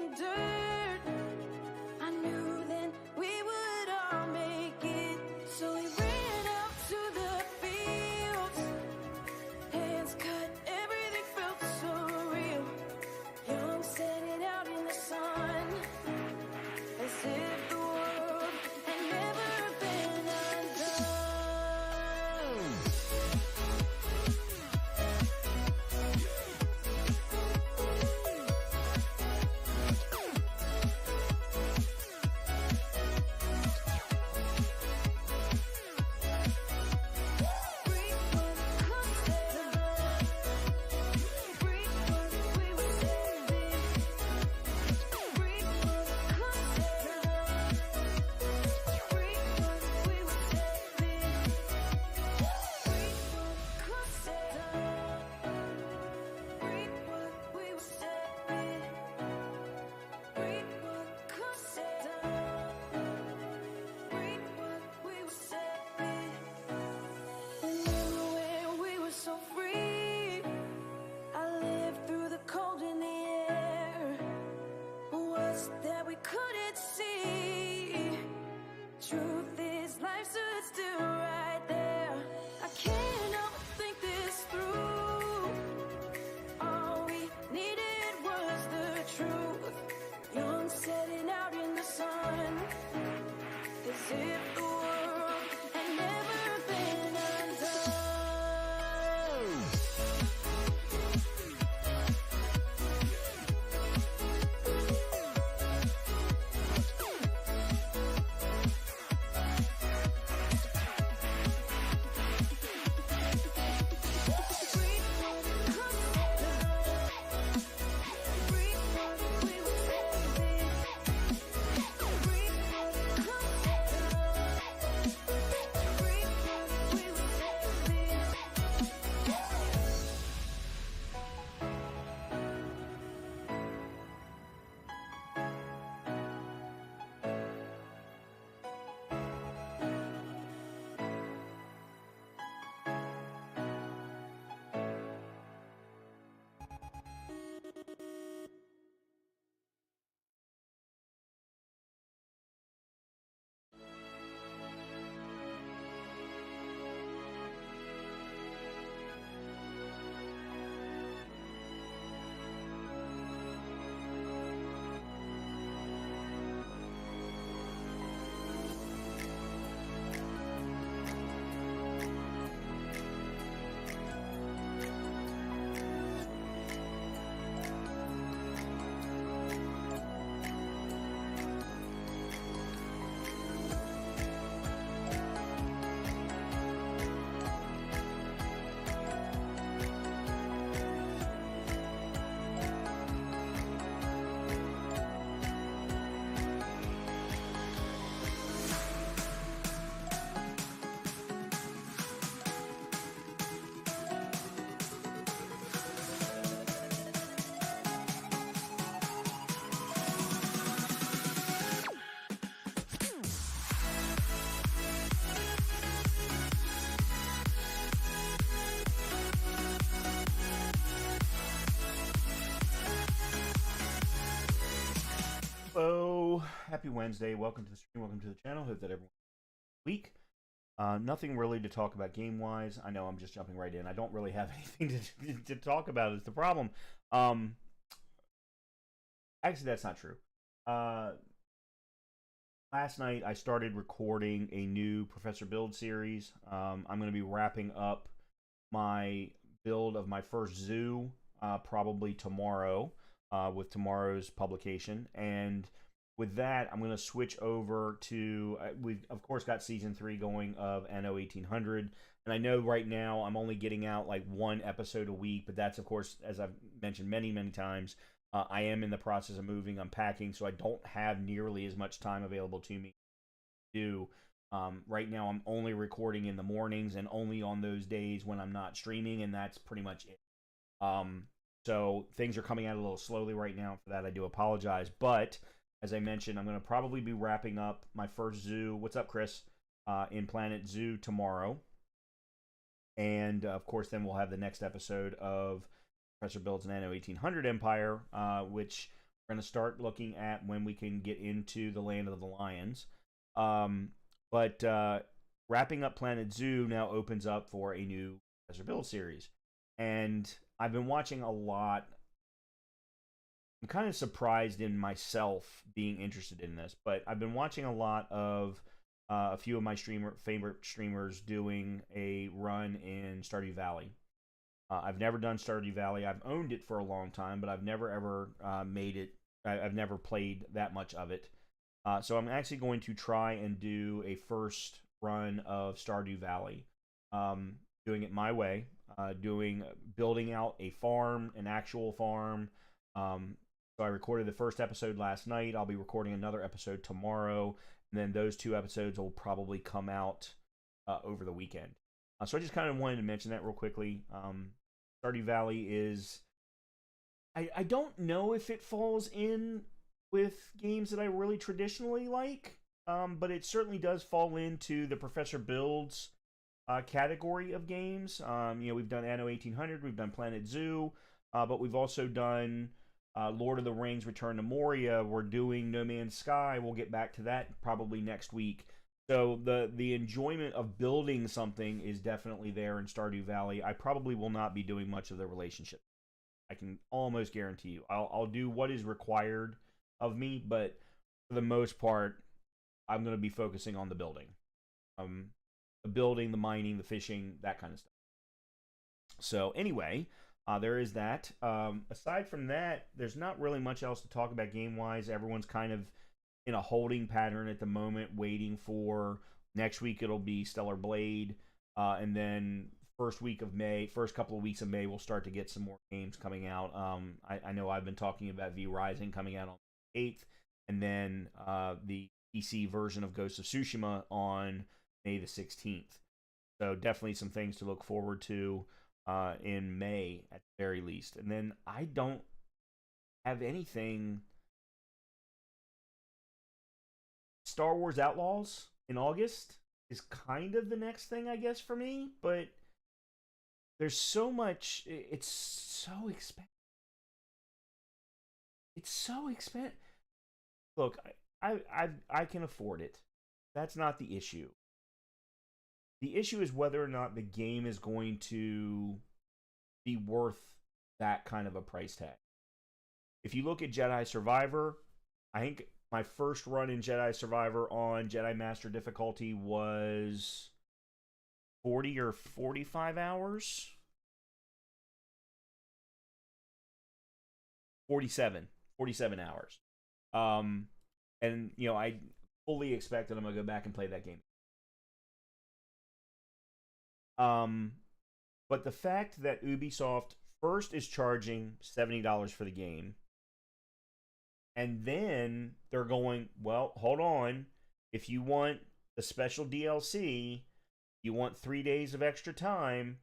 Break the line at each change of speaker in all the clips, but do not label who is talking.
in dirt. I knew then we would all make it. So we ran out to the fields, hands cut, everything felt so real. Young, setting out in the sun, as if the world had never been undone. So free, I lived through the cold in the air. Was that we couldn't see? Truth is, life stood still right there. I can't help but think this through. All we needed was the truth. Young, setting out in the sun, as if the world had never been undone.
Hello, happy Wednesday. Welcome to the stream. Welcome to the channel. Hope that everyone's week. Nothing really to talk about game-wise. I know I'm just jumping right in. I don't really have anything to talk about. Is the problem? Actually, that's not true. Last night I started recording a new Professor Build series. I'm going to be wrapping up my build of my first zoo probably tomorrow. With tomorrow's publication, and with that I'm going to switch over to we've of course got season 3 going of NO 1800, and I know right now I'm only getting out like one episode a week, but that's of course, as I've mentioned many times, I am in the process of moving, unpacking, so I don't have nearly as much time available to me to do. Right now I'm only recording in the mornings and only on those days when I'm not streaming, and that's pretty much it. So things are coming out a little slowly right now. For that, I do apologize. But as I mentioned, I'm going to probably be wrapping up my first zoo. What's up, Chris? In Planet Zoo tomorrow. And, of course, then we'll have the next episode of Professor Build's Nano 1800 Empire, which We're going to start looking at when we can get into the Land of the Lions. But wrapping up Planet Zoo now opens up for a new Professor Build series. And I've been watching a lot. I'm kind of surprised in myself being interested in this, but I've been watching a lot of a few of my favorite streamers doing a run in Stardew Valley. I've never done Stardew Valley. I've owned it for a long time, but I've never ever made it. I've never played that much of it. So I'm actually going to try and do a first run of Stardew Valley, doing it my way, building out a farm, an actual farm. So I recorded the first episode last night. I'll be recording another episode tomorrow, and then those 2 episodes will probably come out over the weekend. So I just kind of wanted to mention that real quickly. Stardew Valley is... I don't know if it falls in with games that I really traditionally like, but it certainly does fall into the Professor Builds category of games. We've done Anno 1800, we've done Planet Zoo, but we've also done Lord of the Rings Return to Moria. We're doing No Man's Sky. We'll get back to that probably next week. So the enjoyment of building something is definitely there in Stardew Valley. I probably will not be doing much of the relationship. I can almost guarantee you. I'll do what is required of me, but for the most part, I'm going to be focusing on the building. The building, the mining, the fishing, that kind of stuff. So anyway, there is that. Aside from that, there's not really much else to talk about game-wise. Everyone's kind of in a holding pattern at the moment, waiting for next week. It'll be Stellar Blade, and then first couple of weeks of May, we'll start to get some more games coming out. I know I've been talking about V Rising coming out on the 8th, and then the PC version of Ghost of Tsushima on May the 16th. So definitely some things to look forward to in May at the very least. And then I don't have anything. Star Wars Outlaws in August is kind of the next thing, I guess, for me, but there's so much. It's so expensive. It's so expensive. Look, I can afford it. That's not the issue. The issue is whether or not the game is going to be worth that kind of a price tag. If you look at Jedi Survivor, I think my first run in Jedi Survivor on Jedi Master difficulty was 40 or 45 hours. 47 hours. And I fully expect that I'm gonna go back and play that game. But the fact that Ubisoft first is charging $70 for the game, and then they're going, well, hold on, if you want the special DLC, you want 3 days of extra time,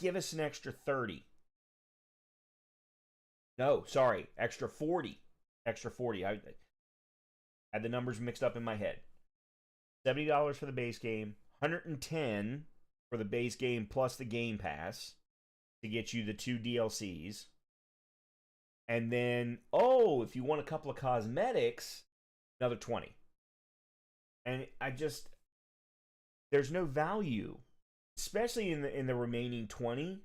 give us an extra 30. No, sorry, extra 40. Extra 40. I had the numbers mixed up in my head. $70 for the base game, $110 for the base game plus the Game Pass to get you the 2 DLCs. And then, if you want a couple of cosmetics, another 20. And there's no value, especially in the remaining 20.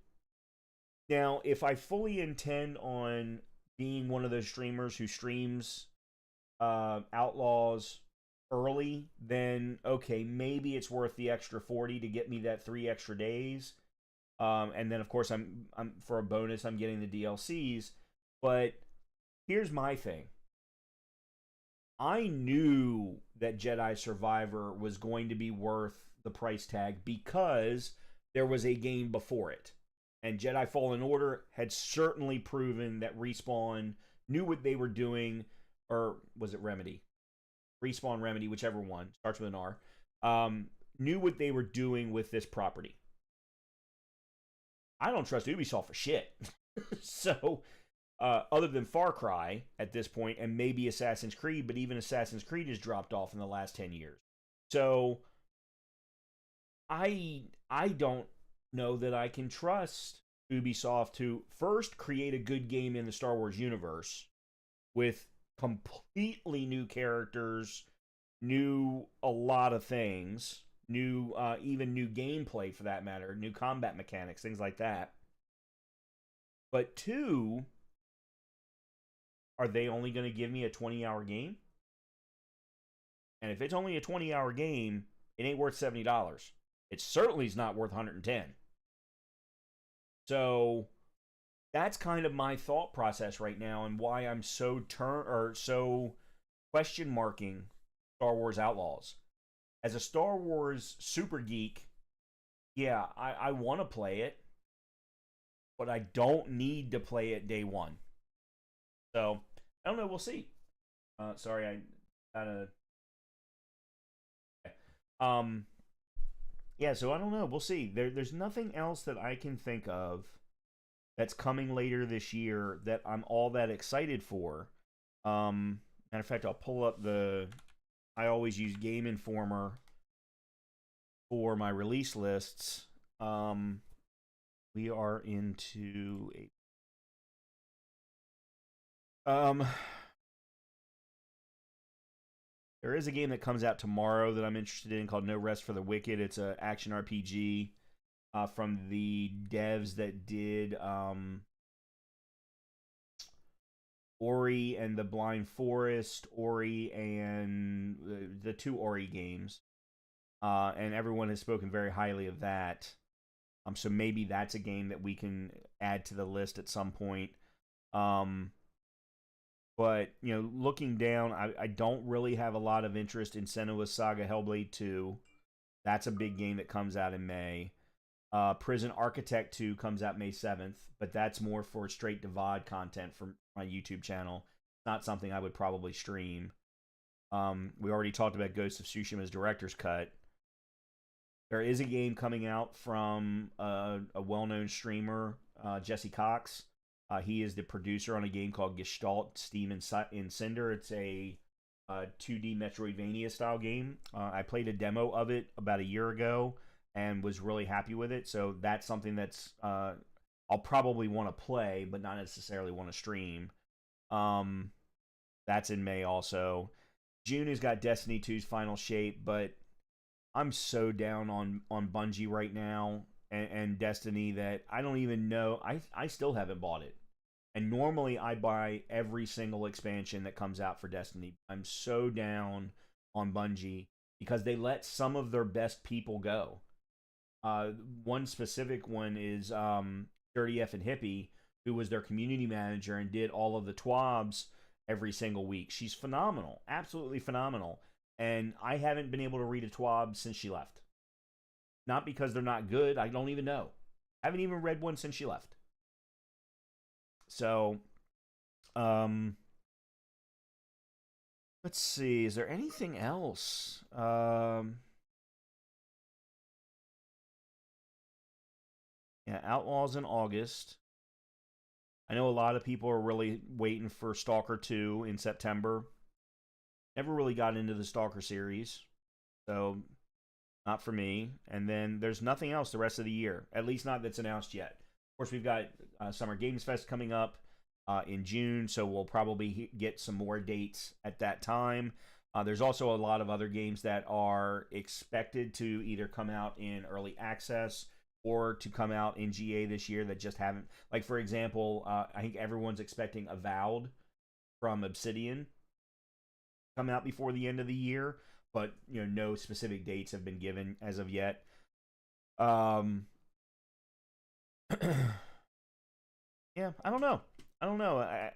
Now, if I fully intend on being one of those streamers who streams Outlaws early, then okay, maybe it's worth the extra 40 to get me that 3 extra days. And then of course I'm for a bonus I'm getting the DLCs. But here's my thing. I knew that Jedi Survivor was going to be worth the price tag because there was a game before it. And Jedi Fallen Order had certainly proven that Respawn knew what they were doing, or was it Remedy? Respawn, Remedy, whichever one, starts with an R, knew what they were doing with this property. I don't trust Ubisoft for shit. So, other than Far Cry at this point, and maybe Assassin's Creed, but even Assassin's Creed has dropped off in the last 10 years. So, I don't know that I can trust Ubisoft to first create a good game in the Star Wars universe, with completely new characters, new a lot of things, new even new gameplay for that matter, new combat mechanics, things like that. But two, are they only going to give me a 20-hour game? And if it's only a 20-hour game, it ain't worth $70. It certainly is not worth 110. So that's kind of my thought process right now, and why I'm so question marking Star Wars Outlaws. As a Star Wars super geek, yeah, I want to play it, but I don't need to play it day one. So I don't know. We'll see. Sorry, I kind of. Um, yeah, so I don't know. We'll see. There's nothing else that I can think of that's coming later this year that I'm all that excited for. Matter of fact, I'll pull up the. I always use Game Informer for my release lists. We are into there is a game that comes out tomorrow that I'm interested in called No Rest for the Wicked. It's a action RPG from the devs that did Ori and the Blind Forest, Ori and the two Ori games. And everyone has spoken very highly of that. So maybe that's a game that we can add to the list at some point. But, looking down, I don't really have a lot of interest in Senua's Saga Hellblade 2. That's a big game that comes out in May. Prison Architect 2 comes out May 7th, but that's more for straight to VOD content from my YouTube channel. Not something I would probably stream. We already talked about Ghost of Tsushima's director's cut. There is a game coming out from a well-known streamer, Jesse Cox. He is the producer on a game called Gestalt Steam in Cinder. It's a 2D Metroidvania style game. I played a demo of it about a year ago and was really happy with it. So that's something that's I'll probably want to play, but not necessarily want to stream. That's in May also. June has got Destiny 2's Final Shape, but I'm so down on Bungie right now and Destiny that I don't even know. I still haven't bought it. And normally I buy every single expansion that comes out for Destiny. I'm so down on Bungie because they let some of their best people go. One specific one is Dirty F and Hippie, who was their community manager and did all of the TWABs every single week. She's phenomenal, absolutely phenomenal. And I haven't been able to read a TWAB since she left. Not because they're not good, I don't even know. I haven't even read one since she left. So, let's see. Is there anything else? Yeah, Outlaws in August. I know a lot of people are really waiting for Stalker 2 in September. Never really got into the Stalker series, so not for me. And then there's nothing else the rest of the year, at least not that's announced yet. Of course, we've got Summer Games Fest coming up in June, so we'll probably get some more dates at that time. There's also a lot of other games that are expected to either come out in early access or to come out in GA this year that just haven't. Like, for example, I think everyone's expecting Avowed from Obsidian come out before the end of the year, but no specific dates have been given as of yet. Yeah, I don't know. I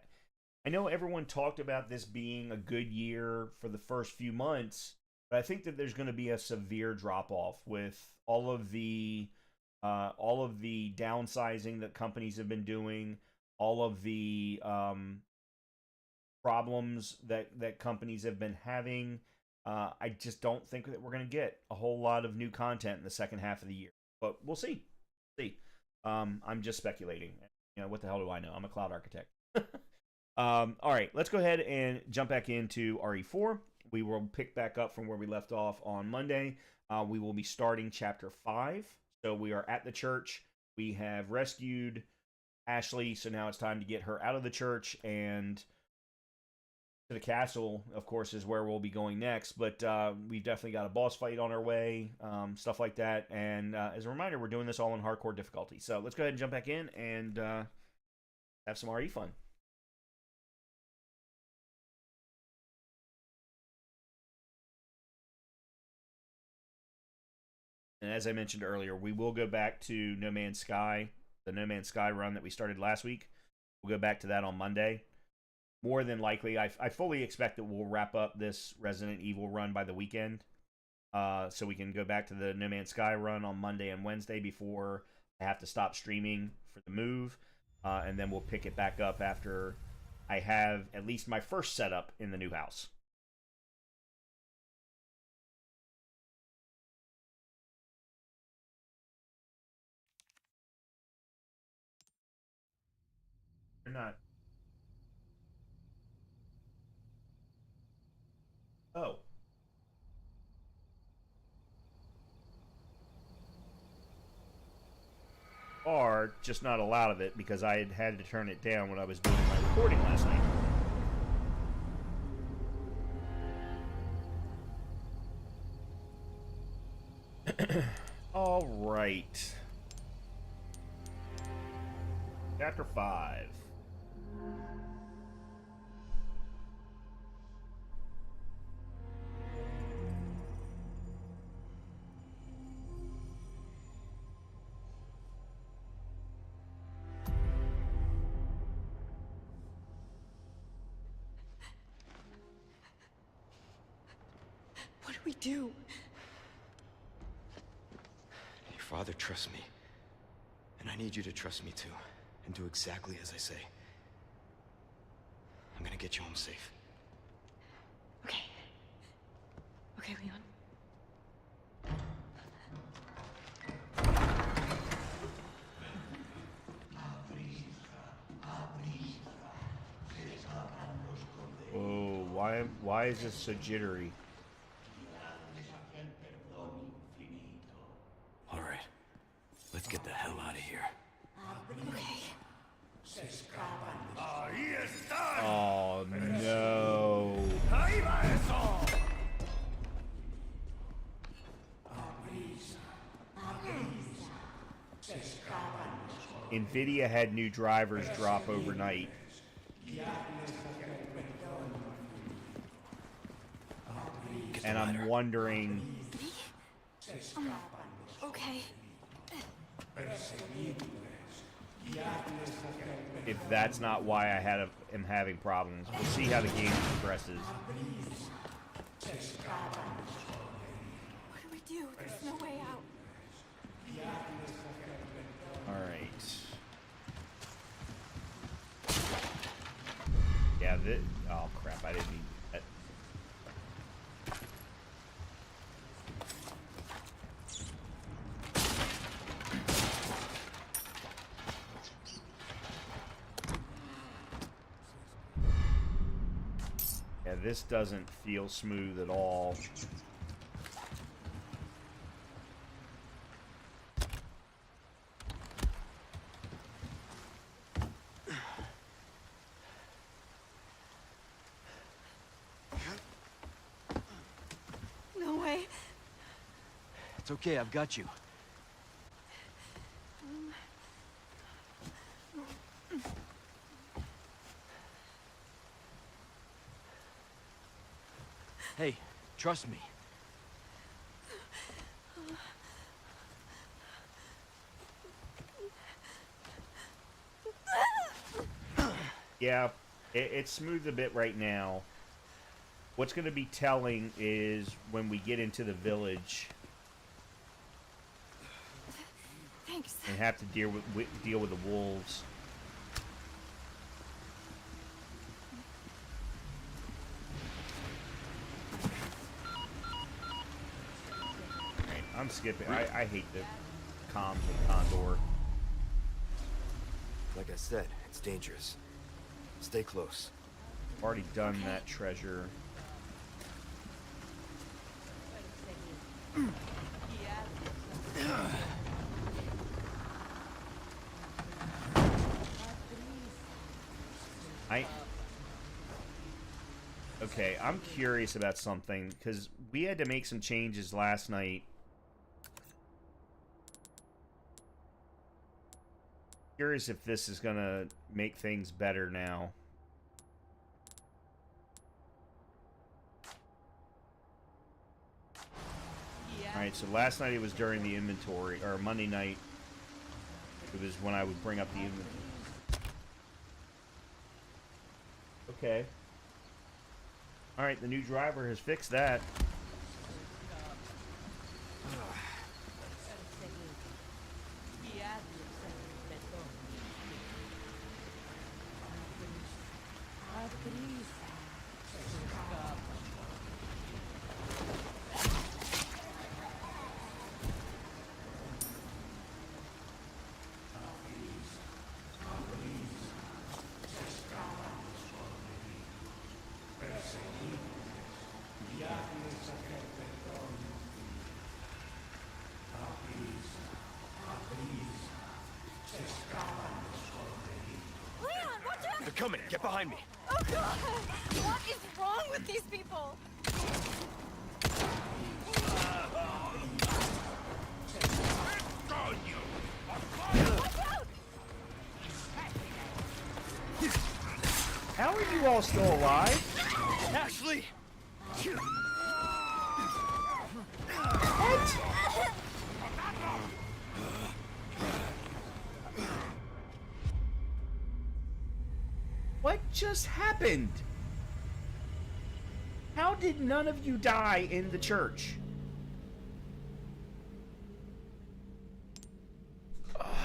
know everyone talked about this being a good year for the first few months, but I think that there's going to be a severe drop off with all of the downsizing that companies have been doing, all of the problems that companies have been having. I just don't think that we're going to get a whole lot of new content in the second half of the year, but we'll see. I'm just speculating. What the hell do I know? I'm a cloud architect. All right, let's go ahead and jump back into RE4. We will pick back up from where we left off on Monday. We will be starting chapter 5. So we are at the church. We have rescued Ashley, so now it's time to get her out of the church and to the castle, of course, is where we'll be going next. But we've definitely got a boss fight on our way, stuff like that. And as a reminder, we're doing this all in hardcore difficulty. So let's go ahead and jump back in and have some RE fun. And as I mentioned earlier, we will go back to No Man's Sky, the No Man's Sky run that we started last week. We'll go back to that on Monday. More than likely, I fully expect that we'll wrap up this Resident Evil run by the weekend. So we can go back to the No Man's Sky run on Monday and Wednesday before I have to stop streaming for the move. And then we'll pick it back up after I have at least my first setup in the new house. You're not. Oh. Or just not a lot of it because I had to turn it down when I was doing my recording last night. All right. Chapter 5.
What do we do?
Your father trusts me. And I need you to trust me too. And do exactly as I say. I'm gonna get you home safe.
Okay. Okay, Leon.
Oh, why is this so jittery?
All right. Let's get the hell out of here.
Okay.
Oh no. Nvidia had new drivers drop overnight. And I'm wondering
Okay.
if that's not why am having problems. We'll see how the game progresses.
What do we do? There's no way out.
Alright. Yeah, oh crap, I didn't need that. Yeah, this doesn't feel smooth at all.
No way.
It's okay, I've got you. Hey, trust me.
Yeah, it's smooth a bit right now. What's going to be telling is when we get into the village
Thanks.
and have to deal with the wolves. Right, I'm skipping. I hate the comms with Condor.
Like I said, it's dangerous. Stay close.
Already done that treasure. Okay, I'm curious about something, because we had to make some changes last night. Curious if this is gonna make things better now. Alright, so last night it was during the inventory, or Monday night, it was when I would bring up the inventory. Okay. Alright, the new driver has fixed that.
Leon, watch out!
They're coming! Get behind me!
Oh god! What is wrong with these people? Watch out!
How are you all still alive?
Ashley!
What? What just happened? How did none of you die in the church?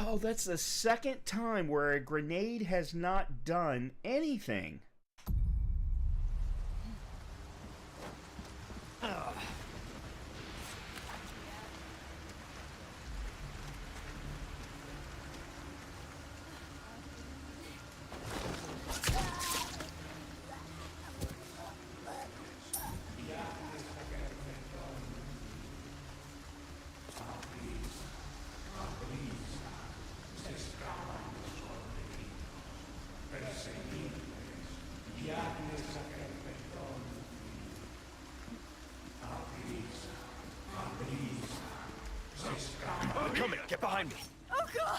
Oh, that's the second time where a grenade has not done anything.
They're coming! Get behind me!
Oh god!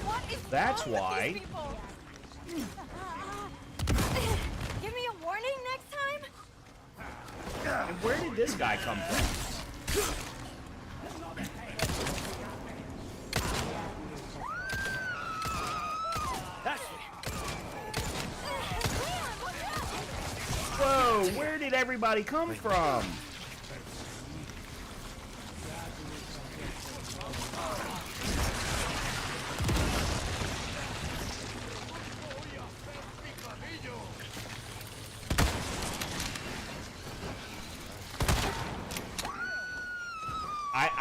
What is
That's
wrong
why.
with these people? Give me a warning next time?
And where did this guy come from?
Ashley!
Leon, watch out!
Whoa, where did everybody come from?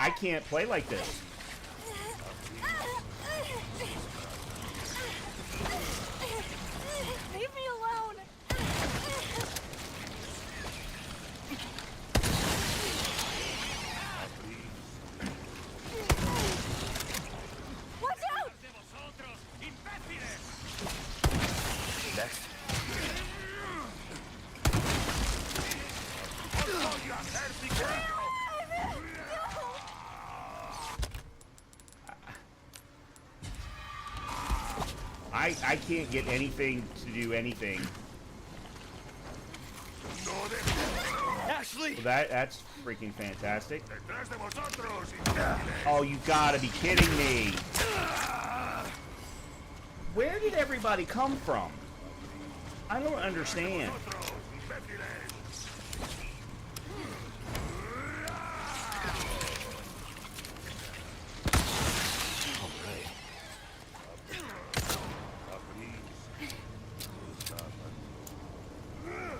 I can't play like this.
Leave me alone! Watch out!
Next.
I can't get anything to do anything.
Ashley!
So that's freaking fantastic. Oh, you gotta be kidding me. Where did everybody come from? I don't understand.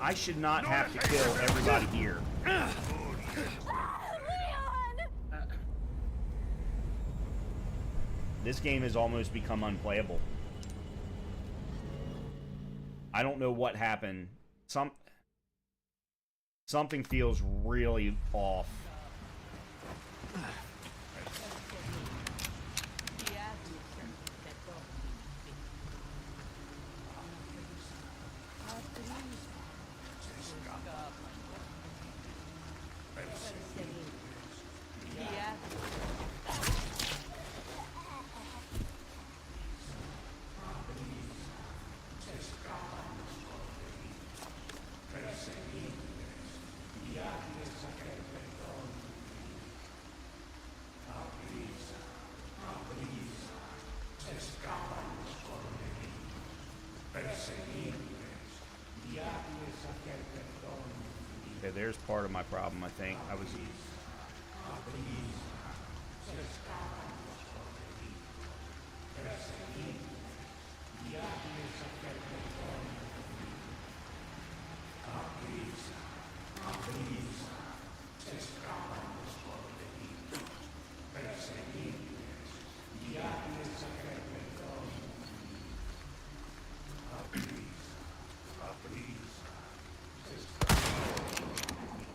I should not have to kill everybody here.
Leon!
This game has almost become unplayable. I don't know what happened. Something feels really off. Okay, there's part of my problem, I think. I was...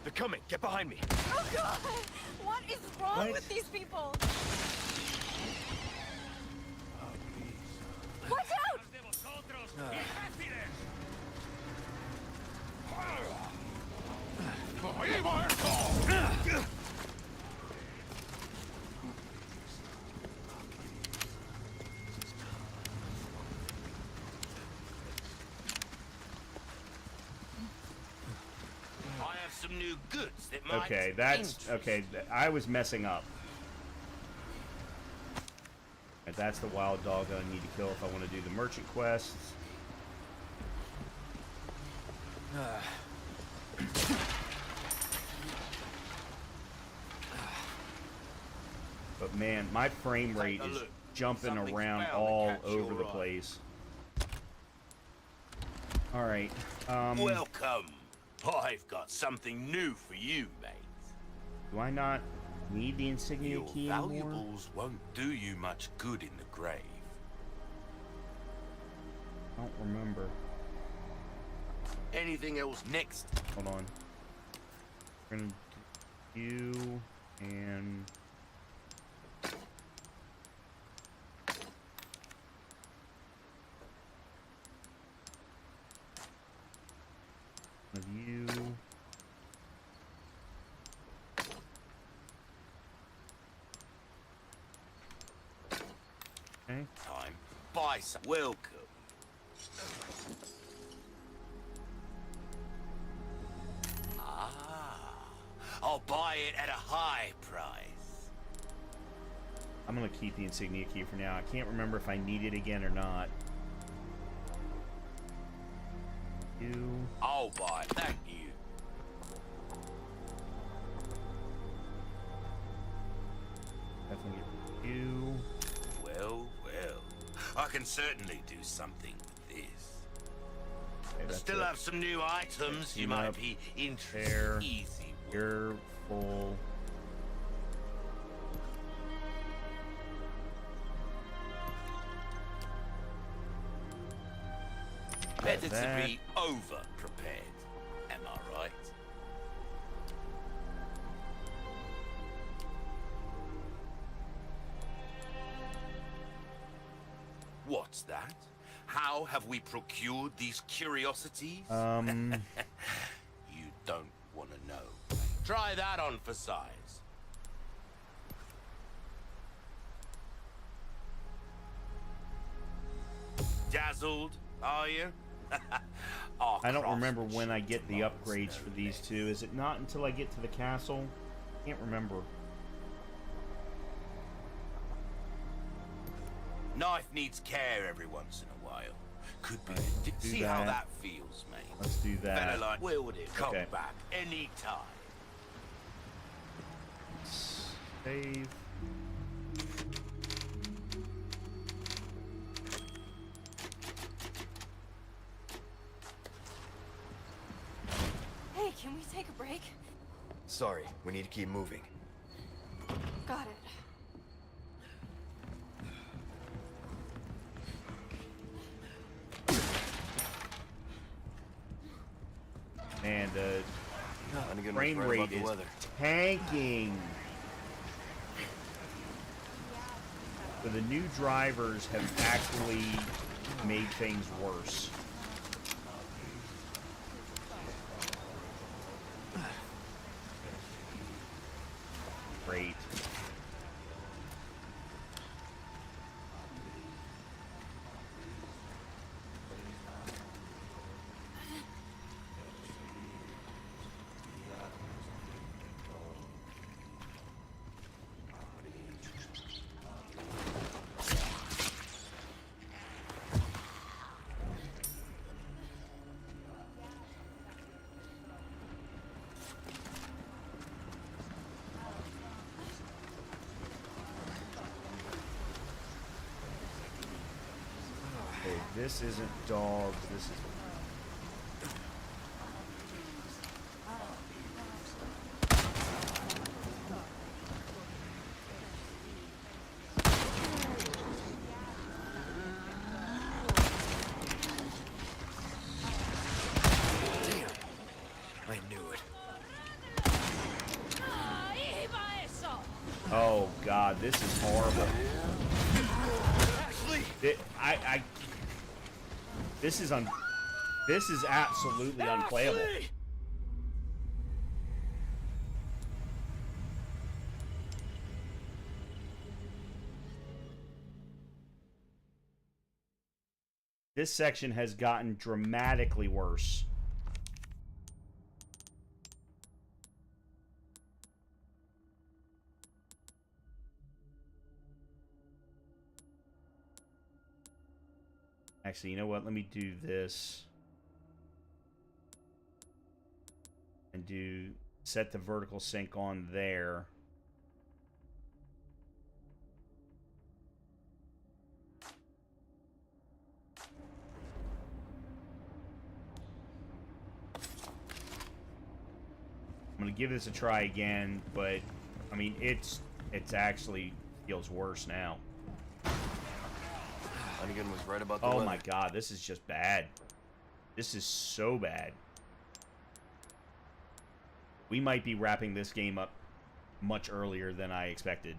They're coming. Get behind me.
Oh God! What is wrong
What?
with these people? Watch out!
I have some new goods that might
Okay, that's...
interest
Okay, I was messing up. And that's the wild dog that I need to kill if I want to do the merchant quests. But man, my frame rate
Take a
is
look.
jumping
Something's
around
bound to
all
catch
over
your
the
eye.
place. Alright,
Welcome. I've got something new for you, mate.
do I not need the insignia
Your
key anymore?
valuables won't do you much good in the grave.
I don't remember.
Anything else next?
Hold on. We're gonna do you and... of you. Okay.
Time. Buy some. Welcome. I'll buy it at a high price.
I'm gonna keep the insignia key for now. I can't remember if I need it again or not. You.
I'll buy it. Thank you.
Definitely get you.
Well, well. I can certainly do something with this.
Okay,
I
that's
still
it.
have some new items you
Clean
might
up.
be interested
There.
in. Easy work.
You're full.
Better
that.
to be over-prepared. Am I right? What's that? How have we procured these curiosities? You don't want to know. Try that on for size. Dazzled, are you? Our
I don't remember when I
craftsmanship
get the
demands
upgrades
no
for these
less.
two. Is it not until I get to the castle? Can't remember.
Knife needs care every once in a while. Could be.
Right, do
See how
that.
that feels, mate.
Let's do that.
Better like wield it. Come
Okay.
back any time.
Save.
Hey, can we take a break?
Sorry, we need to keep moving.
Got it.
And
I'm gonna
frame
right
rate
about the
is
weather.
tanking. So the new drivers have actually made things worse. Great. This isn't dogs. This is...
I knew it.
Oh God, this is horrible. This is this is absolutely unplayable. This section has gotten dramatically worse. Actually, you know what? Let me do this. And set the vertical sync on there. I'm gonna give this a try again, but I mean it's actually feels worse now.
Hunnigan was right about the
Oh
weather.
my God, this is just bad. This is so bad. We might be wrapping this game up much earlier than I expected.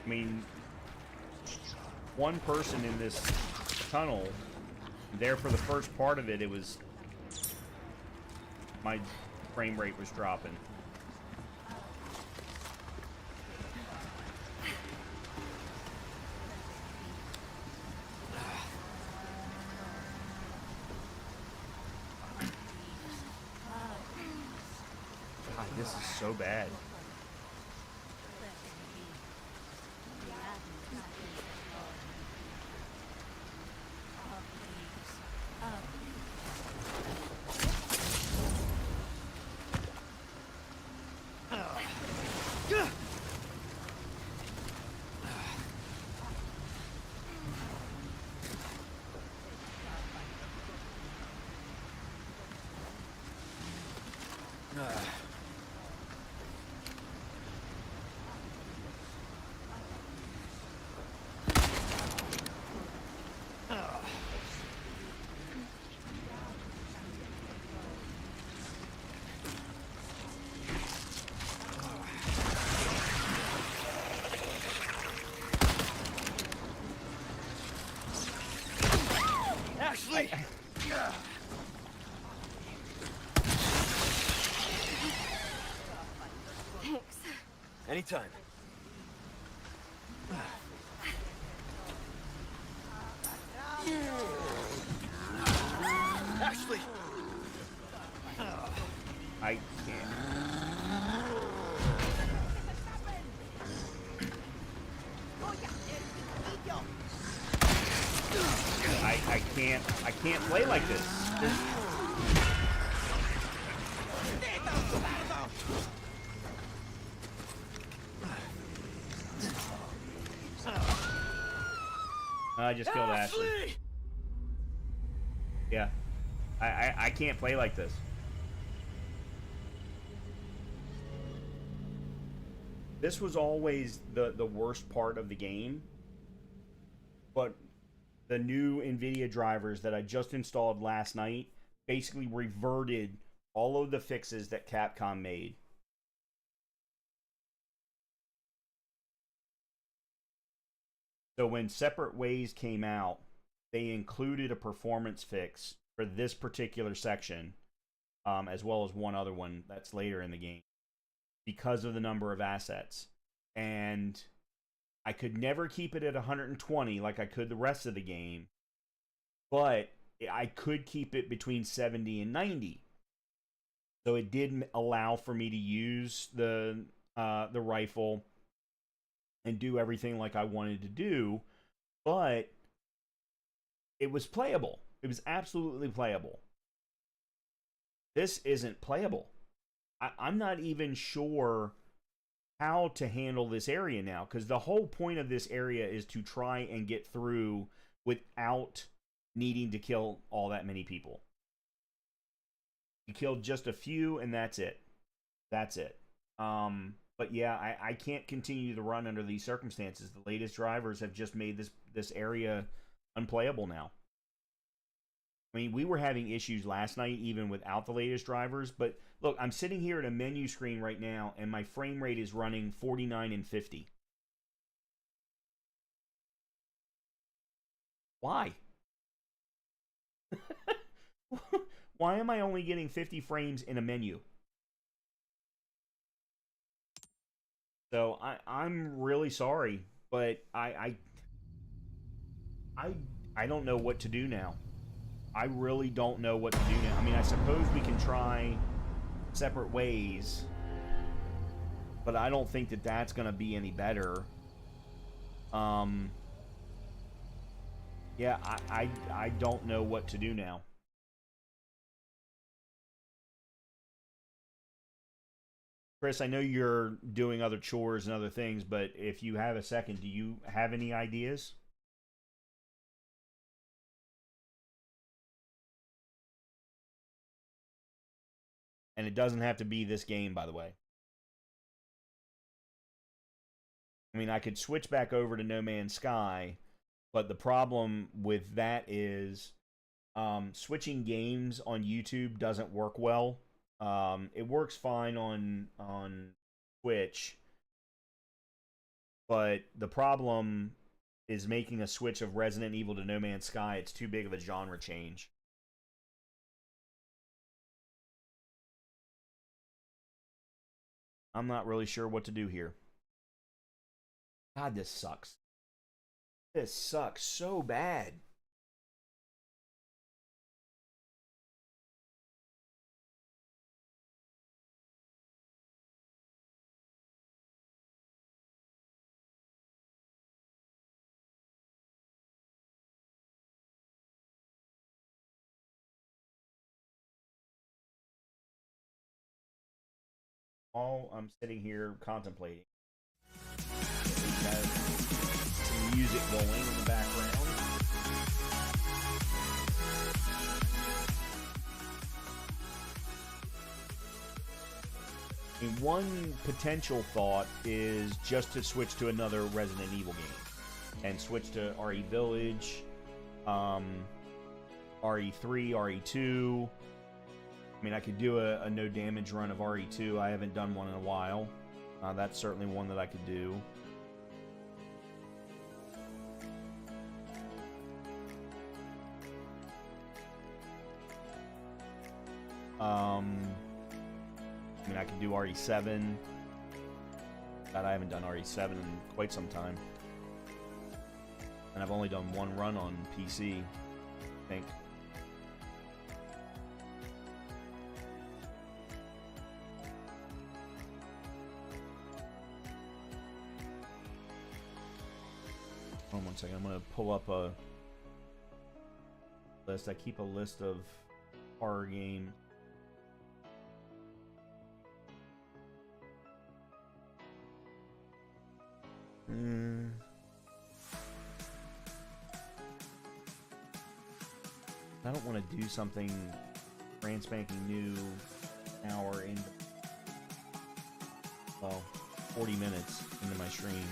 I mean, one person in this tunnel, there for the first part of it, my frame rate was dropping. God, this is so bad.
Ashley!
Thanks.
Anytime. Ashley!
I can't. I can't play like this. I just killed Ashley. Yeah. I can't play like this. This was always the worst part of the game. But the new NVIDIA drivers that I just installed last night basically reverted all of the fixes that Capcom made. So when Separate Ways came out, they included a performance fix for this particular section, as well as one other one that's later in the game, because of the number of assets. and I could never keep it at 120 like I could the rest of the game, but I could keep it between 70 and 90. So it did allow for me to use the rifle and do everything like I wanted to do, but it was playable. It was absolutely playable. This isn't playable. I'm not even sure how to handle this area now, because the whole point of this area is to try and get through without needing to kill all that many people. You killed just a few, and that's it. That's it. But yeah, I can't continue to run under these circumstances. The latest drivers have just made this area unplayable now. I mean, we were having issues last night even without the latest drivers, but look, I'm sitting here at a menu screen right now, and my frame rate is running 49 and 50. Why? Why am I only getting 50 frames in a menu? So I'm really sorry, but I don't know what to do now. I really don't know what to do now. I mean, I suppose we can try separate ways, but I don't think that that's going to be any better. Yeah, I don't know what to do now. Chris, I know you're doing other chores and other things, but if you have a second, do you have any ideas? And it doesn't have to be this game, by the way. I mean, I could switch back over to No Man's Sky, but the problem with that is switching games on YouTube doesn't work well. It works fine on Twitch, but the problem is making a switch of Resident Evil to No Man's Sky. It's too big of a genre change. I'm not really sure what to do here. God, this sucks. This sucks so bad. All I'm sitting here contemplating. Some music going in the background. And one potential thought is just to switch to another Resident Evil game and switch to RE Village, RE3, RE2. I mean, I could do a no damage run of RE2. I haven't done one in a while. That's certainly one that I could do. I mean, I could do RE7. God, I haven't done RE7 in quite some time. And I've only done one run on PC, I think. Hold on one second. I'm going to pull up a list. I keep a list of horror games. I don't want to do something brand spanking new now or in, well, 40 minutes into my stream.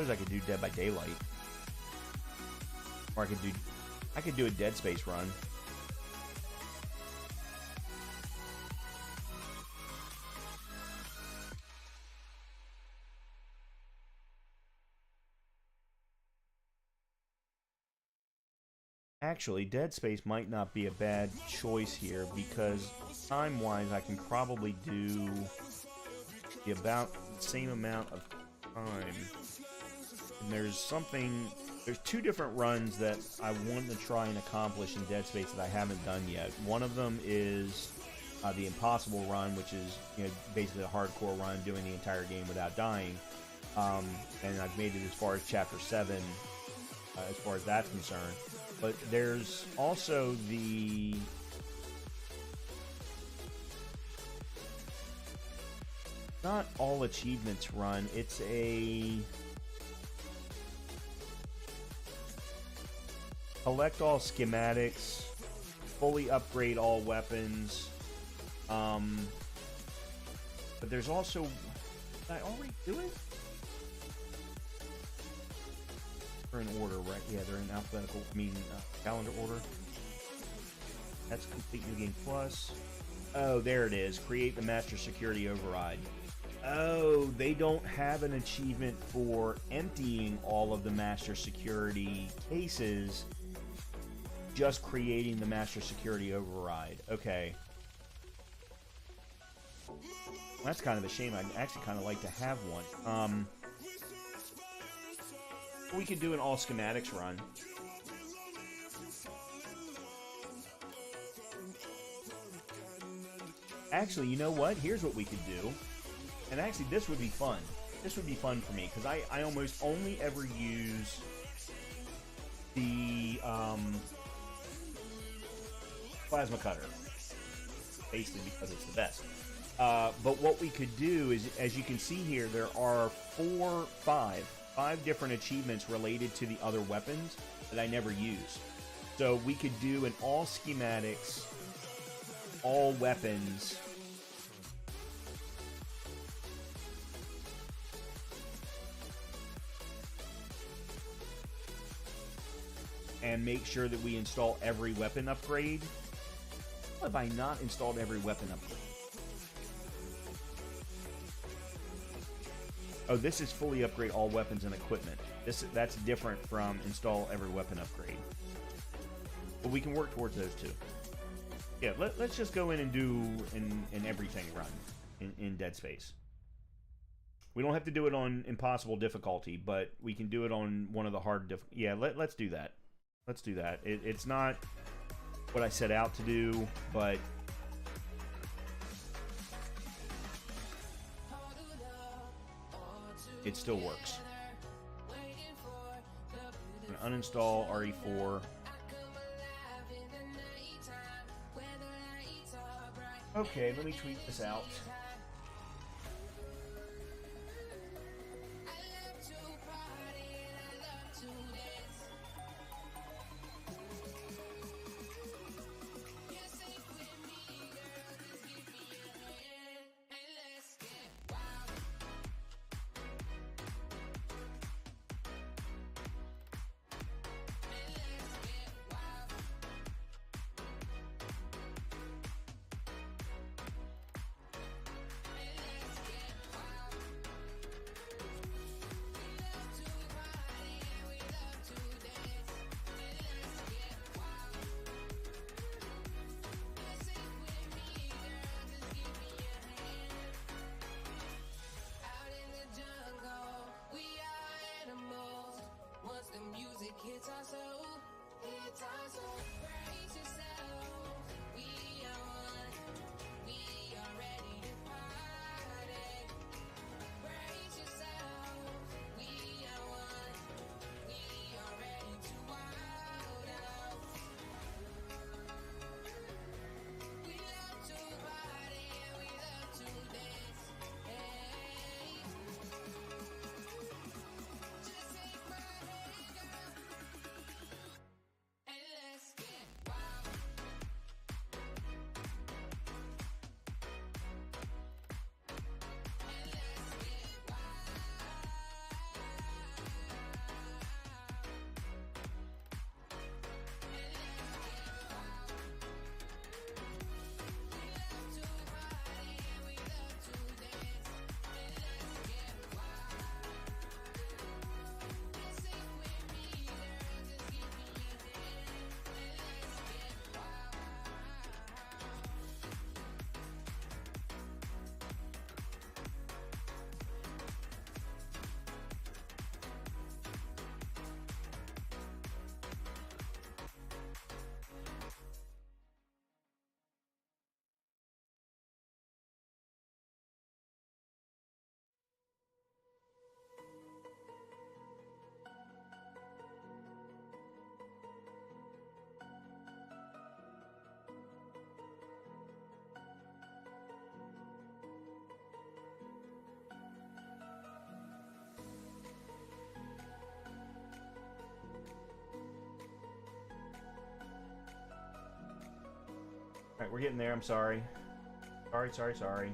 I could do Dead by Daylight, or I could do a Dead Space run. Actually, Dead Space might not be a bad choice here, because time-wise I can probably do about the same amount of time. And there's two different runs that I want to try and accomplish in Dead Space that I haven't done yet. One of them is the Impossible run, which is, you know, basically a hardcore run, doing the entire game without dying. And I've made it as far as Chapter 7, as far as that's concerned. But there's also the... not all achievements run, it's a... collect all schematics, fully upgrade all weapons, but there's also... did I already do it? They're in order, right? Yeah, they're in alphabetical, calendar order. That's complete new game plus. Oh, there it is. Create the master security override. Oh, they don't have an achievement for emptying all of the master security cases, just creating the master security override. Okay. Well, that's kind of a shame. I'd actually kind of like to have one. We could do an all schematics run. Actually, you know what? Here's what we could do. And actually, this would be fun. This would be fun for me, because I almost only ever use the plasma cutter. Basically because it's the best. But what we could do is, as you can see here, there are five different achievements related to the other weapons that I never use. So we could do an all schematics, all weapons, and make sure that we install every weapon upgrade. What have I not installed every weapon upgrade? Oh, this is fully upgrade all weapons and equipment. That's different from install every weapon upgrade. But we can work towards those two. Yeah, let's just go in and do an everything run in Dead Space. We don't have to do it on impossible difficulty, but we can do it on one of the hard yeah, let's do that. Let's do that. It's not what I set out to do, but it still works. I'm gonna uninstall RE4. Okay, let me tweet this out. Alright, we're getting there. I'm sorry. Sorry.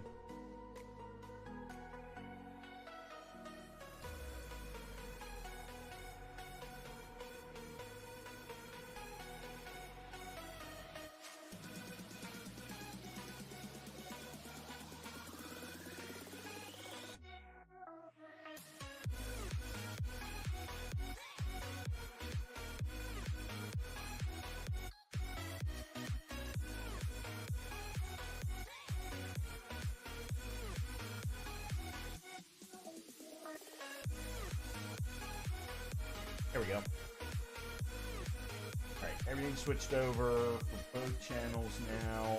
There we go. Alright, everything switched over for both channels now.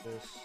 This.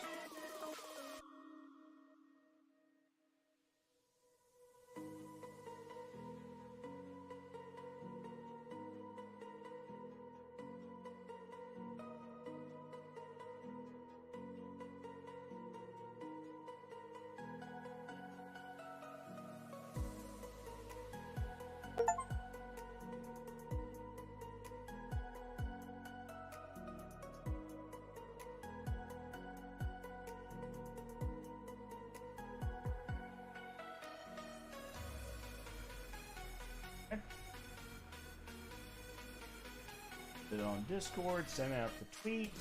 Put it on Discord, send out the tweet.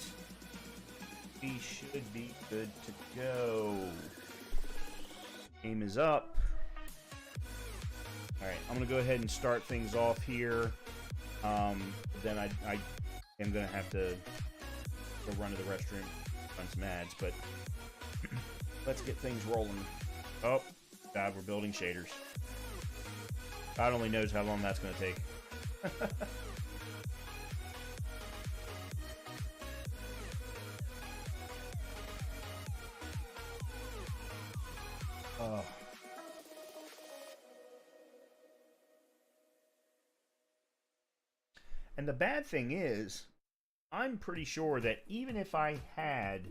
We should be good to go. Game is up. Alright, I'm going to go ahead and start things off here. Then I am going to have to go run to the restroom, run some ads, but let's get things rolling. Oh, God, we're building shaders. God only knows how long that's going to take. Oh. And the bad thing is, I'm pretty sure that even if I had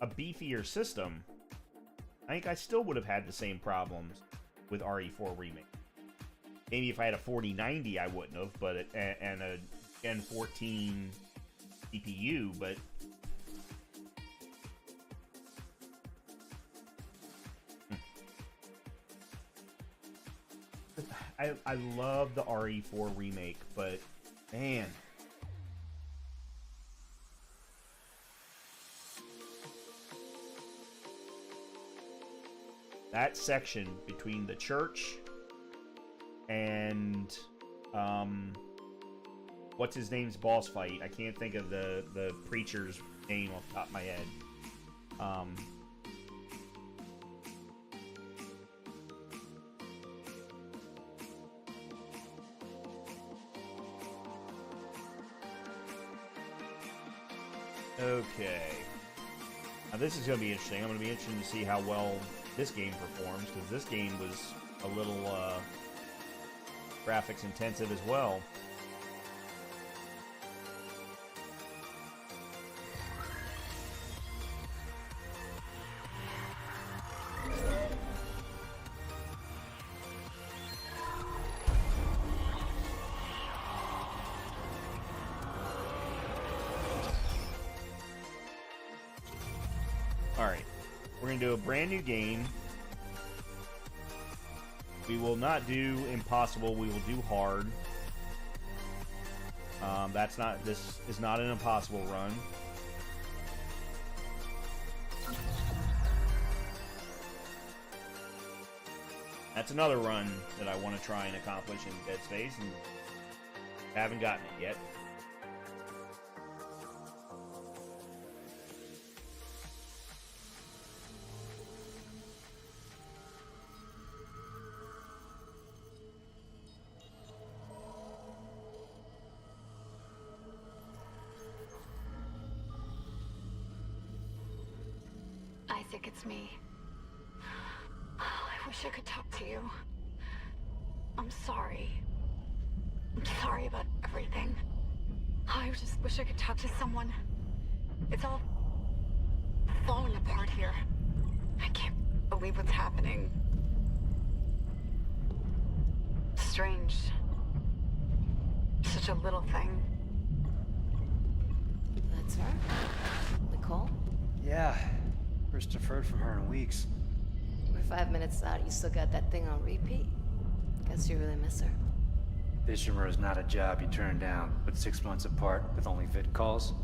a beefier system, I think I still would have had the same problems with RE4 Remake. Maybe if I had a 4090, I wouldn't have, but and a Gen 14 CPU, but I love the RE4 Remake, but man, that section between the church and what's his name's boss fight? I can't think of the preacher's name off the top of my head. Okay. Now this is going to be interesting. I'm going to be interested to see how well this game performs, because this game was a little graphics intensive as well. Alright, we're going to do a brand new game. We will not do impossible, we will do hard. This is not an impossible run. That's another run that I want to try and accomplish in Dead Space, and haven't gotten it yet.
Isaac, it's me. I wish I could talk to you. I'm sorry. I'm sorry about everything. I just wish I could talk to someone. It's all falling apart here. I can't believe what's happening. Strange. such a little thing.
That's her? Nicole?
Yeah. First deferred from her in weeks.
We're 5 minutes out. You still got that thing on repeat? Guess you really miss her.
Ishimura is not a job you turn down, but 6 months apart with only vid calls?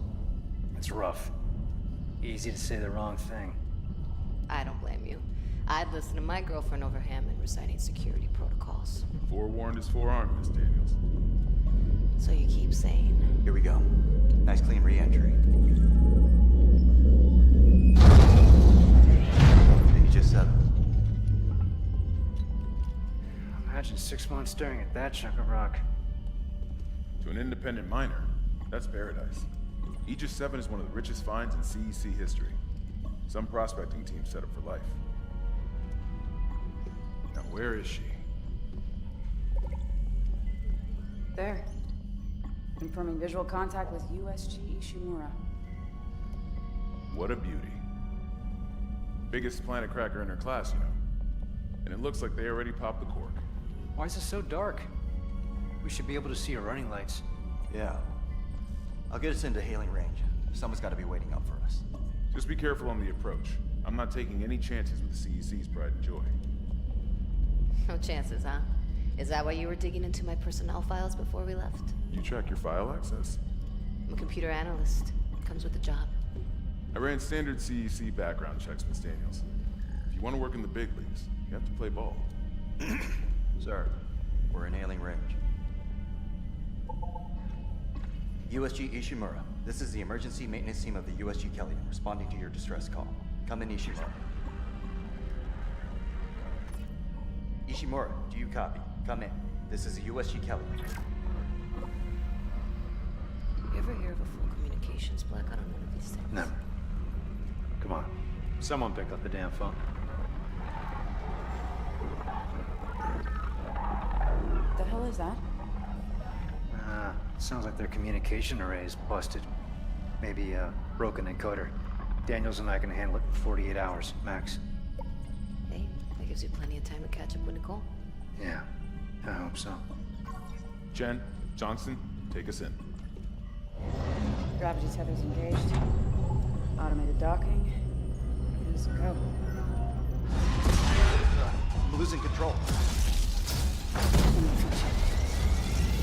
It's rough. Easy to say the wrong thing.
I don't blame you. I'd listen to my girlfriend over Hammond reciting security protocols.
Forewarned is forearmed, Miss Daniels.
So you keep saying.
Here we go. Nice clean re-entry. Maybe just 7.
Imagine 6 months staring at that chunk of rock.
To an independent miner, that's paradise. Aegis 7 is one of the richest finds in CEC history. Some prospecting teams set up for life. Now where is she?
There. Confirming visual contact with USG Ishimura.
What a beauty. Biggest planet cracker in her class, you know. And it looks like they already popped the cork.
Why is it so dark? We should be able to see her running lights.
Yeah. I'll get us into hailing range. Someone's got to be waiting up for us.
Just be careful on the approach. I'm not taking any chances with the CEC's pride and joy.
No chances, huh? Is that why you were digging into my personnel files before we left?
You track your file access?
I'm a computer analyst. Comes with the job.
I ran standard CEC background checks, Miss Daniels. If you want to work in the big leagues, you have to play ball.
Sir, we're in hailing range. USG Ishimura, this is the emergency maintenance team of the USG Kelly, responding to your distress call. Come in, Ishimura. Ishimura, do you copy? Come in. This is the USG Kelly.
You ever hear of a full communications blackout on one of these things?
Never. Come on. Someone pick up the damn phone.
The hell is that?
Sounds like their communication array is busted. Maybe a broken encoder. Daniels and I can handle it in 48 hours, max.
Hey, that gives you plenty of time to catch up with Nicole.
Yeah, I hope so.
Jen, Johnston, take us in.
Gravity tethers engaged. Automated docking. Let's go.
I'm losing control.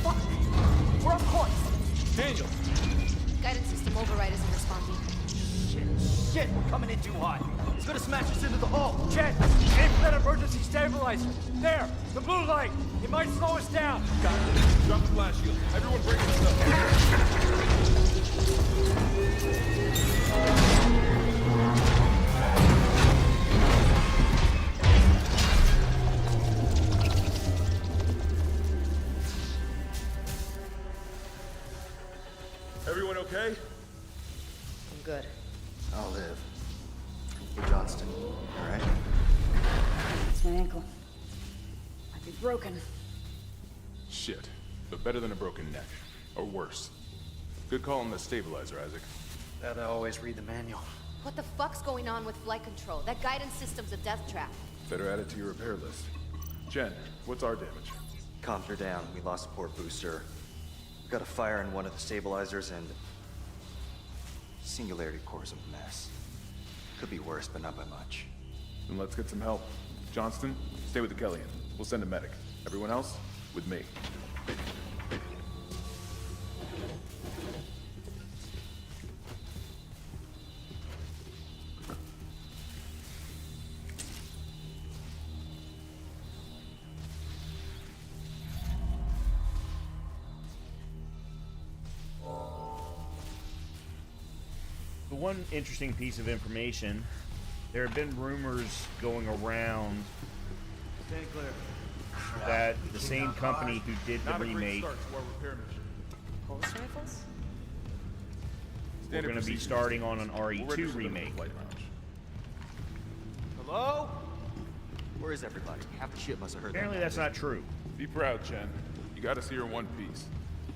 Fuck! We're on course!
Daniel!
Guidance system override isn't responding.
Shit, we're coming in too hot. It's gonna smash us into the hull.
Jet, aim for that emergency stabilizer. There, the blue light. It might slow us down.
Got it. Drop the flash shield. Everyone break this up. Everyone okay?
I'm good.
I'll live. Hey, Johnston, all right?
It's my ankle. Might be broken.
Shit. But better than a broken neck. Or worse. Good call on the stabilizer, Isaac.
Gotta always read the manual.
What the fuck's going on with flight control? That guidance system's a death trap.
Better add it to your repair list. Jen, what's our damage?
Calmed her down. We lost a port booster. We got a fire in one of the stabilizers and... Singularity core's a mess. Could be worse, but not by much.
Then let's get some help. Johnston, stay with the Kellyan. We'll send a medic. Everyone else, with me.
The one interesting piece of information, there have been rumors going around that the same company who did the remake
Pulse rifles?
we're going to be starting on an RE2 remake.
Hello? Where is everybody? Half the shit must have heard
Apparently
that.
that's not true.
Be proud, Jen. You gotta see her in one piece.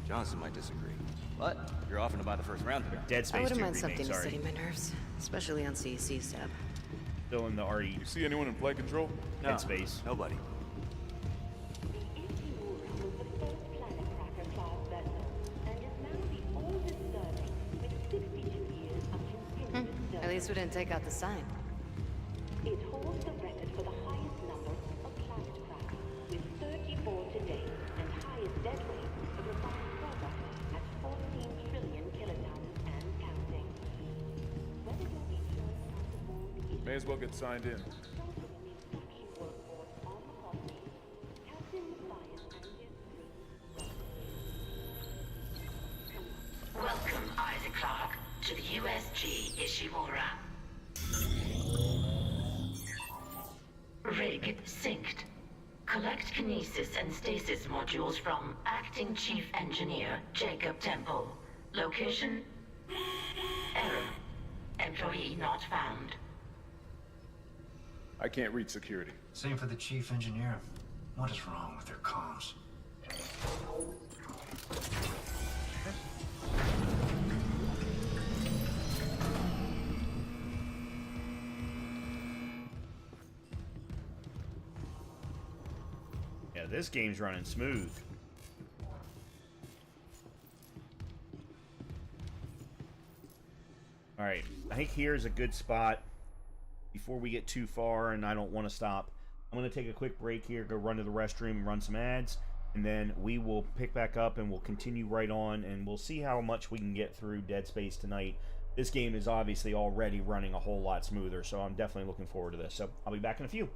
Johnston might disagree. But you're offering to buy the first round here.
Dead
I
Space 2
wouldn't mind
remake,
something to
sorry.
steady my nerves, especially on CEC's tab.
Still in the RE
You see anyone in flight control?
No,
Dead Space.
Nobody.
guess we didn't take out the sign.
It holds the record for the highest number of cloud cracks, with 34 today, and highest dead rate of refined product at 14 trillion kilotons and counting. Whether you'll be joined on the board
May as well get signed in.
Welcome, Isaac Clarke, to the USG Ishimura. Rig synced. Collect kinesis and stasis modules from Acting Chief Engineer Jacob Temple. Location? Error. Employee not found.
I can't reach security.
Same for the chief engineer. What is wrong with their comms?
Yeah, this game's running smooth. Alright, I think here's a good spot before we get too far and I don't want to stop. I'm going to take a quick break here, go run to the restroom and run some ads, and then we will pick back up and we'll continue right on, and we'll see how much we can get through Dead Space tonight. This game is obviously already running a whole lot smoother, so I'm definitely looking forward to this. So I'll be back in a few.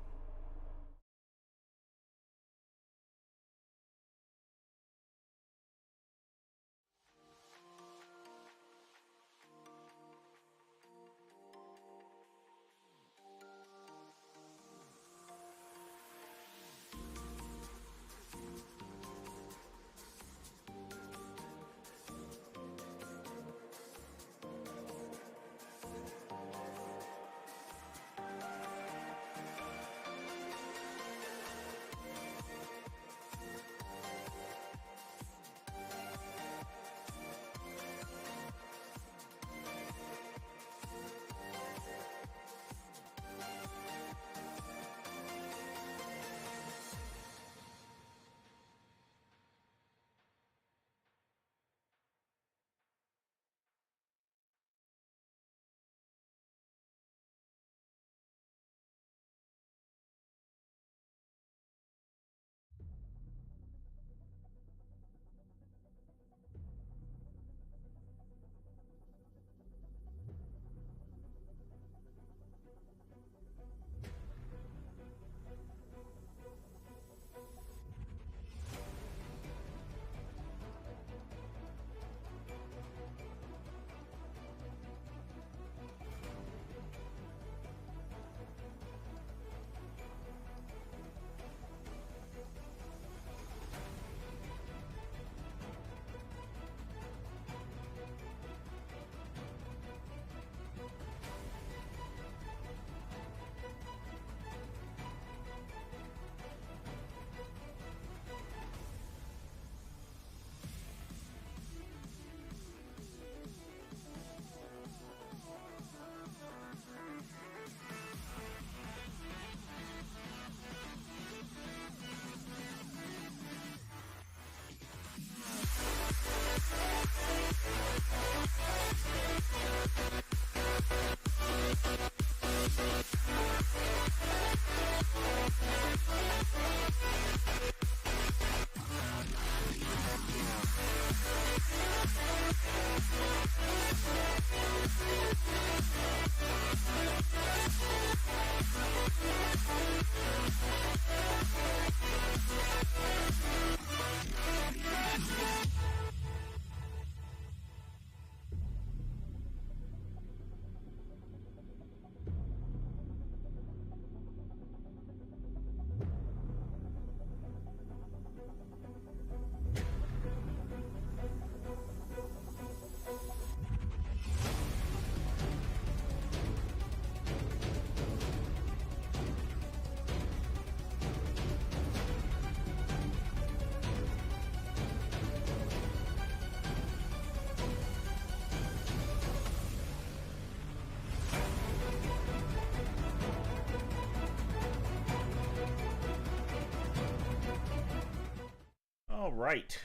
All right.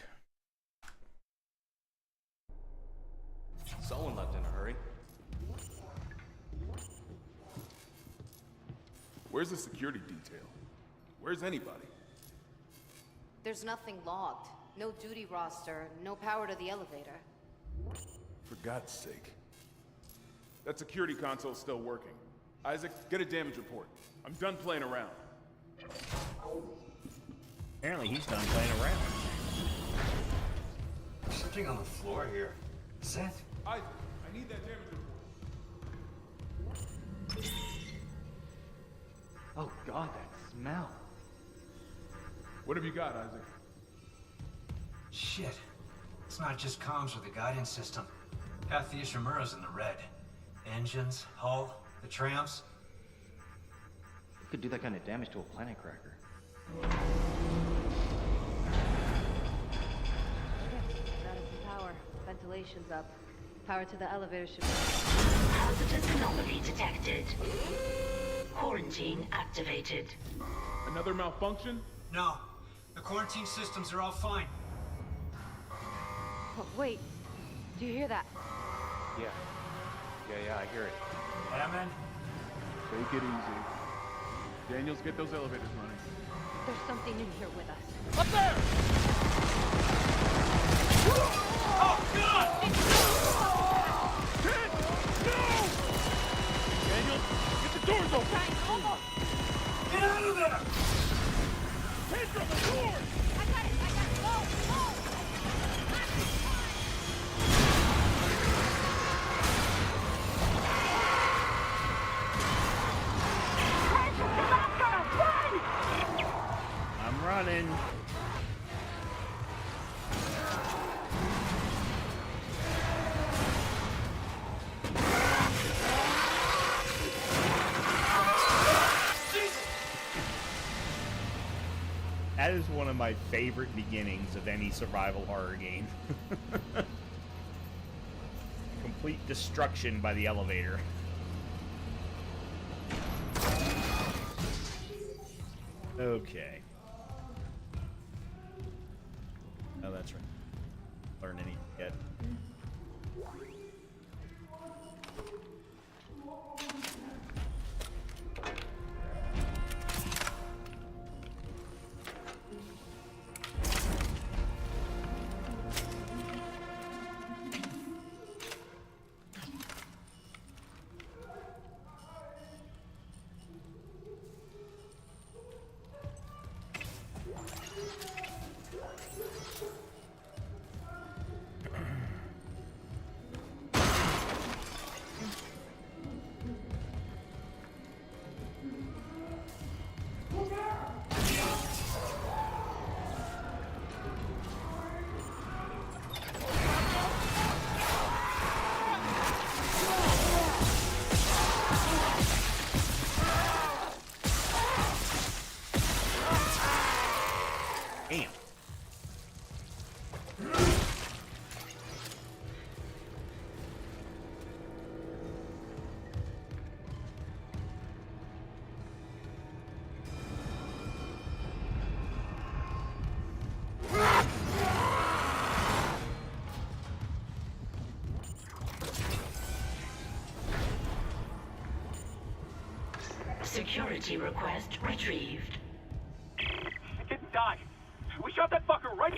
Someone left in a hurry.
Where's the security detail? Where's anybody?
There's nothing logged. No duty roster, no power to the elevator.
For God's sake. That security console's still working. Isaac, get a damage report. I'm done playing around.
Apparently he's done playing around.
There's something on the floor here. Seth?
Isaac, I need that damage report.
Oh God, that smell.
What have you got, Isaac?
Shit. It's not just comms or the guidance system. Half the Ishimura's in the red. Engines, hull, the trams.
You could do that kind of damage to a planet cracker.
That is some power. Ventilation's up. Power to the elevator should be...
Hazardous anomaly detected. Quarantine activated.
Another malfunction?
No. The quarantine systems are all fine.
Oh, wait. Do you hear that?
Yeah, I hear it.
Yeah, man?
Take it easy. Daniels, get those elevators running.
There's something in here with us.
Up there!
Oh, God!
Ted! No! Daniels, get the doors open!
Get out of there!
Ted, from the doors!
I got it! Whoa!
I'm running. That is one of my favorite beginnings of any survival horror game. Complete destruction by the elevator. Okay. Oh, that's right. Learn any yet. Damn.
Security request retrieved.
It didn't die. We shot that fucker right.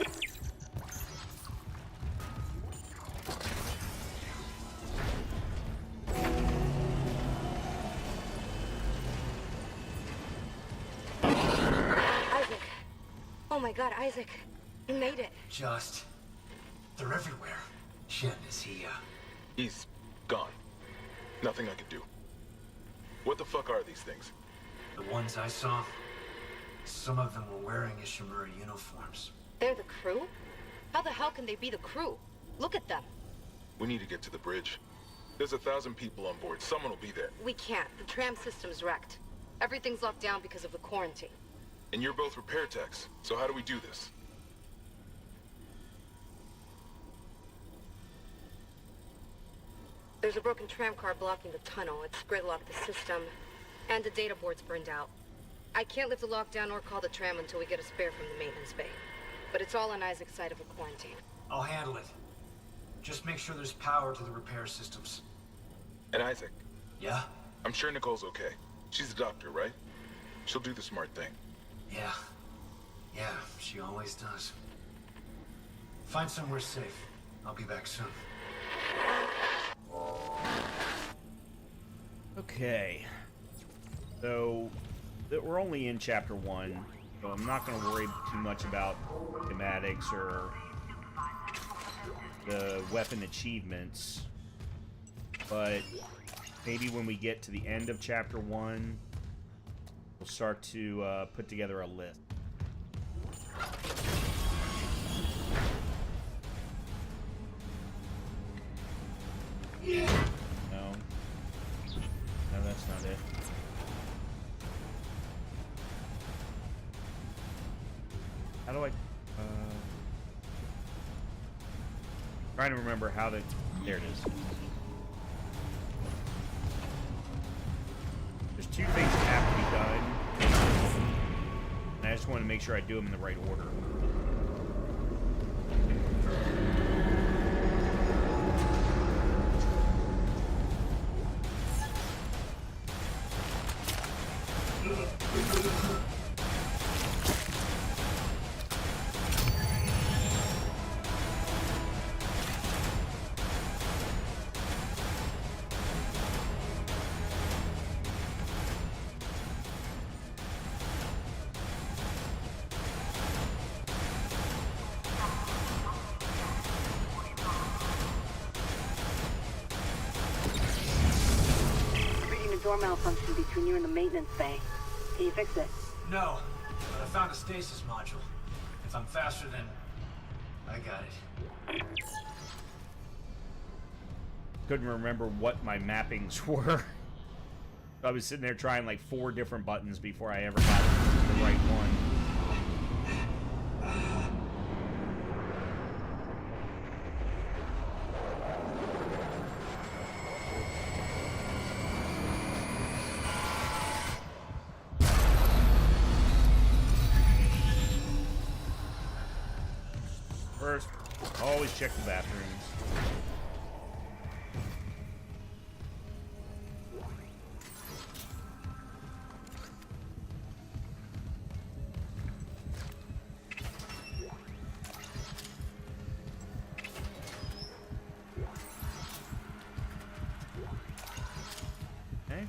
Isaac. Oh my God, Isaac. You made it.
Just. They're everywhere. Shin, is he,
He's gone. Nothing I can do. What the fuck are these things?
The ones I saw? Some of them were wearing Ishimura uniforms.
They're the crew? How the hell can they be the crew? Look at them.
We need to get to the bridge. There's 1,000 people on board. Someone will be there.
We can't. The tram system's wrecked. Everything's locked down because of the quarantine.
And you're both repair techs, so how do we do this?
There's a broken tram car blocking the tunnel. It's gridlocked the system. And the data board's burned out. I can't lift the lockdown or call the tram until we get a spare from the maintenance bay. But it's all on Isaac's side of the quarantine.
I'll handle it. Just make sure there's power to the repair systems.
And Isaac,
Yeah?
I'm sure Nicole's okay. She's a doctor, right? She'll do the smart thing.
Yeah. Yeah, she always does. Find somewhere safe. I'll be back soon.
Okay. So, we're only in Chapter 1, so I'm not going to worry too much about thematics or the weapon achievements. But maybe when we get to the end of Chapter 1, we'll start to put together a list. No. No, that's not it. How do I... trying to remember how to... There it is. There's 2 things that have to be done. And I just want to make sure I do them in the right order.
Door malfunction between you and the maintenance bay. Can you fix it?
No, but I found a stasis module. If I'm faster, then I got it.
Couldn't remember what my mappings were. I was sitting there trying like 4 different buttons before I ever got the right one. First, always check the bathrooms. Okay.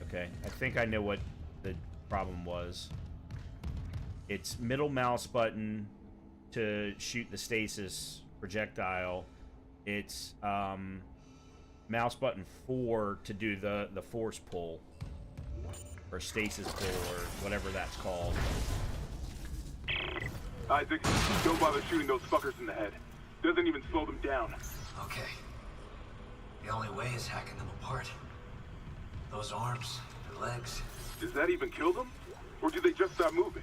Okay, I think I know what the problem was. It's middle mouse button to shoot the stasis projectile. It's mouse button 4 to do the force pull. Or stasis pull, or whatever that's called.
Isaac, don't bother shooting those fuckers in the head. Doesn't even slow them down.
Okay. The only way is hacking them apart. Those arms, their legs.
Does that even kill them? Or do they just stop moving?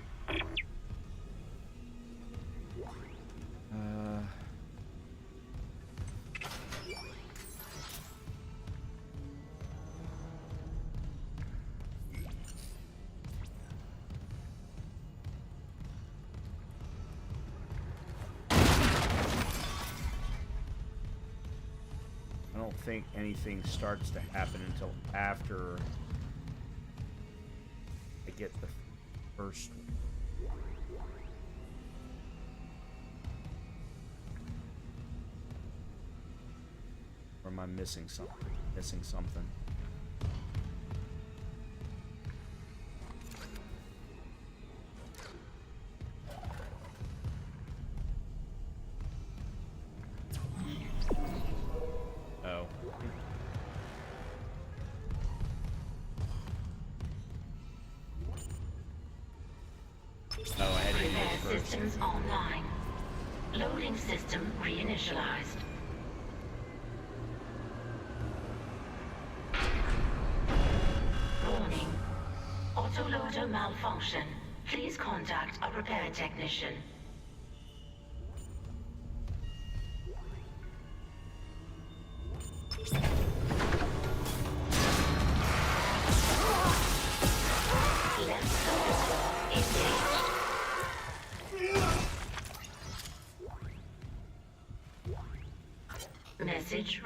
I don't think anything starts to happen until after I get the first one. Or am I missing something? Missing something. Oh. Oh, I had to
Repair
get first.
systems online. Loading system reinitialized. Warning. Autoloader malfunction. Please contact a repair technician.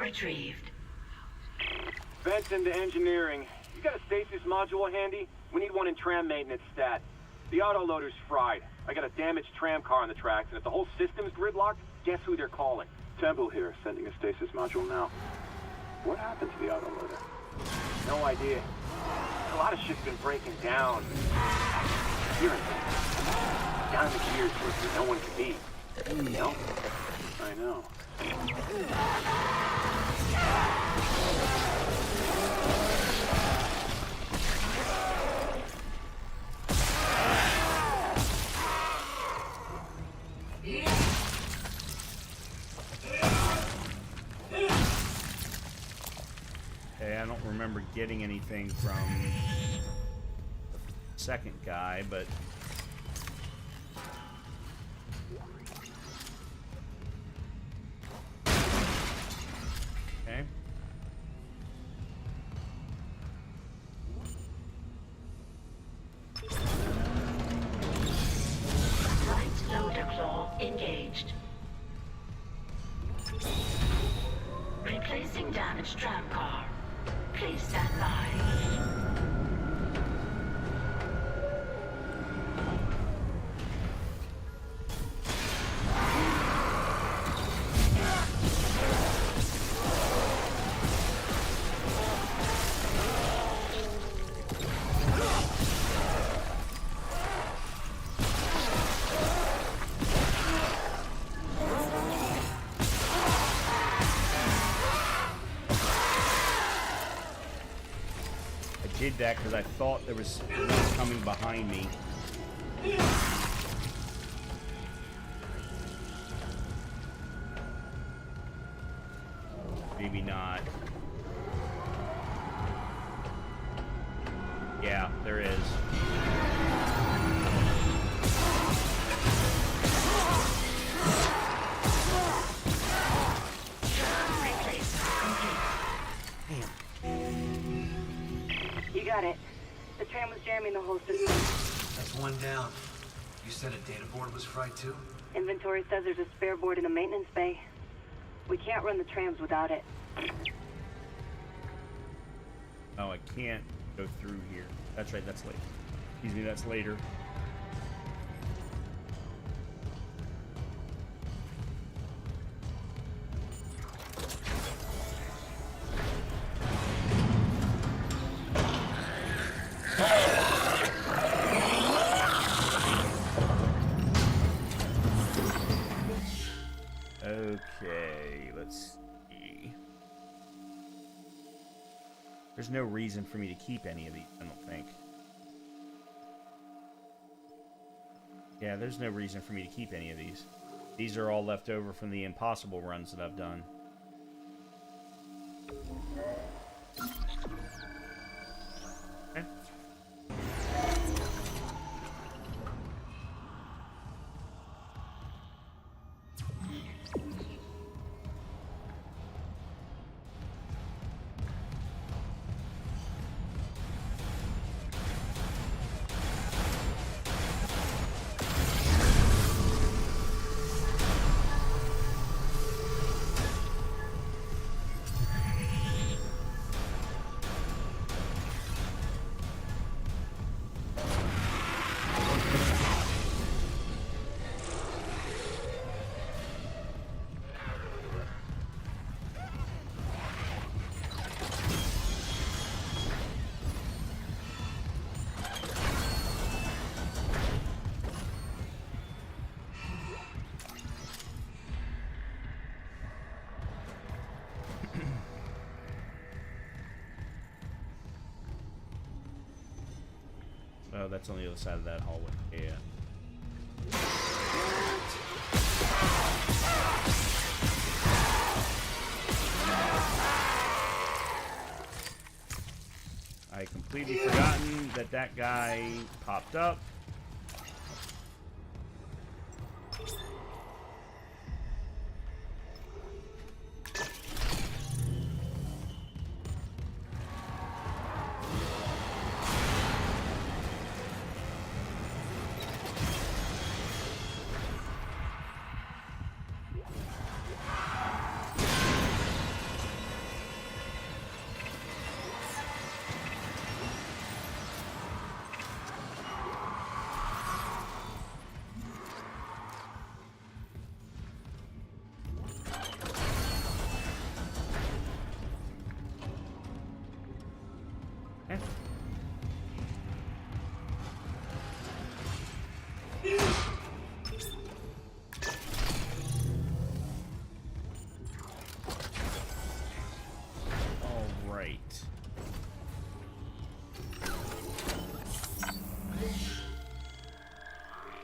retrieved.
Vents into engineering. You got a stasis module handy? We need one in tram maintenance stat. The autoloader's fried. I got a damaged tram car on the tracks, and if the whole system's gridlocked, guess who they're calling?
Temple here, sending a stasis module now. What happened to the autoloader?
No idea. A lot of shit's been breaking down. Hearing things. Down in the gears where no one can be. You know?
I know.
Okay, I don't remember getting anything from the second guy, but... Okay.
Right loader claw engaged. Replacing damaged tram car. Please stand by.
Did that because I thought there was one coming behind me. Maybe not. Yeah, there is.
You got it. The tram was jamming the whole system.
That's one down. You said a data board was fried too?
Inventory says there's a spare board in the maintenance bay. We can't run the trams without it.
Oh, I can't go through here. That's right, that's later. Excuse me, that's later. Okay, let's see. There's no reason for me to keep any of these, I don't think. Yeah, there's no reason for me to keep any of these. These are all left over from the impossible runs that I've done. Okay. Oh, that's on the other side of that hallway. Yeah. I completely forgotten that that guy popped up.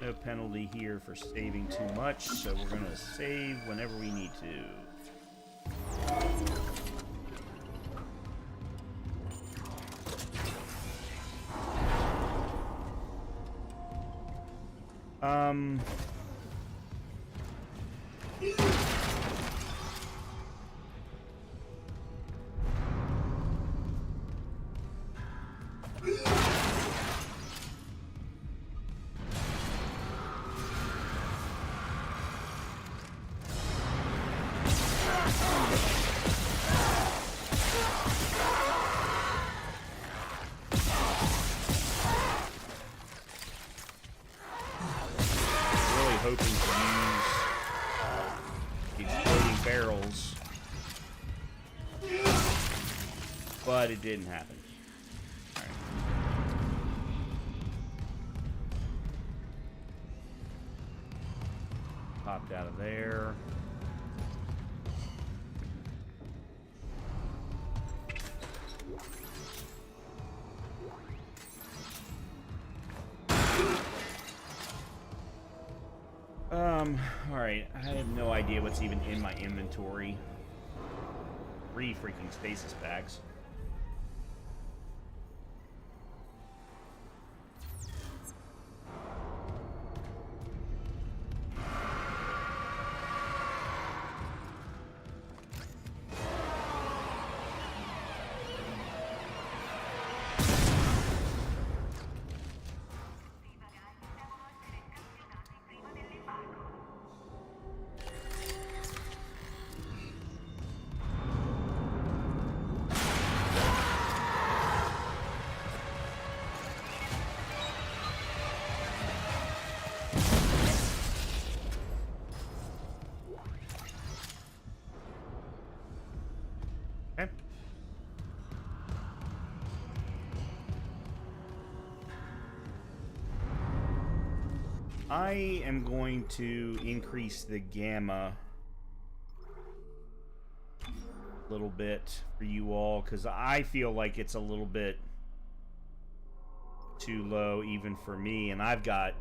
No penalty here for saving too much, so we're going to save whenever we need to. Hoping to use exploding barrels, but it didn't happen. All right. Popped out of there. Alright, I have no idea what's even in my inventory. 3 freaking stasis bags. Okay. I am going to increase the gamma a little bit for you all, because I feel like it's a little bit too low even for me, and I've got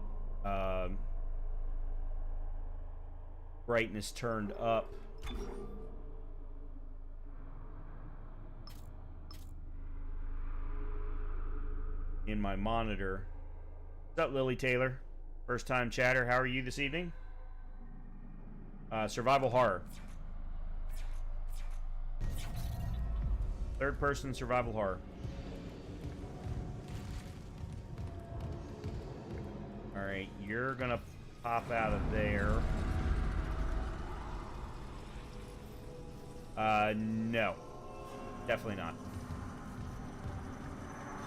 brightness turned up. In my monitor. What's up, Lily Taylor? First time chatter. How are you this evening? Survival horror. Third person survival horror. Alright, you're gonna pop out of there. No. Definitely not.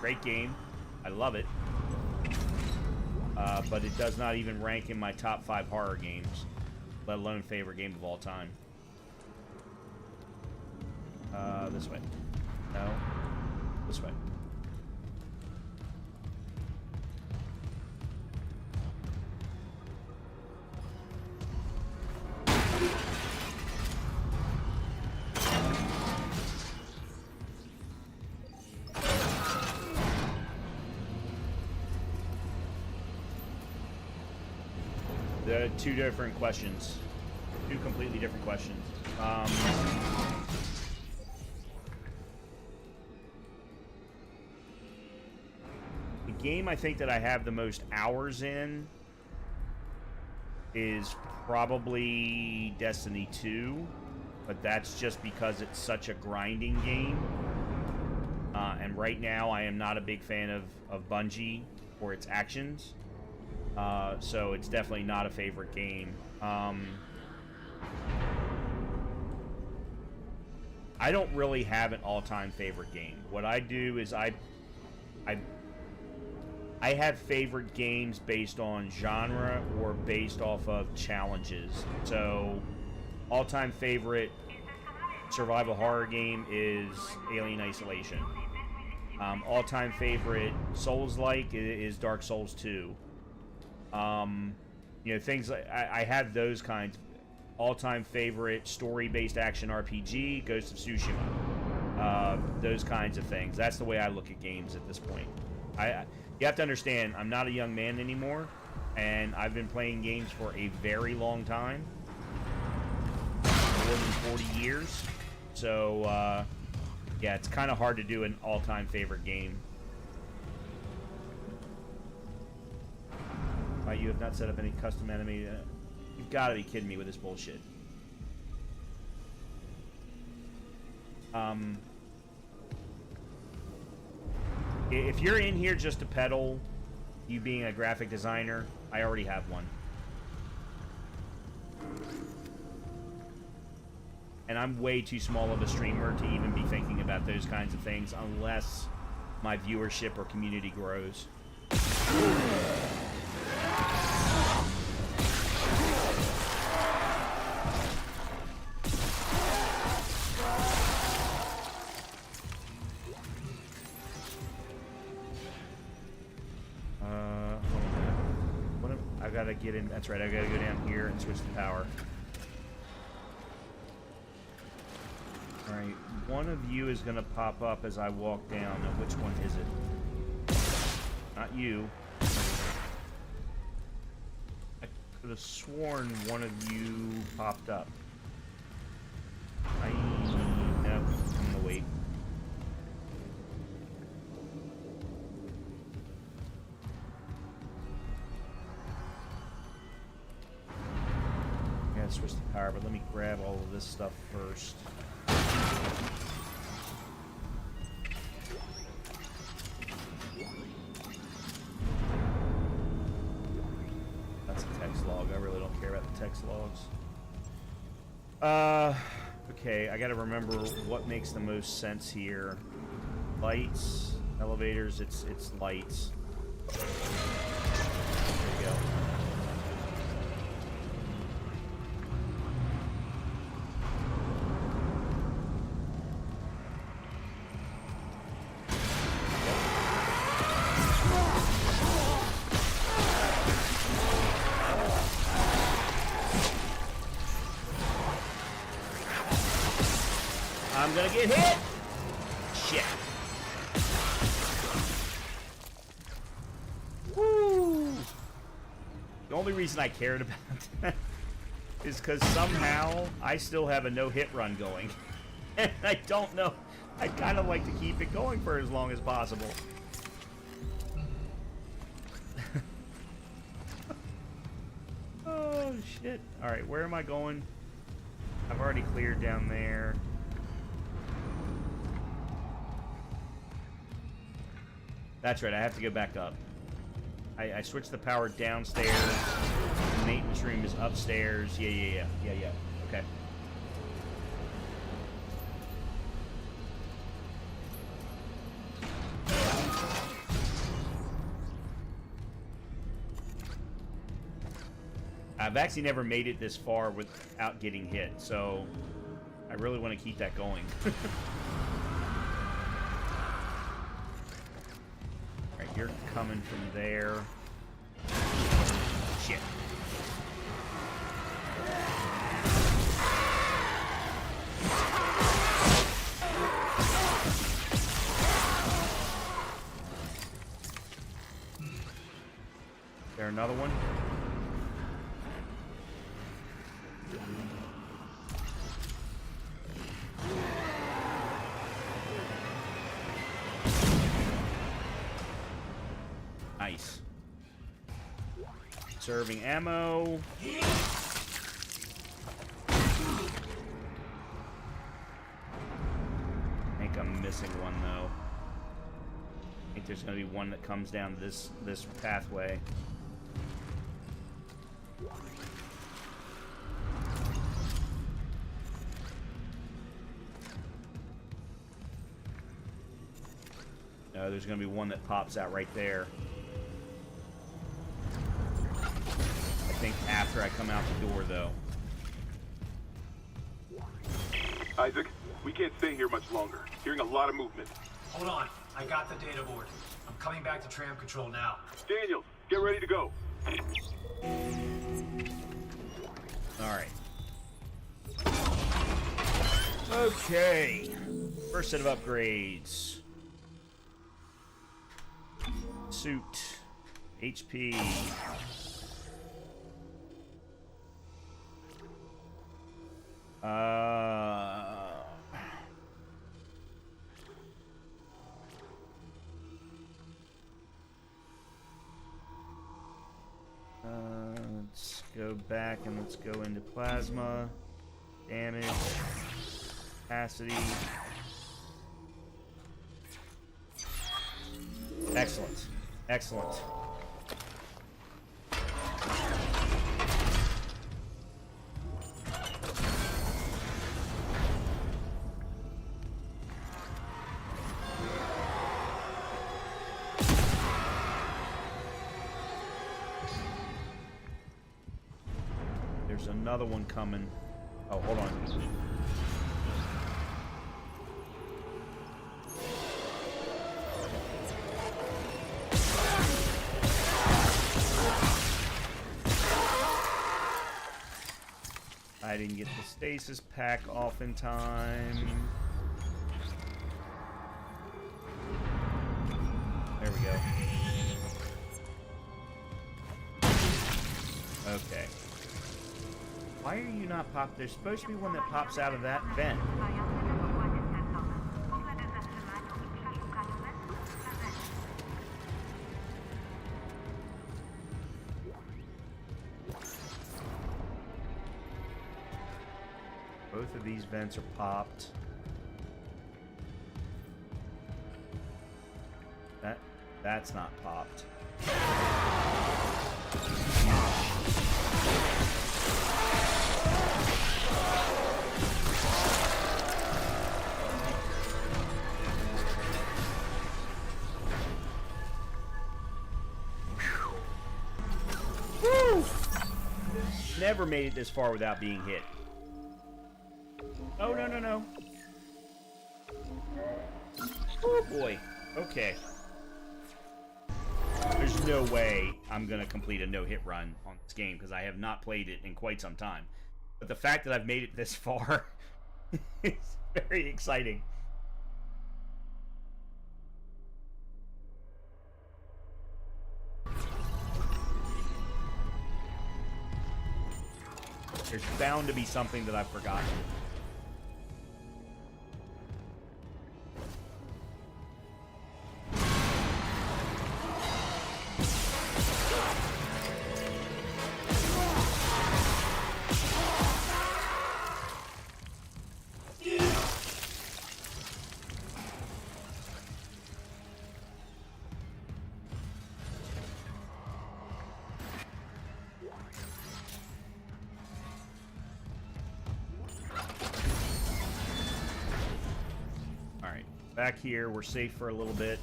Great game. I love it. But it does not even rank in my top 5 horror games, let alone favorite game of all time. This way. No. This way. Two different questions. Two completely different questions. The game I think that I have the most hours in is probably Destiny 2, but that's just because it's such a grinding game. And right now I am not a big fan of Bungie or its actions. So it's definitely not a favorite game. I don't really have an all-time favorite game. What I do is I have favorite games based on genre or based off of challenges. So all-time favorite survival horror game is Alien Isolation. All-time favorite Souls-like is Dark Souls 2. You know, things like I have those kinds. All-time favorite story-based action RPG, Ghost of Tsushima. Those kinds of things. That's the way I look at games at this point. You have to understand, I'm not a young man anymore, and I've been playing games for a very long time, more than 40 years. So, yeah, it's kind of hard to do an all-time favorite game. Why, you have not set up any custom enemy? You've got to be kidding me with this bullshit. If you're in here just to peddle, you being a graphic designer, I already have one. And I'm way too small of a streamer to even be thinking about those kinds of things unless my viewership or community grows. I gotta get in. That's right, I gotta go down here and switch the power. Alright, one of you is gonna pop up as I walk down. Now, which one is it? Not you. I could have sworn one of you popped up. No, I'm gonna wait. Switch the power, but let me grab all of this stuff first. That's a text log. I really don't care about the text logs. Okay, I gotta remember what makes the most sense here. Lights, elevators, it's lights. There we go. I'm gonna get hit! Shit. Woo! The only reason I cared about that is because somehow I still have a no-hit run going. And I don't know. I'd kind of like to keep it going for as long as possible. Oh, shit. Alright, where am I going? I've already cleared down there. That's right, I have to go back up. I switched the power downstairs. The maintenance room is upstairs. Yeah. Okay. I've actually never made it this far without getting hit, so I really want to keep that going. Alright, you're coming from there. Shit. Is there another one? Nice. Serving ammo. I think I'm missing one though. I think there's going to be one that comes down this pathway. No, there's going to be one that pops out right there. I think after I come out the door, though.
Isaac, we can't stay here much longer. Hearing a lot of movement.
Hold on. I got the data board. I'm coming back to tram control now.
Daniels, get ready to go.
Alright. Okay. First set of upgrades. Suit. HP. Let's go back and let's go into plasma. Damage. Capacity. Excellent. Excellent. There's another one coming. Oh, hold on. I didn't get the stasis pack off in time. There we go. Okay. Why are you not popped? There's supposed to be one that pops out of that vent. Both of these vents are popped. That's not popped. Woo! Never made it this far without being hit. Oh, no, no, no. Oh, boy. Okay. There's no way I'm going to complete a no-hit run on this game because I have not played it in quite some time. But the fact that I've made it this far is very exciting. There's bound to be something that I've forgotten. Back here, we're safe for a little bit.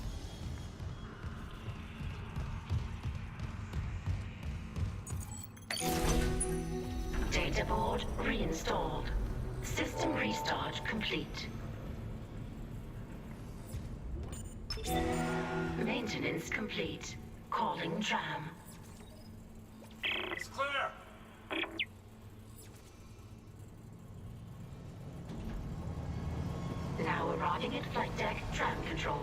Data board reinstalled. System restart complete. Maintenance complete. Calling tram.
It's clear!
Now arriving at flight deck tram control.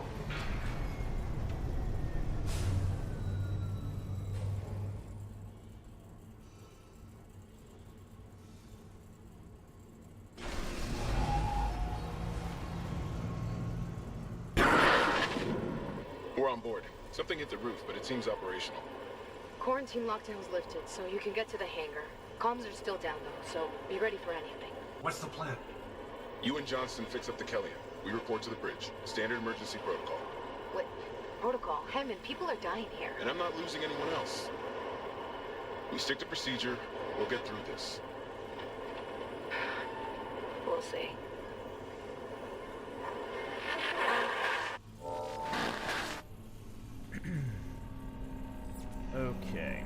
We're on board. Something hit the roof, but it seems operational.
Quarantine lockdown's lifted, so you can get to the hangar. Comms are still down though, so be ready for anything.
What's the plan?
You and Johnston fix up the Kellion. We report to the bridge. Standard emergency protocol.
What? Protocol? Hammond, people are dying here.
And I'm not losing anyone else. We stick to procedure. We'll get through this.
We'll see.
Okay.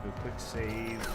Do a quick save.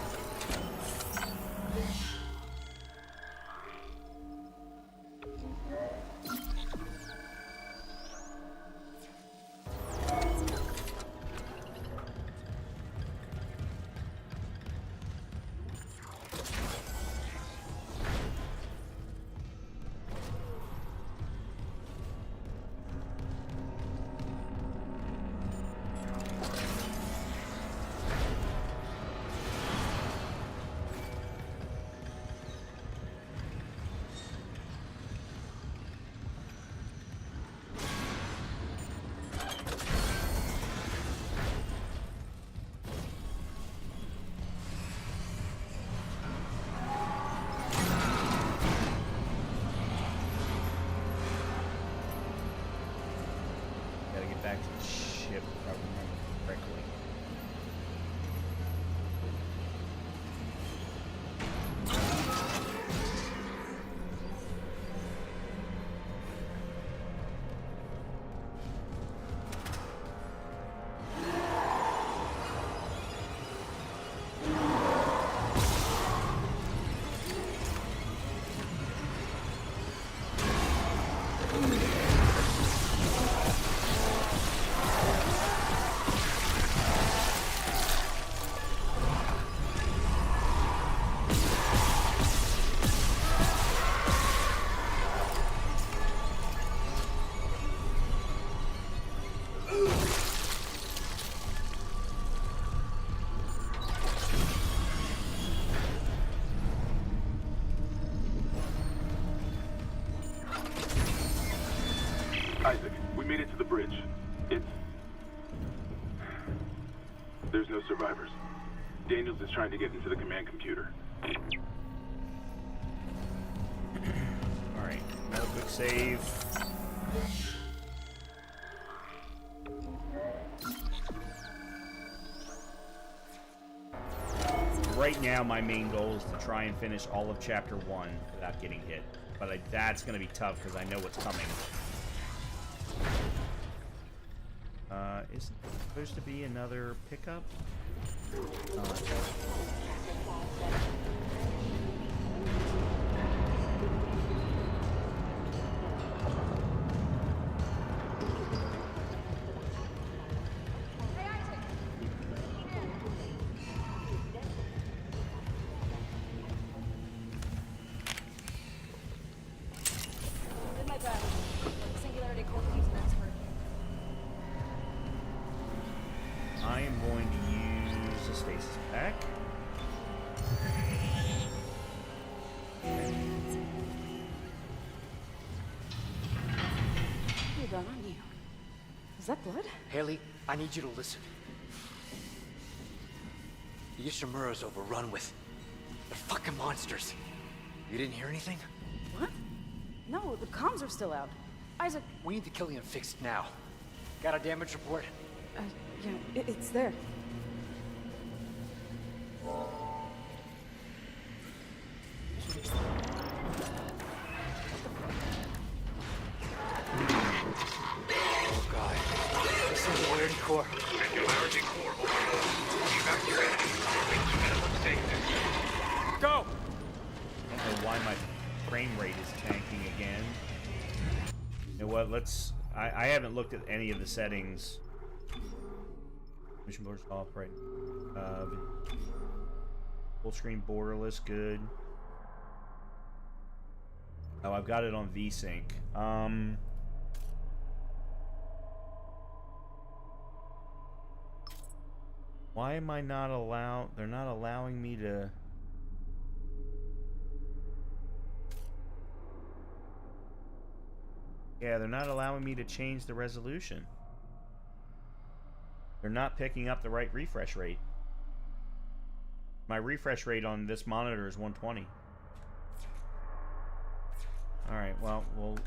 get back to the ship if I remember correctly.
Isaac, we made it to the bridge. There's no survivors. Daniels is trying to get into the command computer.
Alright, another quick save. Right now, my main goal is to try and finish all of Chapter 1 without getting hit. But that's going to be tough because I know what's coming. Is there supposed to be another pickup? I am going to use a stasis pack.
Hold on you. Is that blood?
Haley, I need you to listen. The Ishimura's overrun with... they're fucking monsters. You didn't hear anything?
What? No, the comms are still out. Isaac...
We need the Killian fixed now. Got a damage report?
Yeah, it's there.
Oh god. The singularity core.
Singularity core overload. Evacuate. Reach minimum safety.
Go!
I don't know why my frame rate is tanking again. You know what, let's... I haven't looked at any of the settings. Mission blur's off, right? Full screen borderless, good. Oh, I've got it on VSync. Why am I not allowed? They're not allowing me to... Yeah, they're not allowing me to change the resolution. They're not picking up the right refresh rate. My refresh rate on this monitor is 120. Alright, well, we'll...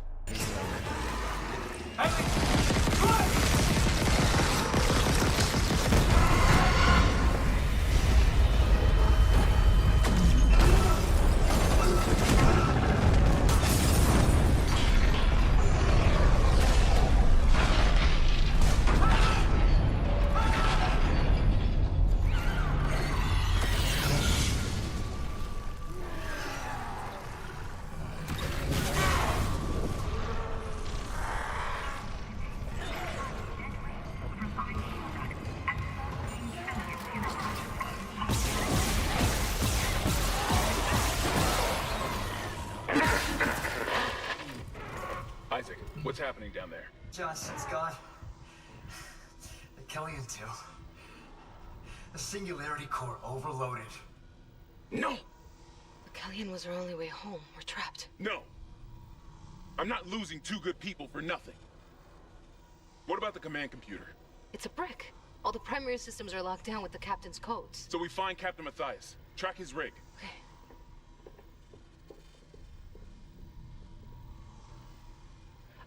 Isaac, what's happening down there?
Johnson's gone. The Killian too. The singularity core overloaded.
No!
The Killian was our only way home. We're trapped.
No! I'm not losing two good people for nothing. What about the command computer?
It's a brick. All the primary systems are locked down with the captain's codes.
So we find Captain Matthias, track his rig.
Okay.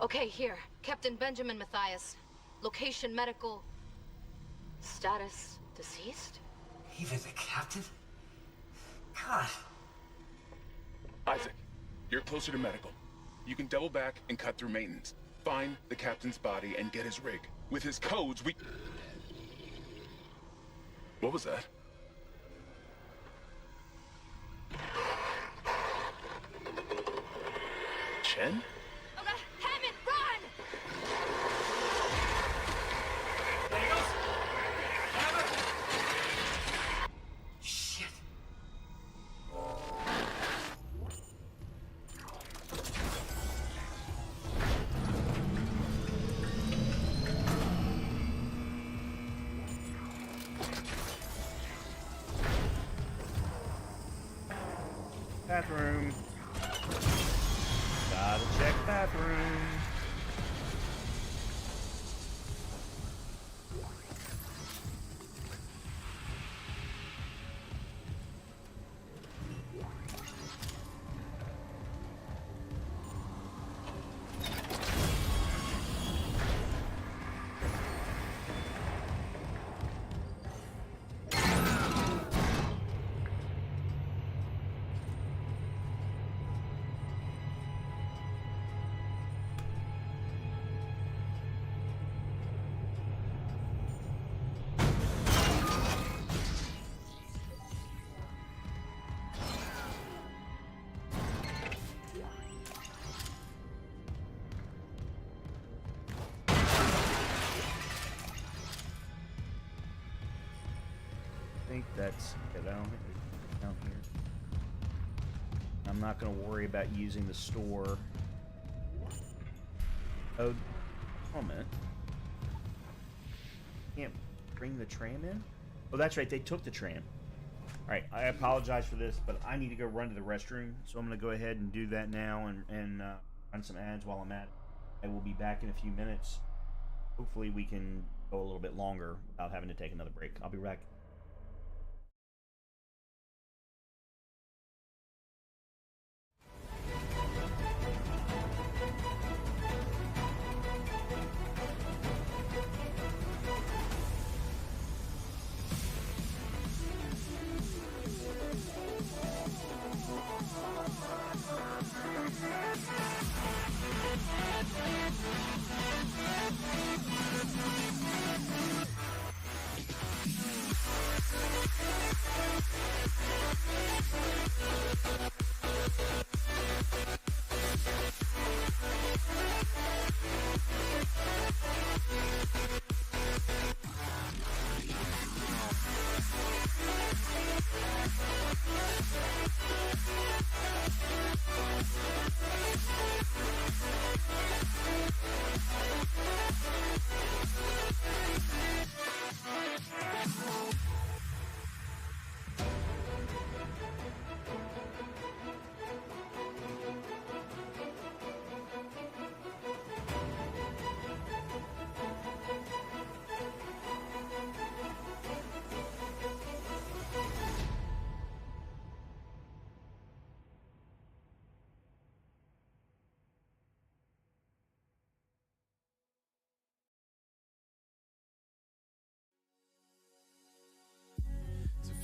Okay, here. Captain Benjamin Matthias. Location medical. Status deceased?
Even the captain? God.
Isaac, you're closer to medical. You can double back and cut through maintenance. Find the captain's body and get his rig. With his codes, we... What was that? Chen?
Hammond, run!
Shit.
Bathroom. Gotta check bathroom. I think that's it. I don't think there's down here. I'm not going to worry about using the store. Oh, hold a minute. Can't bring the tram in? Oh, that's right. They took the tram. Alright, I apologize for this, but I need to go run to the restroom. So I'm going to go ahead and do that now and run some ads while I'm at it. I will be back in a few minutes. Hopefully we can go a little bit longer without having to take another break. I'll be back.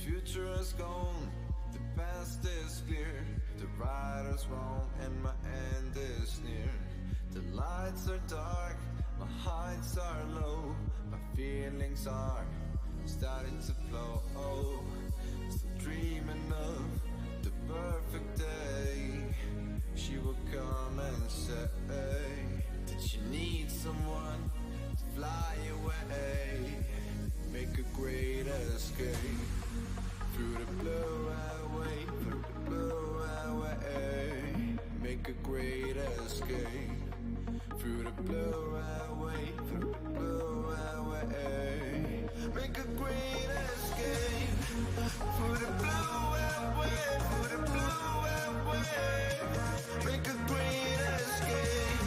Future is gone, the past is clear. The right is wrong and my end is near. The lights are dark, my heights are low. My feelings are starting to flow. Still dreaming of the perfect day. She will come and say that she needs someone to fly away. Make a great escape. Through the blue highway, through the blue highway. Make a great escape. Through the blue highway, through the blue highway. Make a great escape. Through the blue highway, through the blue highway. Make a great escape.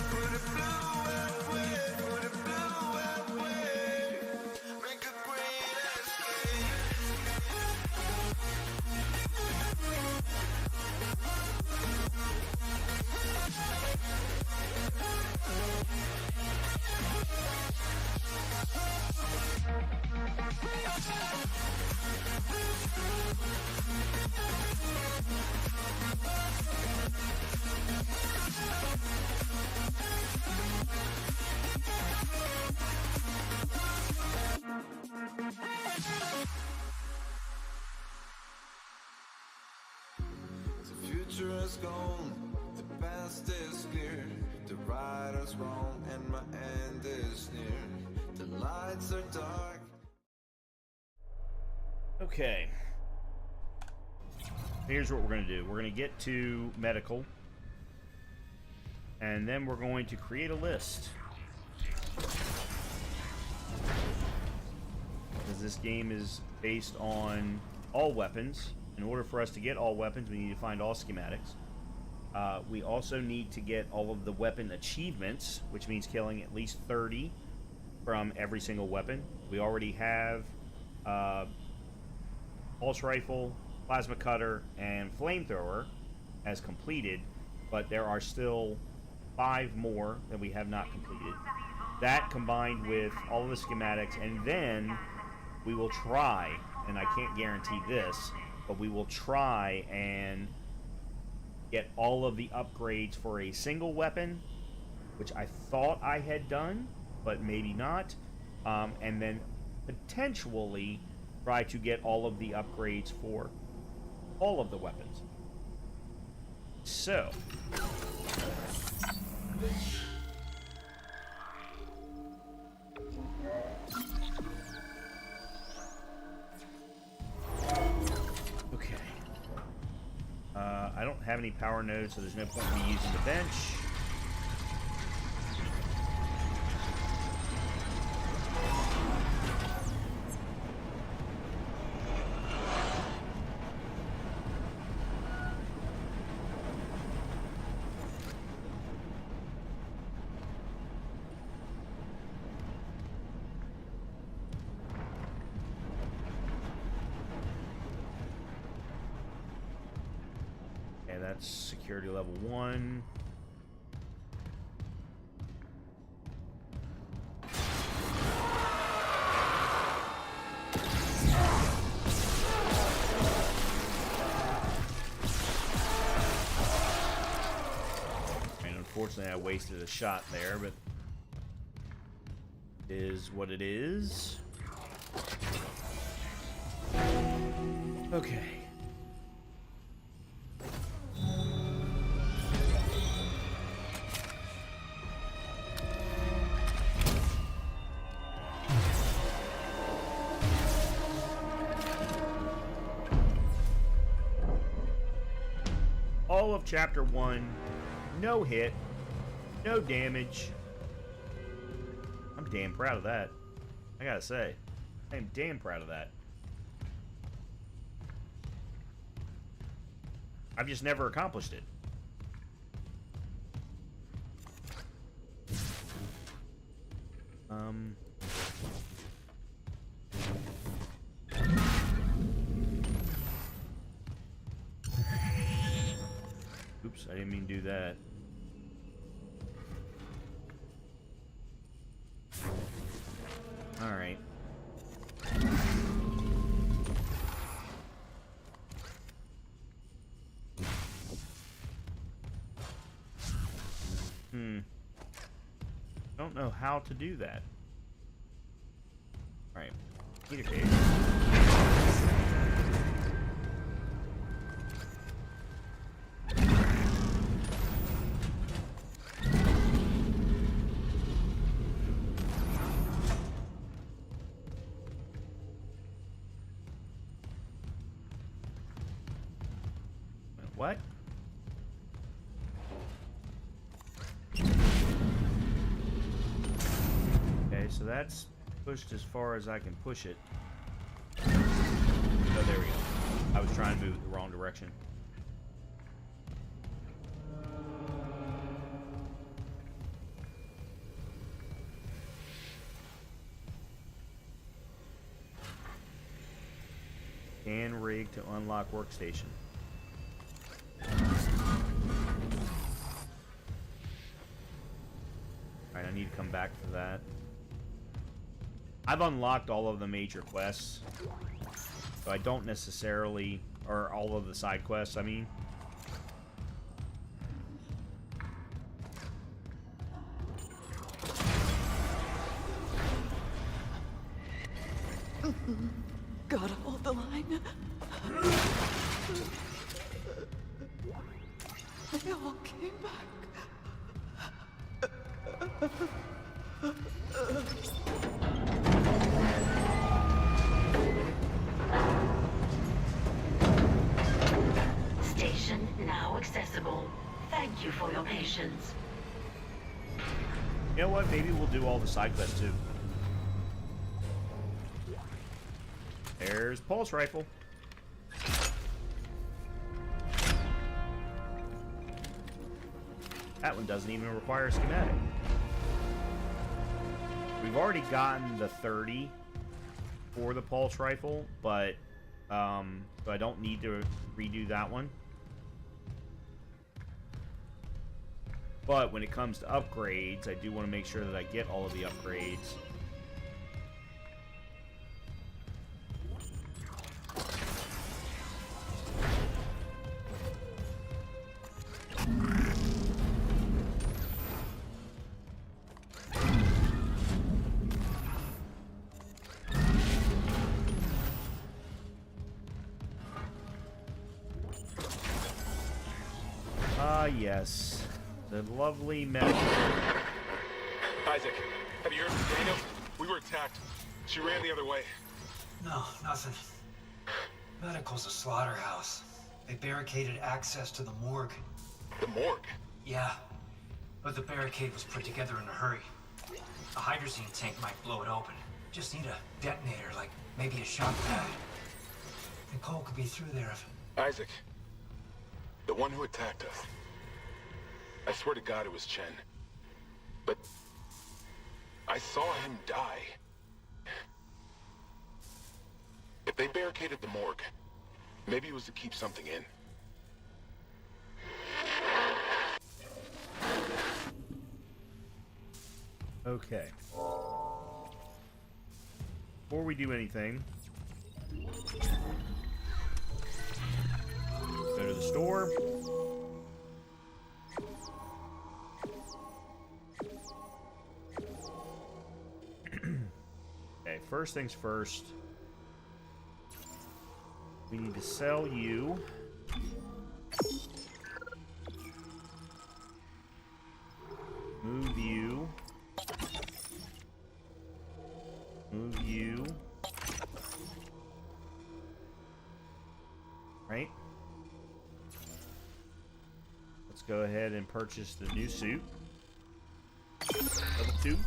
Through the blue highway, through the blue highway. Make a great escape. is gone, the past is clear. The right is wrong and my end is near. The lights are dark.
Okay. Here's what we're going to do. We're going to get to medical. And then we're going to create a list. Because this game is based on all weapons. In order for us to get all weapons, we need to find all schematics. We also need to get all of the weapon achievements, which means killing at least 30 from every single weapon. We already have pulse rifle, plasma cutter, and flamethrower as completed, but there are still 5 more that we have not completed. That combined with all of the schematics, and then we will try, and I can't guarantee this, but we will try and get all of the upgrades for a single weapon, which I thought I had done, but maybe not, and then potentially try to get all of the upgrades for all of the weapons. So, okay. I don't have any power nodes, so there's no point in me using the bench. That's security level 1. And unfortunately I wasted a shot there, but it is what it is. Okay. All of Chapter 1, no hit, no damage. I'm damn proud of that. I gotta say, I am damn proud of that. I've just never accomplished it. Oops, I didn't mean to do that. All right. Don't know how to do that. All right. Need a cage. What? Okay, so that's pushed as far as I can push it. Oh, there we go. I was trying to move it the wrong direction. Scan rig to unlock workstation. Alright, I need to come back for that. I've unlocked all of the major quests, so I don't necessarily, or all of the side quests, I mean.
Gotta hold the line.
They all came back.
Station now accessible. Thank you for your patience.
You know what? Maybe we'll do all the side quests too. There's Pulse Rifle. That one doesn't even require a schematic. We've already gotten the 30 for the Pulse Rifle, but so I don't need to redo that one. But when it comes to upgrades, I do want to make sure that I get all of the upgrades. Yes. The lovely medical.
Isaac, have you heard from Daniel? We were attacked. She ran the other way.
No, nothing. Medical's a slaughterhouse. They barricaded access to the morgue.
The morgue?
Yeah, but the barricade was put together in a hurry. A hydrazine tank might blow it open. Just need a detonator, like maybe a shock pad. Nicole could be through there if...
Isaac, the one who attacked us. I swear to God it was Chen. But I saw him die. If they barricaded the morgue, maybe it was to keep something in.
Okay. Before we do anything, go to the store. Okay, first things first. We need to sell you. Move you. Move you. Right? Let's go ahead and purchase the new suit. Level 2.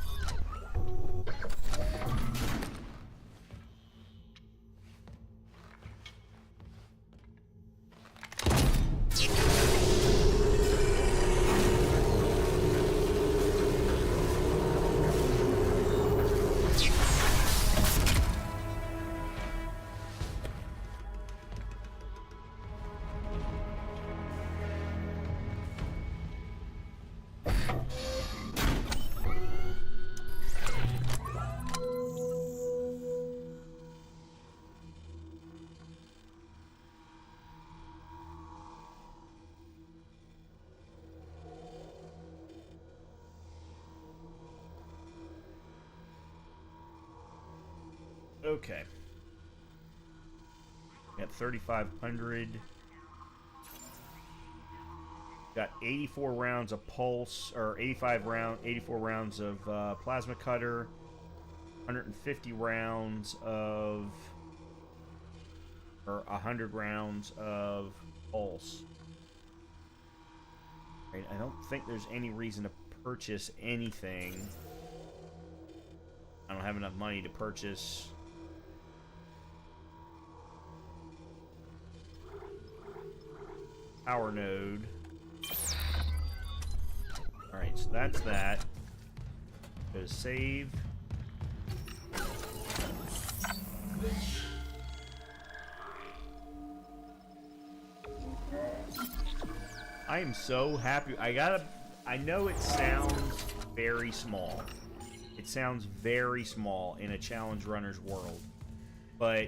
Okay. Got 3,500. Got 84 rounds of pulse, or 84 rounds of plasma cutter. 150 rounds of, or 100 rounds of pulse. Right, I don't think there's any reason to purchase anything. I don't have enough money to purchase. Power node. Alright, so that's that. Go to save. I am so happy. I know it sounds very small. It sounds very small in a challenge runner's world. But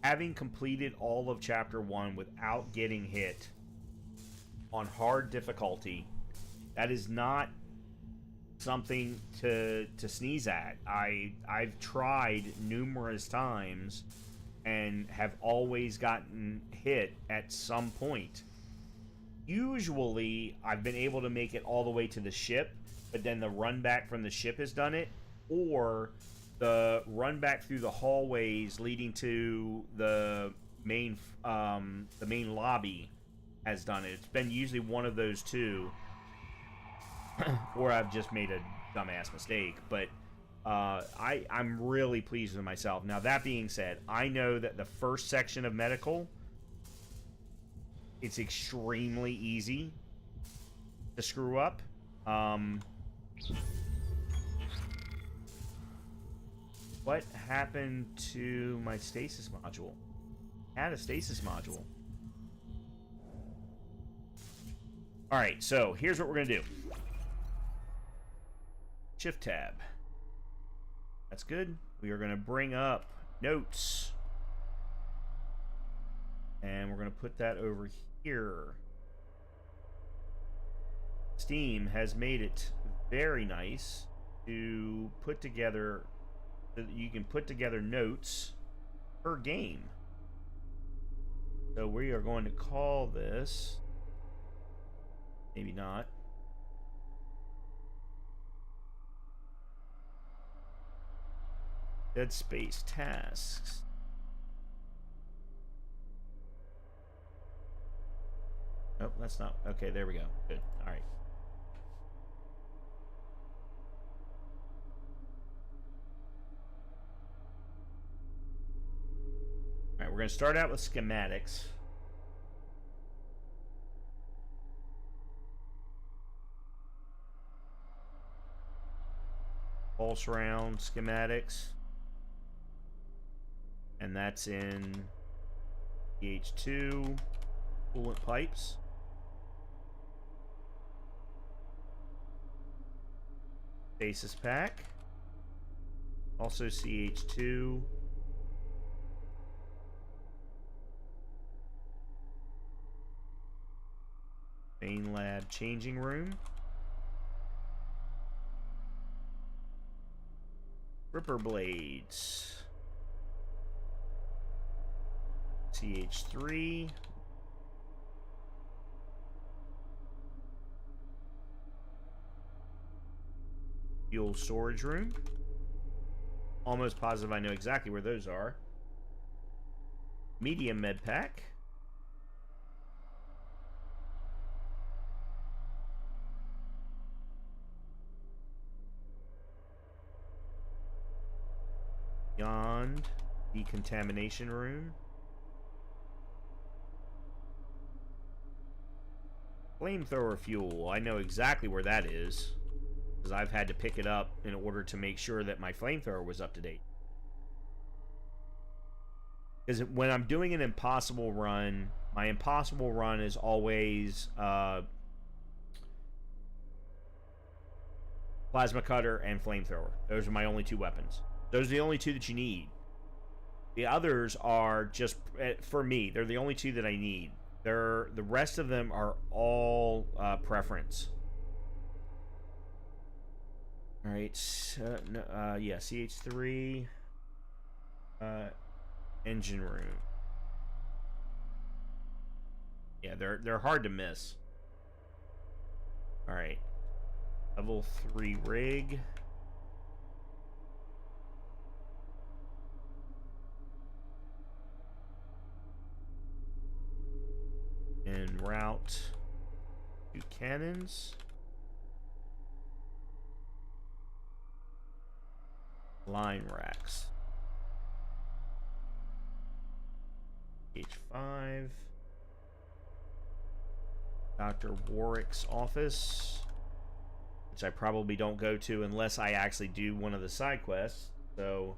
having completed all of Chapter 1 without getting hit on hard difficulty, that is not something to sneeze at. I've tried numerous times and have always gotten hit at some point. Usually, I've been able to make it all the way to the ship, but then the run back from the ship has done it, or the run back through the hallways leading to the main lobby has done it. It's been usually one of those two, or I've just made a dumbass mistake. But I'm really pleased with myself. Now, that being said, I know that the first section of medical, it's extremely easy to screw up. What happened to my stasis module? I had a stasis module. Alright, so here's what we're going to do. Shift tab. That's good. We are going to bring up notes. And we're going to put that over here. Steam has made it very nice to put together, so that you can put together notes per game. So we are going to call this, maybe not, Dead Space Tasks. Nope, that's not. Okay, there we go. Good. All right. All right, we're going to start out with schematics. Pulse round schematics. And that's in PH2 coolant pipes. Stasis pack. Also CH2. Main lab changing room. Ripper blades. CH3. Fuel storage room. Almost positive I know exactly where those are. Medium med pack. Beyond decontamination room. Flamethrower fuel. I know exactly where that is, because I've had to pick it up in order to make sure that my flamethrower was up to date. Because when I'm doing an impossible run, my impossible run is always plasma cutter and flamethrower. Those are my only two weapons. Those are the only two that you need. The others are just, for me, they're the only two that I need. The rest of them are all preference. All right, yeah, CH3, engine room. Yeah, they're hard to miss. All right, level 3 rig. En route 2 cannons. Line racks. H5. Dr. Warwick's office, which I probably don't go to unless I actually do one of the side quests. So,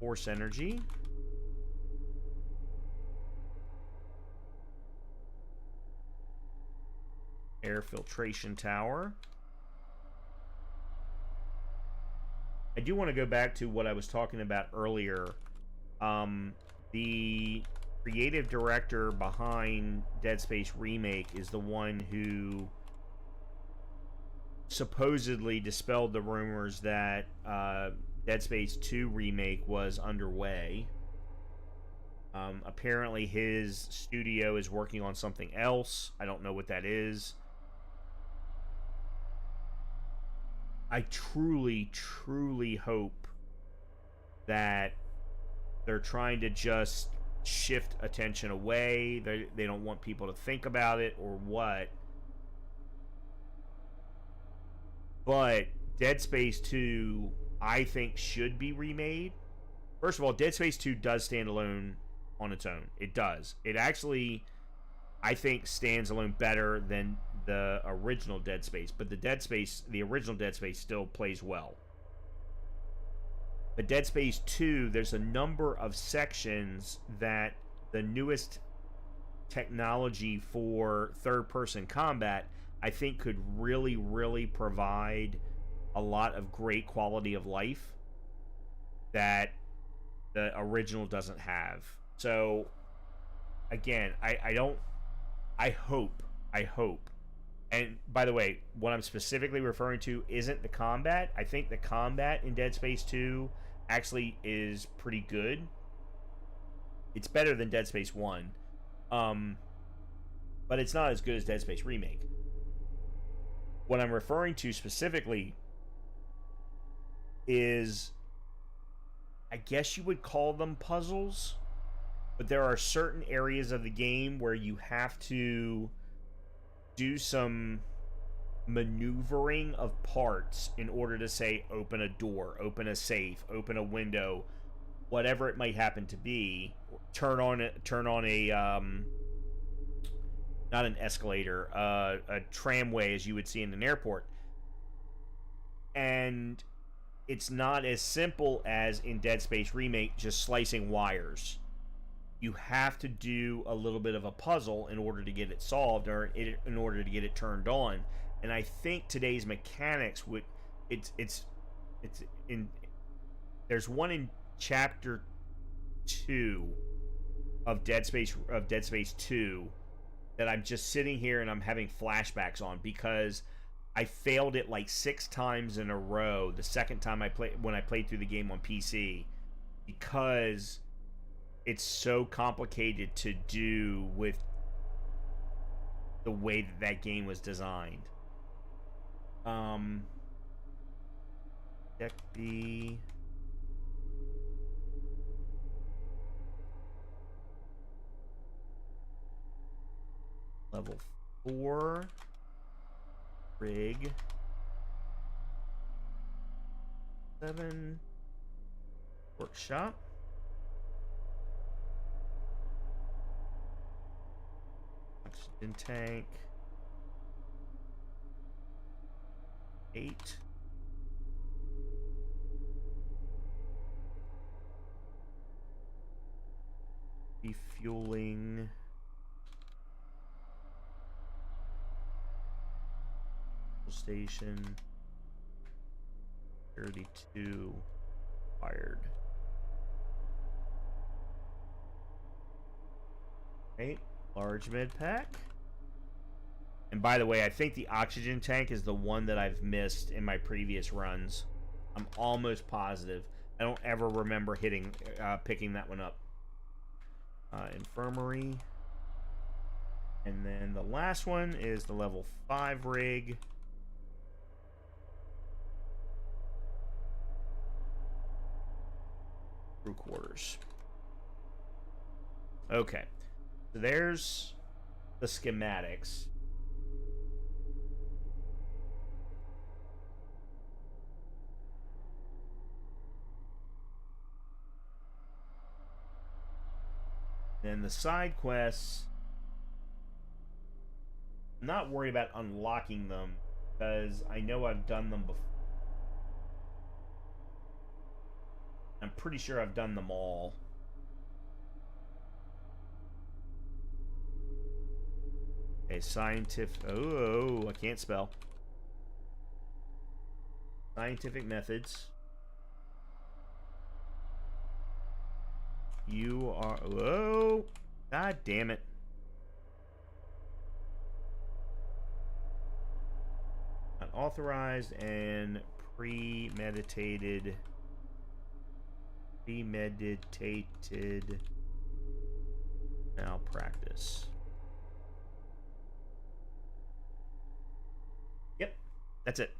Force Energy. Air filtration tower. I do want to go back to what I was talking about earlier. The creative director behind Dead Space Remake is the one who supposedly dispelled the rumors that Dead Space 2 Remake was underway. Apparently his studio is working on something else. I don't know what that is. I truly, truly hope that they're trying to just shift attention away. They don't want people to think about it or what. But Dead Space 2, I think, should be remade. First of all, Dead Space 2 does stand alone on its own. It does. It actually, I think, stands alone better than the original Dead Space. But the original Dead Space still plays well. But Dead Space 2, there's a number of sections that the newest technology for third-person combat, I think, could really, really provide a lot of great quality of life that the original doesn't have. So, again, I hope, and by the way, what I'm specifically referring to isn't the combat. I think the combat in Dead Space 2 actually is pretty good. It's better than Dead Space 1. But it's not as good as Dead Space Remake. What I'm referring to specifically is, I guess you would call them puzzles, but there are certain areas of the game where you have to do some maneuvering of parts in order to, say, open a door, open a safe, open a window, whatever it might happen to be. Turn on a not an escalator, a tramway, as you would see in an airport. And it's not as simple as in Dead Space Remake, just slicing wires. You have to do a little bit of a puzzle in order to get it solved, or in order to get it turned on. And I think today's mechanics would, it's in, there's one in chapter 2 of Dead Space 2 that I'm just sitting here and I'm having flashbacks on, because I failed it like 6 times in a row the second time when I played through the game on PC, because it's so complicated to do with the way that game was designed. Deck B. Level 4. Rig. 7. Workshop. Oxygen tank. 8. Refueling. Station. 32. Fired. Okay. Large med pack. And by the way, I think the oxygen tank is the one that I've missed in my previous runs. I'm almost positive. I don't ever remember picking that one up. Infirmary. And then the last one is the level 5 rig. Crew quarters. Okay. So there's the schematics. Then the side quests, I'm not worried about unlocking them because I know I've done them before. I'm pretty sure I've done them all. Okay, scientific. Oh, I can't spell. Scientific methods. You are. Whoa! God damn it. Unauthorized and premeditated Now practice. Yep, that's it.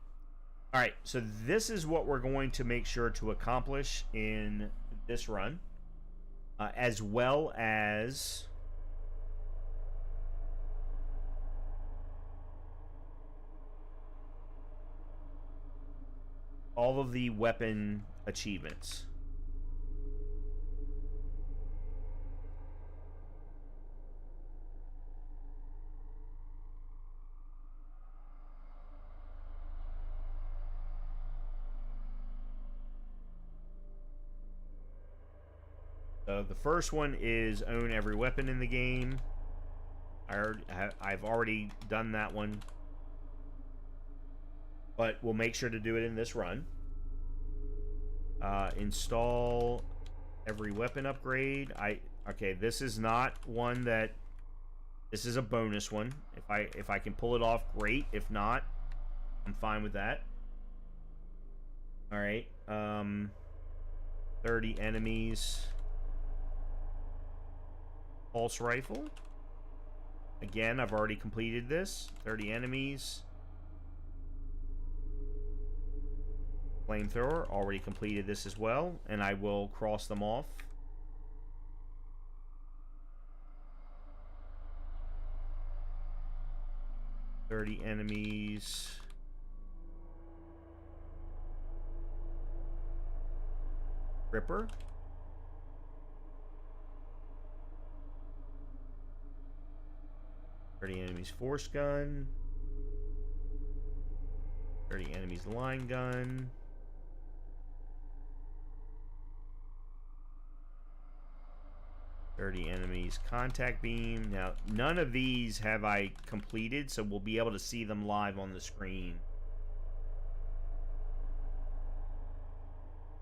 All right, so this is what we're going to make sure to accomplish in this run, as well as all of the weapon achievements. So the first one is own every weapon in the game. I've already done that one, but we'll make sure to do it in this run. Install every weapon upgrade. Okay, this is not one that. This is a bonus one. If I can pull it off, great. If not, I'm fine with that. All right. 30 enemies. Pulse rifle. Again, I've already completed this. 30 enemies. Flamethrower, already completed this as well, and I will cross them off. $30 enemies. Ripper. $30 enemies force gun. 30 enemies line gun. $30 enemies contact beam. Now, none of these have I completed, so we'll be able to see them live on the screen.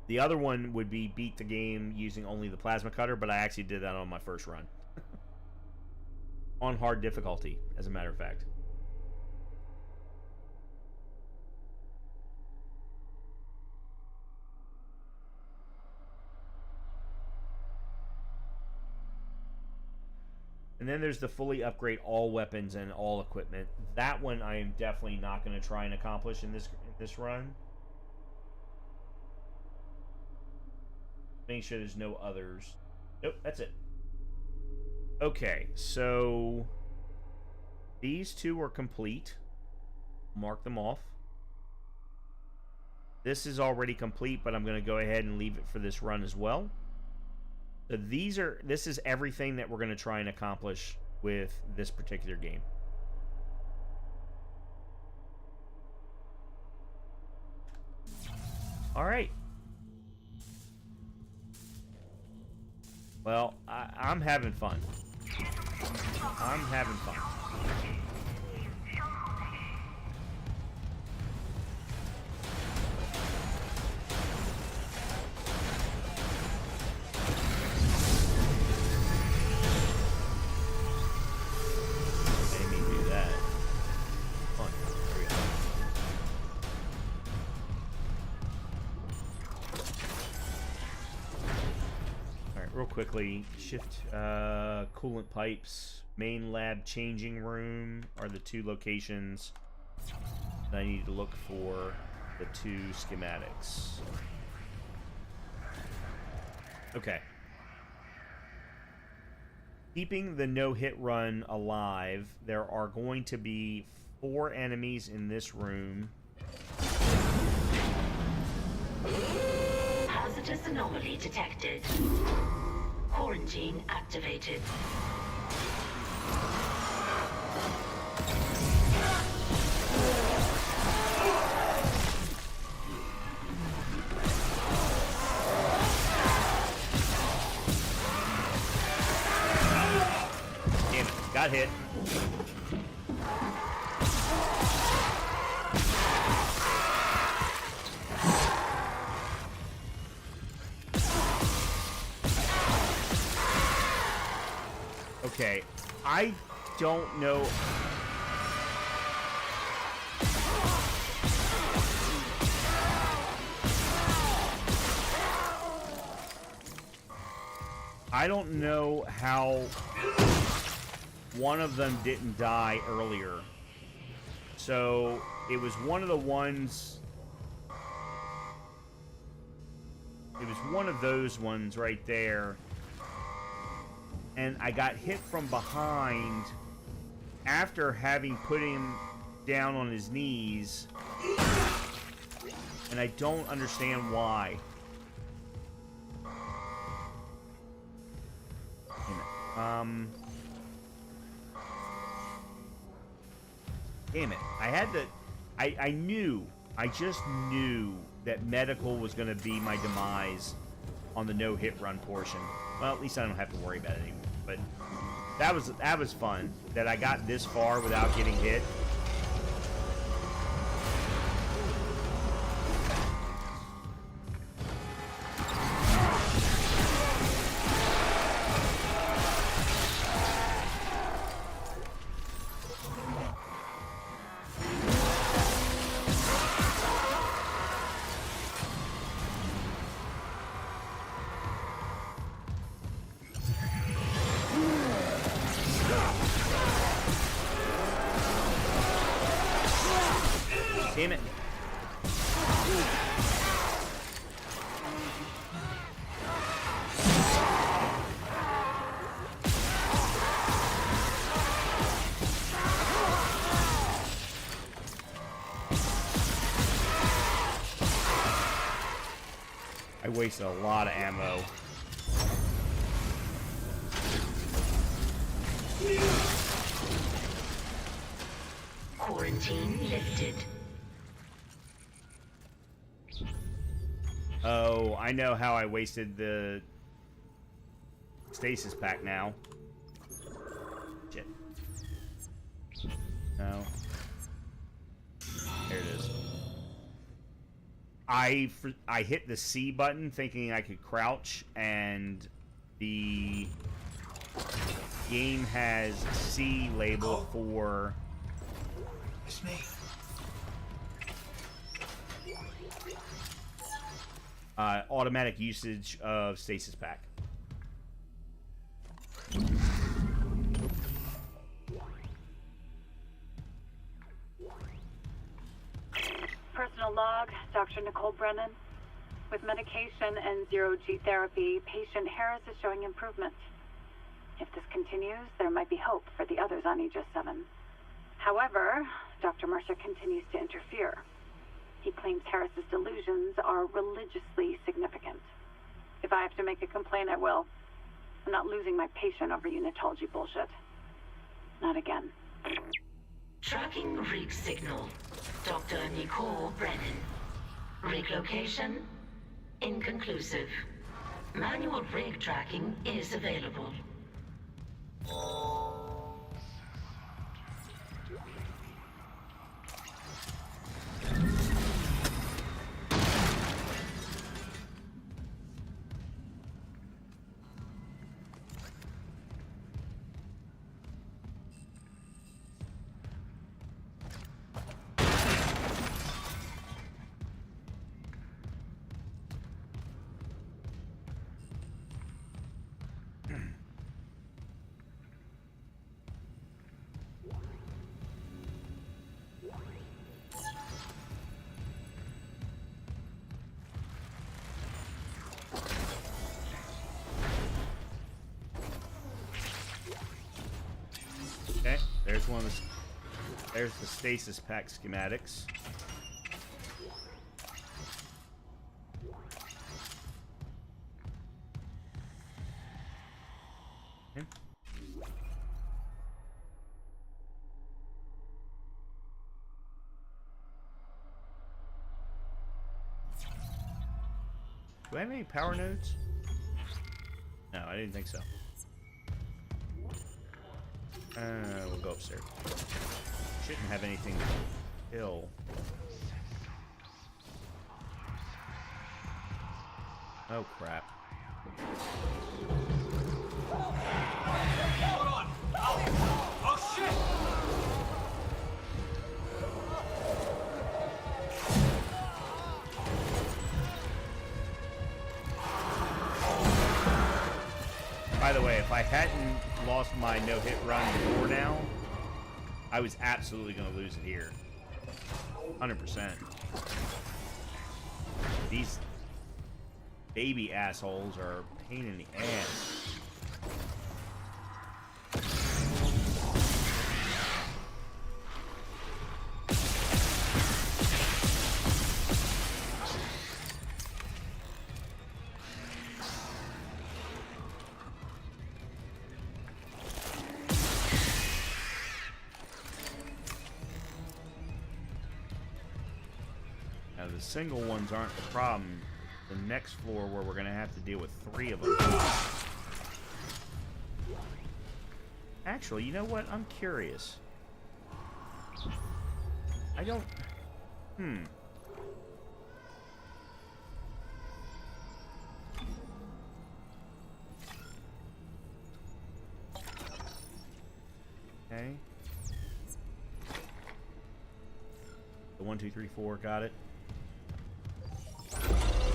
The other one would be beat the game using only the plasma cutter, but I actually did that on my first run. On hard difficulty, as a matter of fact. And then there's the fully upgrade all weapons and all equipment. That one I am definitely not going to try and accomplish in this run. Make sure there's no others. Nope, that's it. Okay, so these two are complete. Mark them off. This is already complete, but I'm going to go ahead and leave it for this run as well. So this is everything that we're going to try and accomplish with this particular game. All right. Well, I'm having fun. I'm having fun. Made me do that. Fun. There we go. All right, real quickly, shift coolant pipes. Main lab changing room are the two locations that I need to look for the two schematics. Okay. Keeping the no-hit run alive, there are going to be 4 enemies in this room.
Hazardous anomaly detected. Quarantine activated.
Damn it, got hit. Okay, I don't know. I don't know how one of them didn't die earlier. So it was one of the ones. It was one of those ones right there. And I got hit from behind after having put him down on his knees. And I don't understand why. Damn it. I had to... I knew. I just knew that medical was going to be my demise on the no-hit run portion. Well, at least I don't have to worry about it anymore. But that was fun. That I got this far without getting hit. Damn it. I wasted a lot of ammo.
Quarantine lifted.
Oh, I know how I wasted the stasis pack now. Shit. No. There it is. I hit the C button thinking I could crouch, and the game has C labeled for...
It's me.
Automatic usage of stasis pack.
Personal log, Dr. Nicole Brennan. With medication and zero-G therapy, patient Harris is showing improvement. If this continues, there might be hope for the others on Aegis 7. However, Dr. Mercer continues to interfere. He claims Harris's delusions are religiously significant. If I have to make a complaint, I will. I'm not losing my patient over unitology bullshit. Not again.
Tracking rig signal. Dr. Nicole Brennan. Rig location? Inconclusive. Manual rig tracking is available.
Okay, there's one of the... There's the stasis pack schematics. Okay. Do I have any power nodes? No, I didn't think so. We'll go upstairs. Shouldn't have anything to kill. Oh crap.
Hold on! Oh shit!
By the way, if I hadn't lost my no-hit run before now, I was absolutely going to lose it here. 100%. These baby assholes are a pain in the ass. Now, the single ones aren't the problem. The next floor where we're going to have to deal with 3 of them. Actually, you know what? I'm curious. I don't... Okay. The 1, 2, 3, 4, got it.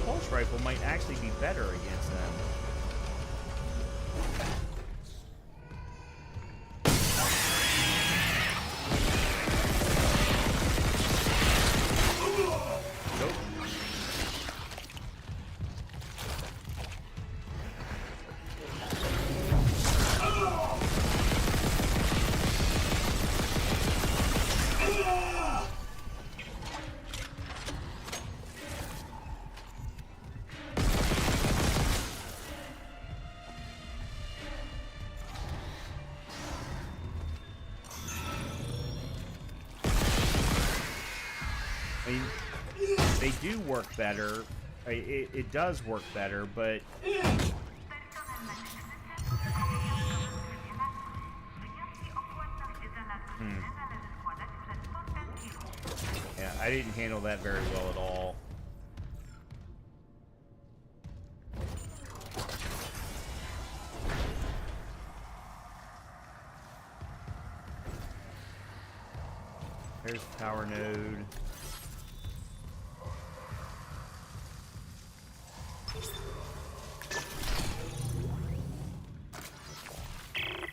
Pulse rifle might actually be better against them. Nope. I mean, they do work better. It does work better, but... Yeah, I didn't handle that very well at all. There's the power node.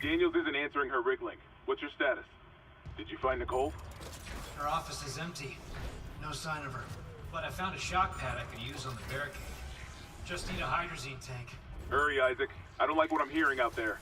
Daniels isn't answering her rig link. What's your status? Did you find Nicole?
Her office is empty. No sign of her. But I found a shock pad I could use on the barricade. Just need a hydrazine tank.
Hurry, Isaac. I don't like what I'm hearing out there.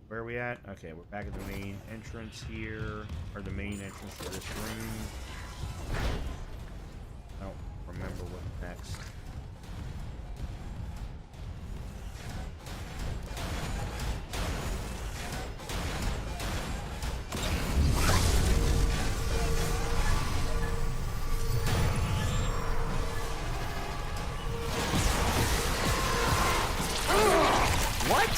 Where are we at? Okay, we're back at the main entrance here, or the main entrance to this room. I don't remember what's next. What?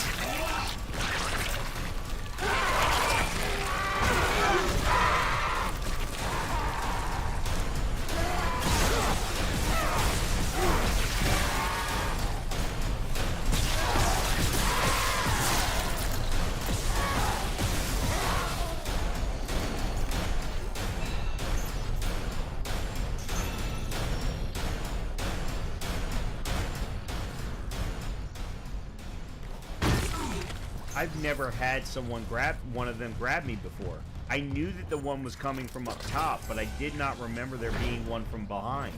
I've never had one of them grab me before. I knew that the one was coming from up top, but I did not remember there being one from behind.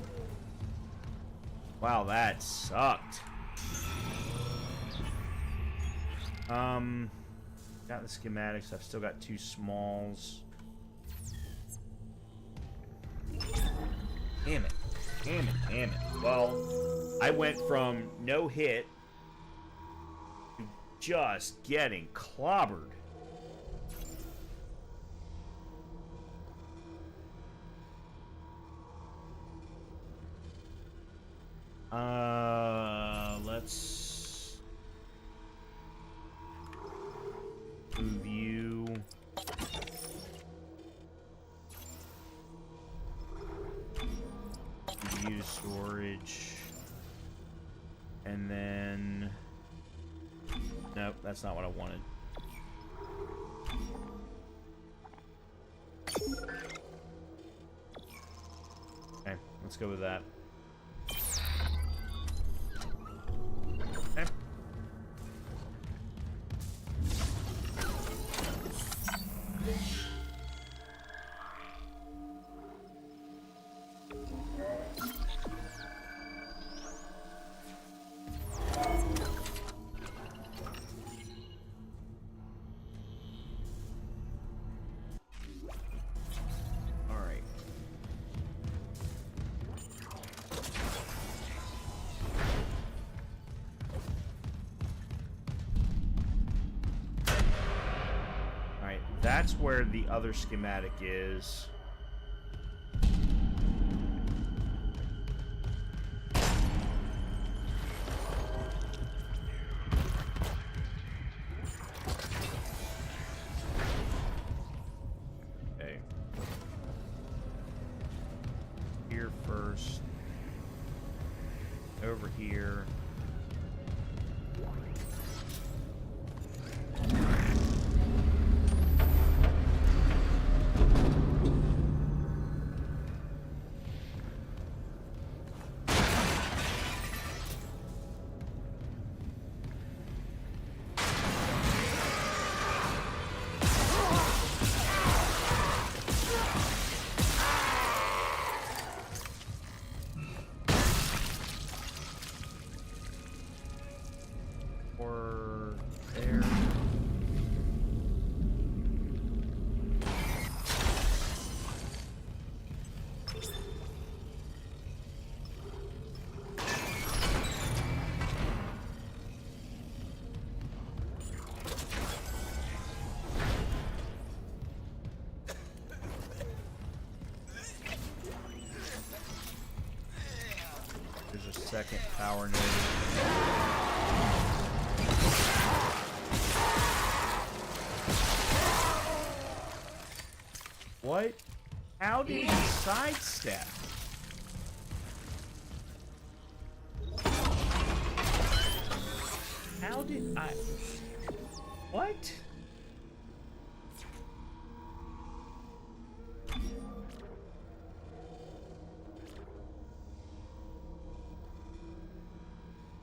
Wow, that sucked. Got the schematics. I've still got 2 smalls. Damn it. Damn it. Damn it. Well, I went from no hit to just getting clobbered. Let's move you. Use storage. And then... Nope, that's not what I wanted. Okay, let's go with that. Okay. That's where the other schematic is. Okay. Here first. Over here. There's a second power node. What? How did he sidestep? How did I... What?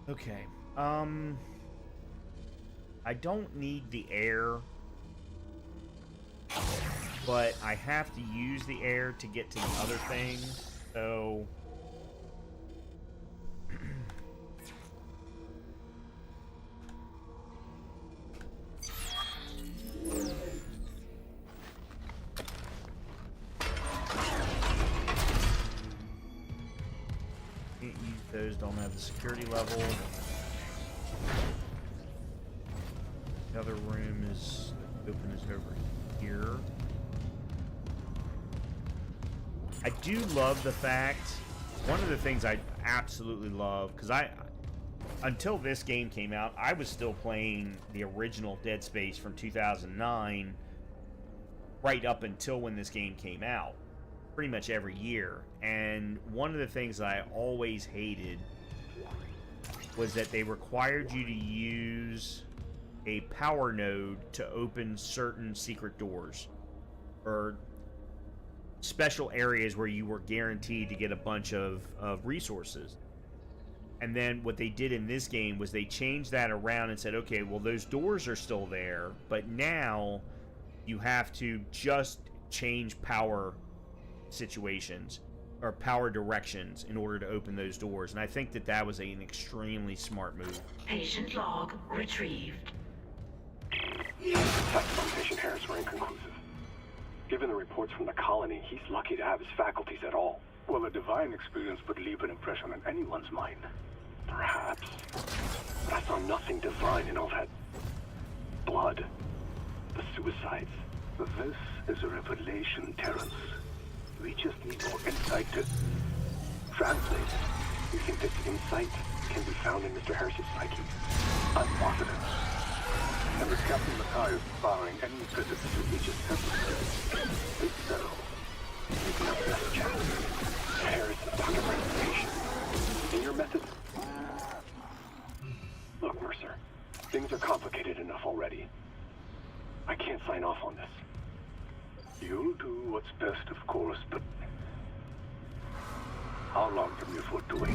Okay. I don't need the air, but I have to use the air to get to the other things, so... Can't use those, don't have the security level. The other room is open, is over here. I do love the fact, one of the things I absolutely love, because until this game came out, I was still playing the original Dead Space from 2009, right up until when this game came out, pretty much every year. And one of the things that I always hated was that they required you to use a power node to open certain secret doors or special areas where you were guaranteed to get a bunch of resources. And then what they did in this game was they changed that around and said, okay, well, those doors are still there, but now you have to just change power situations or power directions in order to open those doors. And I think that that was an extremely smart move.
Patient log retrieved.
Tests on patient Harris were inconclusive. Given the reports from the colony, he's lucky to have his faculties at all.
Well, a divine experience would leave an impression on anyone's mind.
Perhaps. But I saw nothing divine in all that blood. The suicides.
This is a revelation, Terrence. We just need more insight to translate.
You think this insight can be found in Mr. Harris's psyche?
I'm positive. And with Captain Matthias barring any visits to Aegis Temple, if so, we can have a better chance.
Harris is Dr. Brandon.
You'll do what's best, of course, but how long can we afford to wait?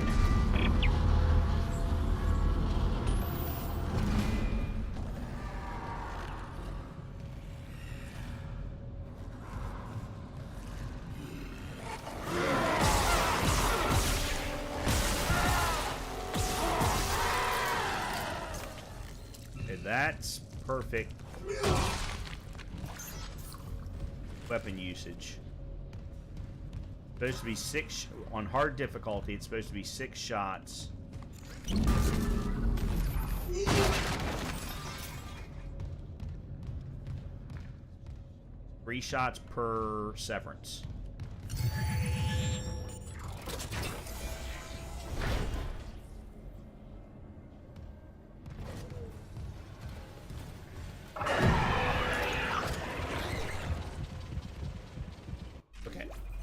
Okay, that's perfect weapon usage. Supposed to be 6 on hard difficulty. It's supposed to be 6 shots. 3 shots per severance.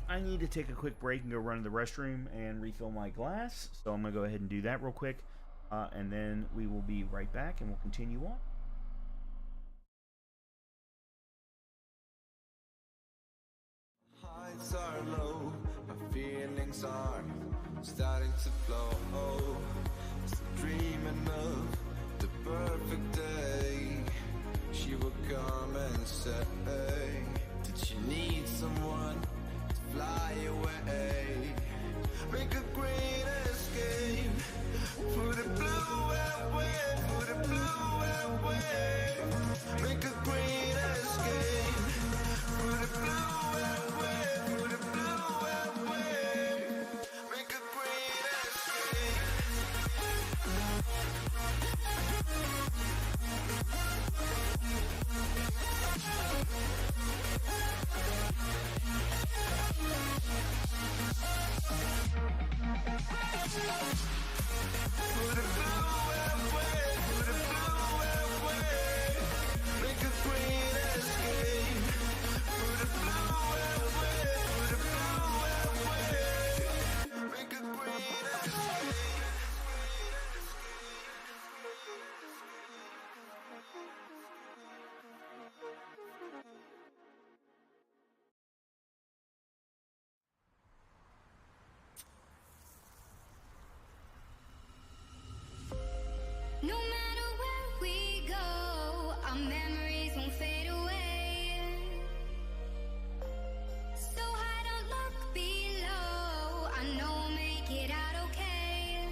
I need to take a quick break and go run to the restroom and refill my glass. So I'm going to go ahead and do that real quick. And then we will be right back and we'll continue on.
Heights are low, my feelings are starting to flow. Still dreaming of the perfect day. She will come and say that she needs someone to fly away. Make a great escape for the blue and white, for the blue and white. Make a great escape for the blue and white, for the blue and white. Make a great escape.
No matter where we go, our memories won't fade away. So high, don't look below. I know we'll make it out okay.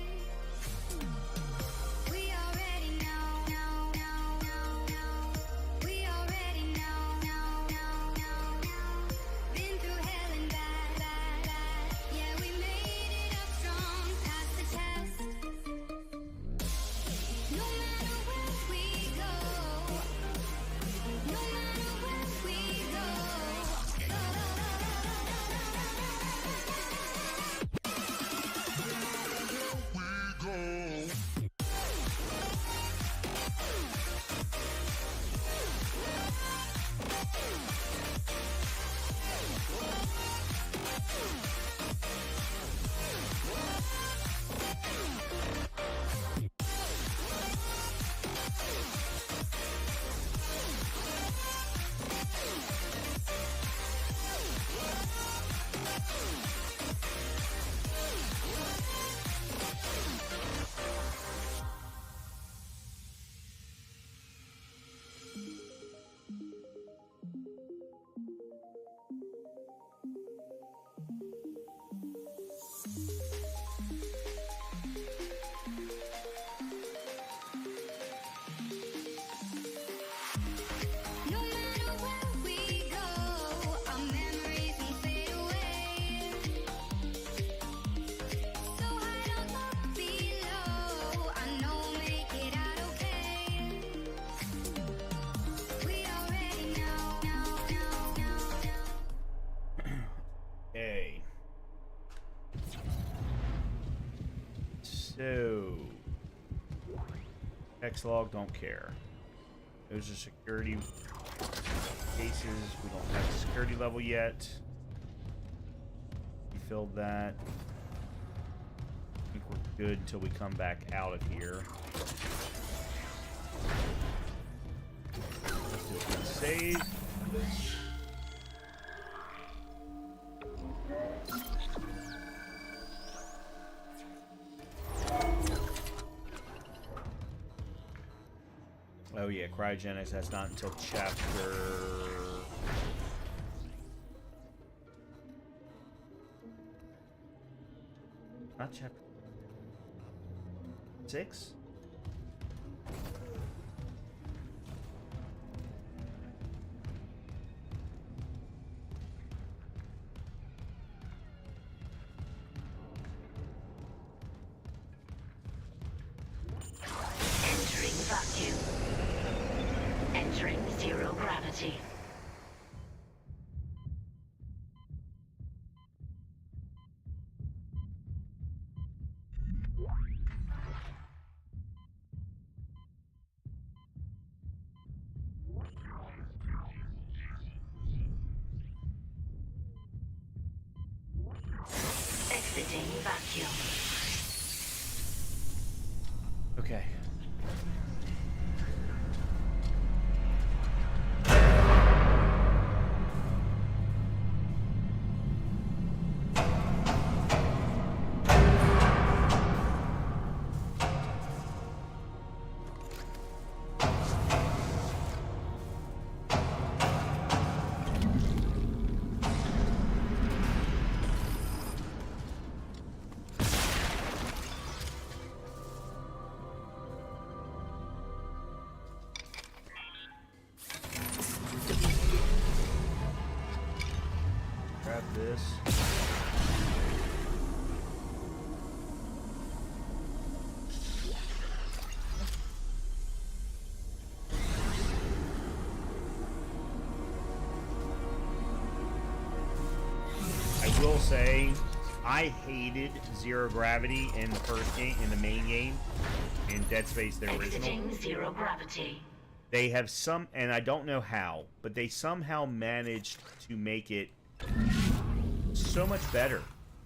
We already know. We already know. Been through hell and back. Yeah, we made it up strong, past the test. No matter where we go, no matter where we go. No matter where we go, our memories won't fade away. So high, don't look below. I know we'll make it out okay. We already know.
Okay. So, X-Log, don't care. Those are security cases. We don't have the security level yet. We filled that. I think we're good until we come back out of here. Let's just save. Oh yeah, cryogenics, that's not until chapter... Not chapter... 6?
Entering vacuum. Entering zero gravity. Exiting vacuum.
Okay. Grab this. I will say, I hated zero gravity in the first game, in the main game, in Dead Space, the original.
Exiting zero gravity.
They have some, and I don't know how, but they somehow managed to make it so much better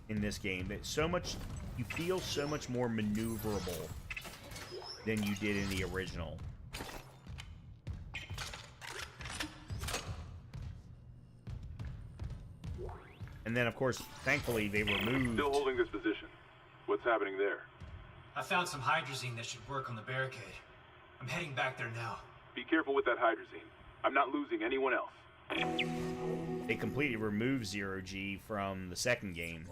in this game. That so much, you feel so much more maneuverable than you did in the original. And then, of course, thankfully, they removed...
Still holding this position. What's happening there?
I found some hydrazine that should work on the barricade. I'm heading back there now.
Be careful with that hydrazine. I'm not losing anyone else.
They completely removed Zero G from the second game.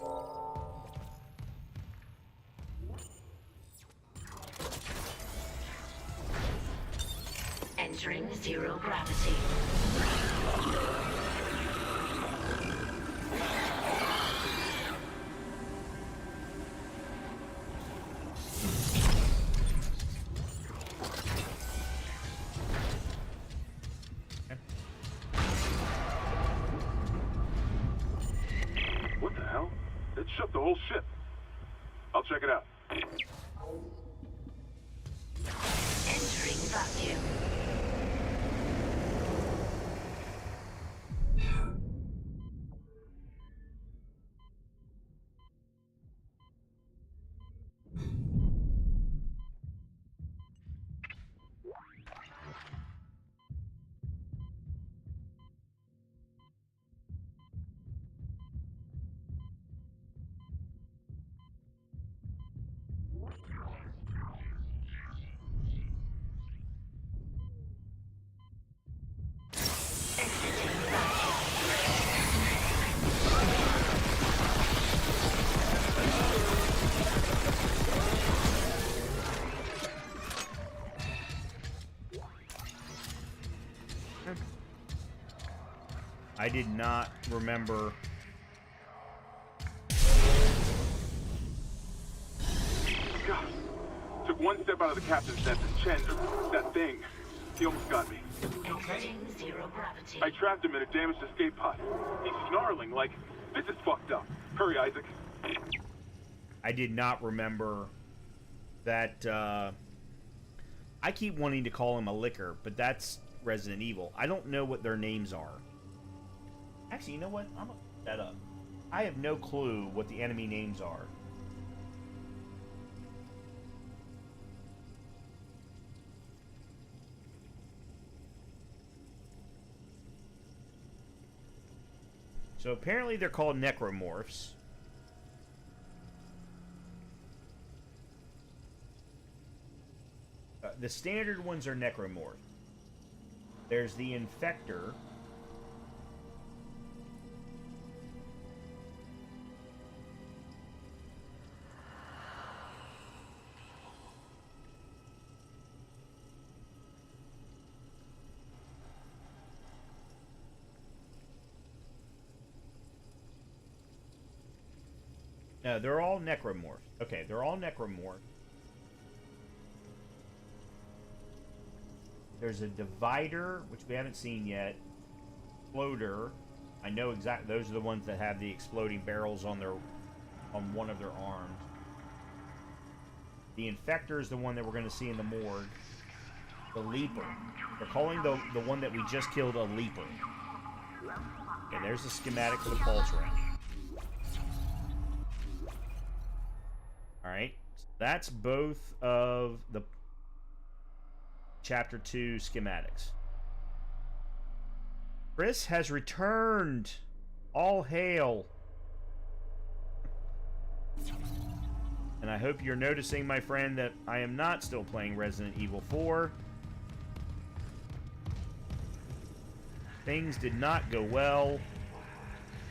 Entering zero gravity.
What the hell? It shut the whole ship. I'll check it out.
Entering vacuum.
I did not remember.
God. Took one step out of the captain's nest and Chen, that thing, he almost got me.
Okay. Zero gravity.
I trapped him in a damaged escape pod. He's snarling like, this is fucked up. Hurry, Isaac.
I did not remember that, I keep wanting to call him a licker, but that's Resident Evil. I don't know what their names are. Actually, you know what? I'm gonna look that up. I have no clue what the enemy names are. So apparently they're called necromorphs. the standard ones are necromorph. There's the infector. No, they're all necromorph. Okay, they're all necromorph. There's a divider, which we haven't seen yet. Exploder. I know exactly. Those are the ones that have the exploding barrels on one of their arms. The infector is the one that we're going to see in the morgue. The leaper. They're calling the one that we just killed a leaper. Okay, there's the schematic for the pulse round. Alright, so that's both of the Chapter 2 schematics. Chris has returned! All hail! And I hope you're noticing, my friend, that I am not still playing Resident Evil 4. Things did not go well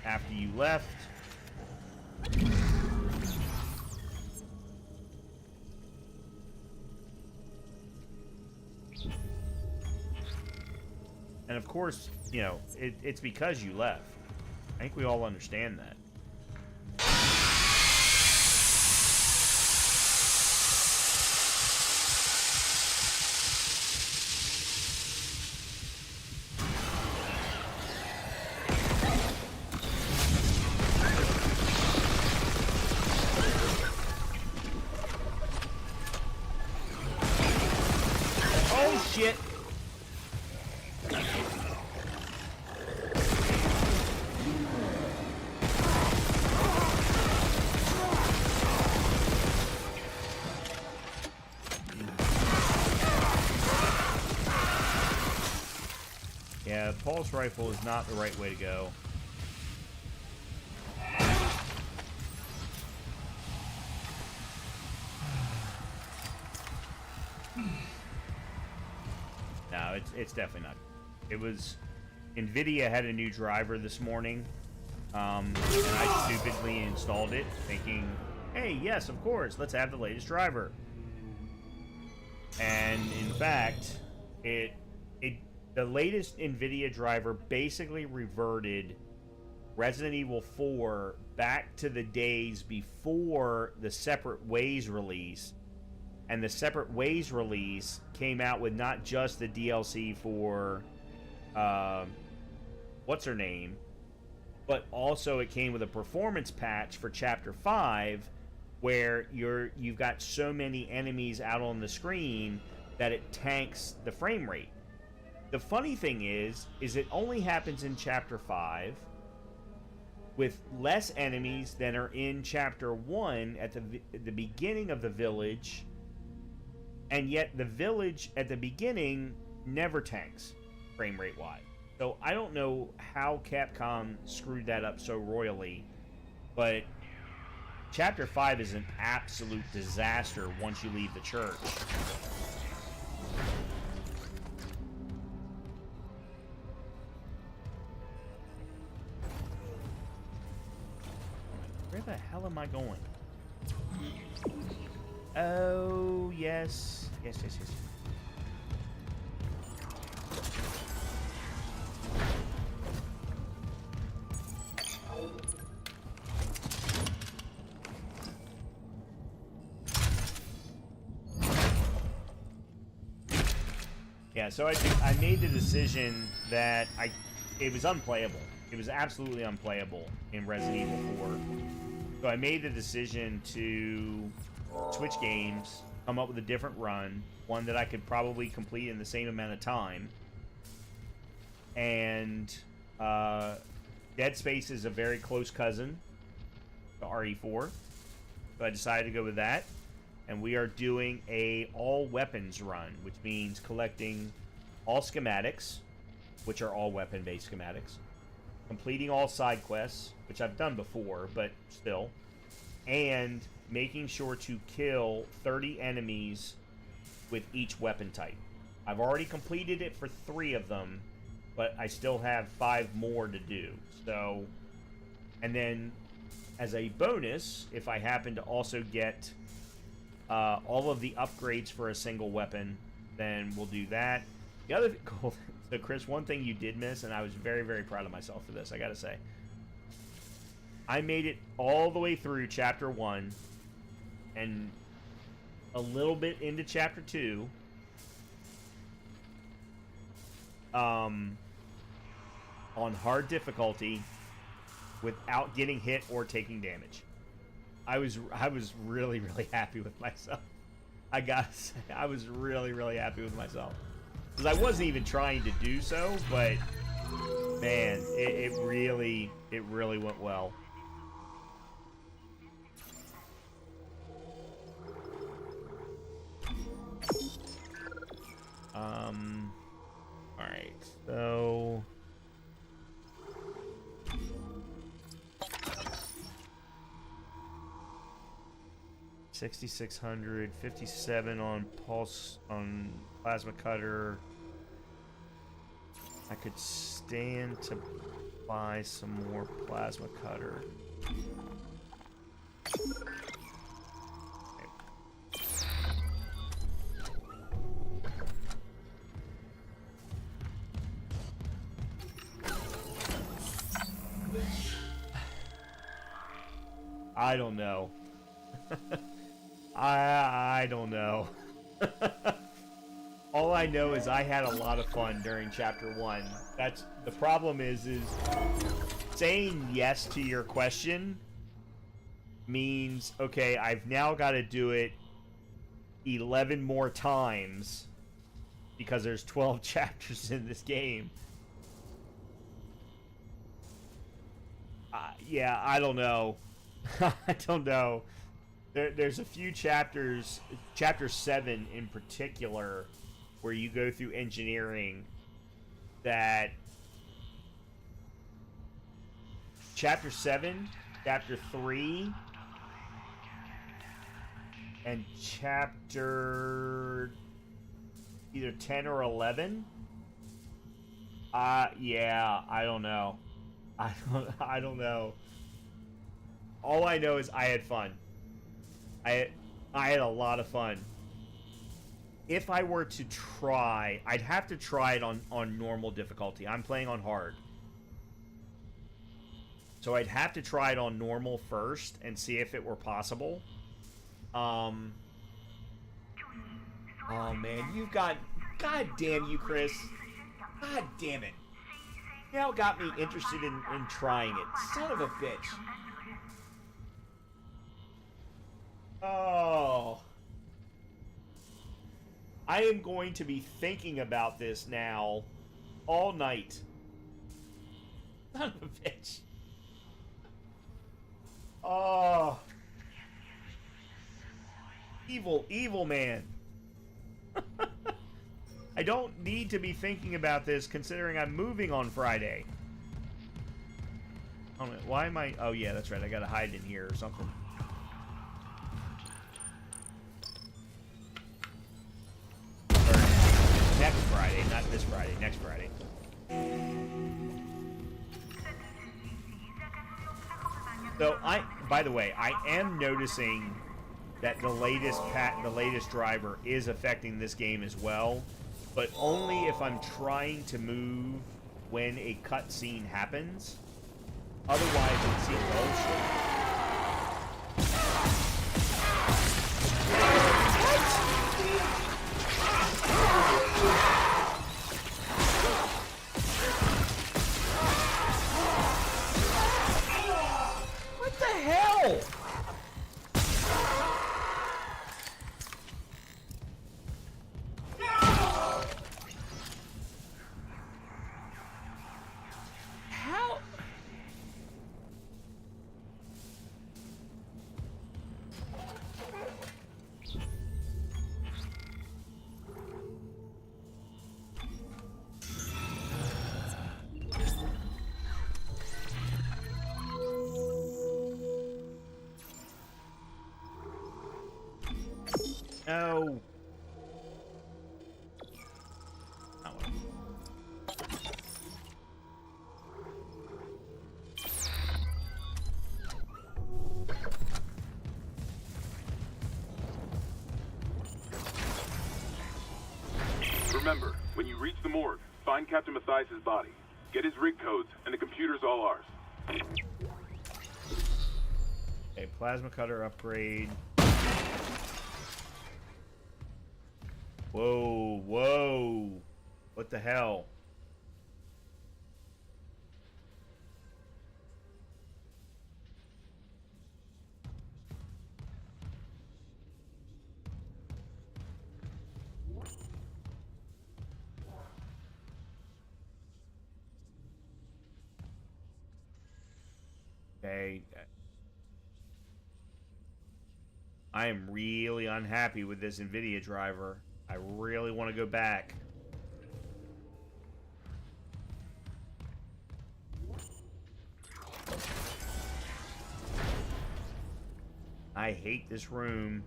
after you left. And of course, you know, it's because you left. I think we all understand that. Oh shit! Yeah, pulse rifle is not the right way to go. No, it's definitely not. It was... NVIDIA had a new driver this morning, and I stupidly installed it, thinking, hey, yes, of course, let's have the latest driver. And, in fact, the latest NVIDIA driver basically reverted Resident Evil 4 back to the days before the Separate Ways release. And the Separate Ways release came out with not just the DLC for, what's her name, but also it came with a performance patch for Chapter 5, where you've got so many enemies out on the screen that it tanks the frame rate. The funny thing is it only happens in Chapter 5 with less enemies than are in Chapter 1 at the beginning of the village, and yet the village at the beginning never tanks frame rate wise. So I don't know how Capcom screwed that up so royally, but Chapter 5 is an absolute disaster once you leave the church. Where the hell am I going? Oh, yes. Yes. Yeah, so I made the decision that it was unplayable. It was absolutely unplayable in Resident Evil 4. So I made the decision to switch games, come up with a different run, one that I could probably complete in the same amount of time. And Dead Space is a very close cousin to RE4. So I decided to go with that. And we are doing a all weapons run, which means collecting all schematics, which are all weapon-based schematics, completing all side quests, which I've done before, but still, and making sure to kill 30 enemies with each weapon type. I've already completed it for 3 of them, but I still have 5 more to do. So, and then as a bonus, if I happen to also get all of the upgrades for a single weapon, then we'll do that. The other cool. So, Chris, one thing you did miss, and I was very, very proud of myself for this, I gotta say. I made it all the way through Chapter 1 and a little bit into Chapter 2. On hard difficulty without getting hit or taking damage. I was really, really happy with myself. I gotta say, I was really, really happy with myself. Because I wasn't even trying to do so, but man, it really went well. Alright, so 6,600, 57 on pulse on plasma cutter. I could stand to buy some more plasma cutter. I don't know. I don't know. All I know is I had a lot of fun during Chapter 1. That's the problem is saying yes to your question means, okay, I've now got to do it 11 more times because there's 12 chapters in this game. Yeah, I don't know. I don't know. There's a few chapters, Chapter 7 in particular, where you go through engineering that... Chapter 7, Chapter 3, and Chapter... either 10 or 11? Yeah, I don't know. I don't know. All I know is I had fun. I had a lot of fun. If I were to try, I'd have to try it on normal difficulty. I'm playing on hard. So I'd have to try it on normal first and see if it were possible. Oh man, you've got... God damn you, Chris. God damn it. You now got me interested in trying it. Son of a bitch. Oh. I am going to be thinking about this now all night. Son of a bitch. Oh. Evil, evil man. I don't need to be thinking about this considering I'm moving on Friday. Oh, why am I... Oh, yeah, that's right. I gotta hide in here or something. Next Friday, not this Friday, next Friday. So by the way, I am noticing that the latest driver is affecting this game as well, but only if I'm trying to move when a cutscene happens. Otherwise, it seems bullshit. What the hell? How? No.
Remember, when you reach the morgue, find Captain Mathias' body. Get his rig codes, and the computer's all ours.
Okay, plasma cutter upgrade. Whoa, whoa. What the hell? Okay. I am really unhappy with this NVIDIA driver. I really want to go back. I hate this room.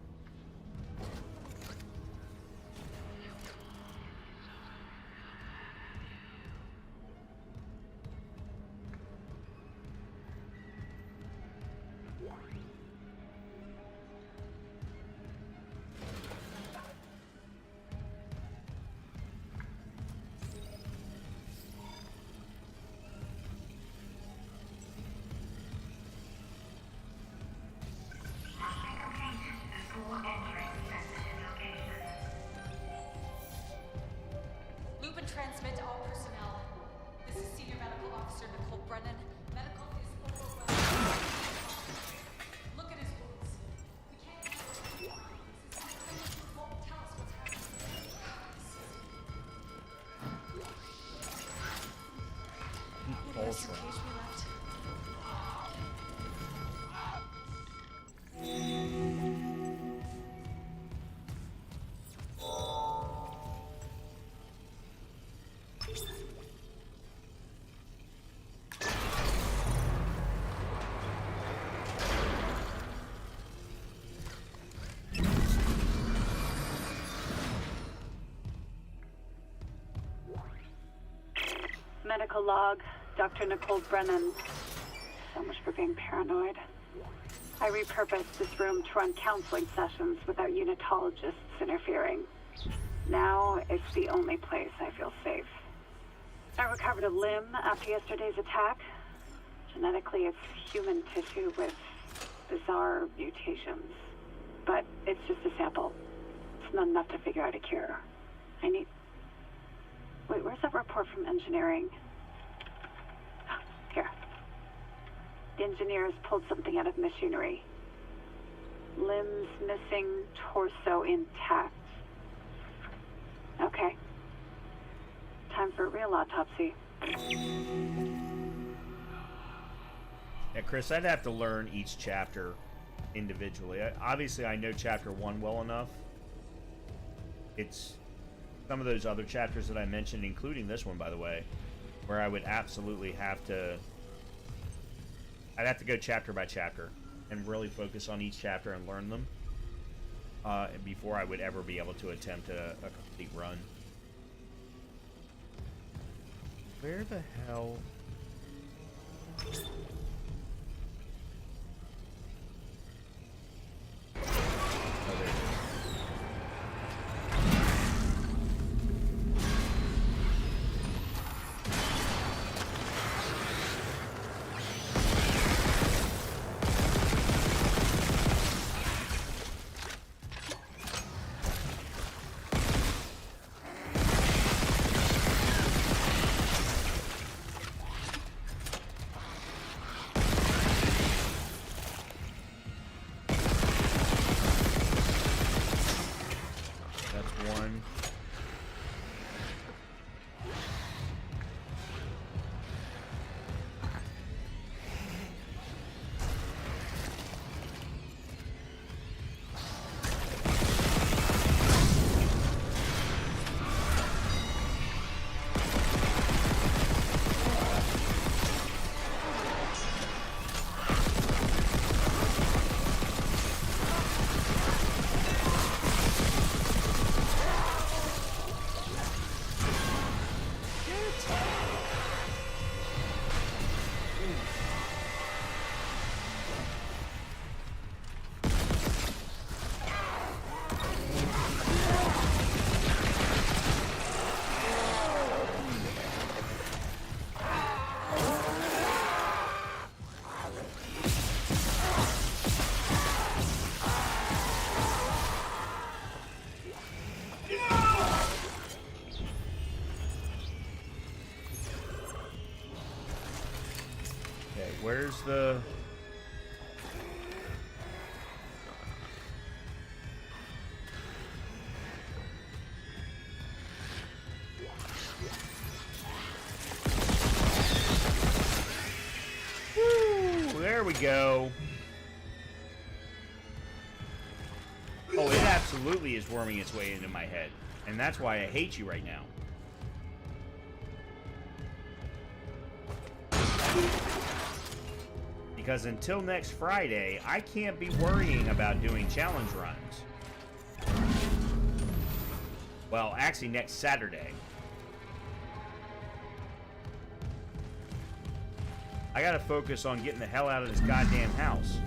Loop and transmit to all personnel. This is Senior Medical Officer Nicole Brennan. Medical is overwhelmed. Look at his wounds. We can't handle it. Tell us what's happening. There's the cage we left.
Medical log, Dr. Nicole Brennan. So much for being paranoid. I repurposed this room to run counseling sessions without unitologists interfering. Now it's the only place I feel safe. I recovered a limb after yesterday's attack. Genetically, it's human tissue with bizarre mutations. But it's just a sample. It's not enough to figure out a cure. I need... Wait, where's that report from engineering? Here. The engineers pulled something out of machinery. Limbs missing, torso intact. Okay. Time for a real autopsy.
Yeah, Chris, I'd have to learn each chapter individually. Obviously, I know chapter 1 well enough. It's some of those other chapters that I mentioned, including this one, by the way, where I would absolutely have to... I'd have to go chapter by chapter and really focus on each chapter and learn them before I would ever be able to attempt a complete run. Where the hell... we go. Oh, it absolutely is worming its way into my head. And that's why I hate you right now. Because until next Friday, I can't be worrying about doing challenge runs. Well, actually next Saturday. I gotta focus on getting the hell out of this goddamn house.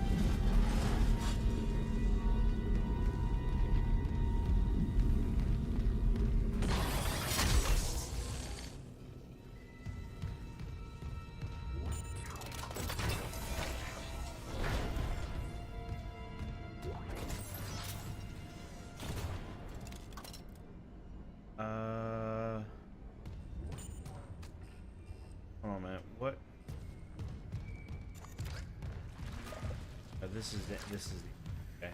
Hold on a minute. What? This is the okay.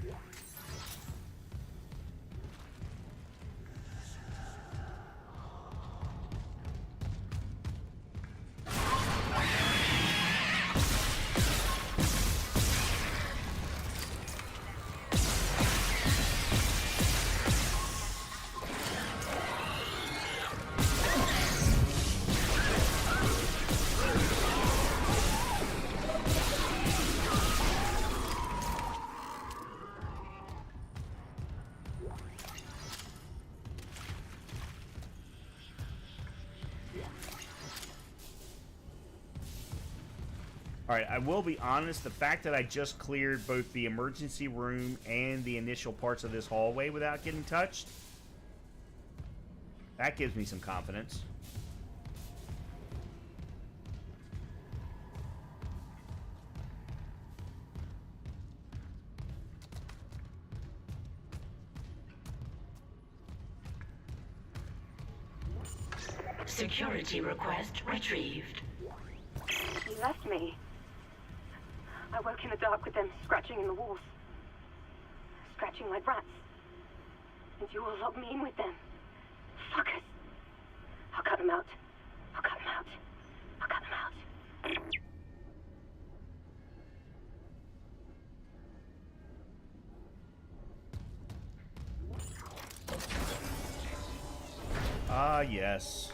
Alright, I will be honest, the fact that I just cleared both the emergency room and the initial parts of this hallway without getting touched, that gives me some confidence.
Security request retrieved.
He left me. I woke in the dark with them scratching in the walls. Scratching like rats. And you all locked me in with them. Fuckers. I'll cut them out. I'll cut them out. I'll cut them out.
Ah, yes.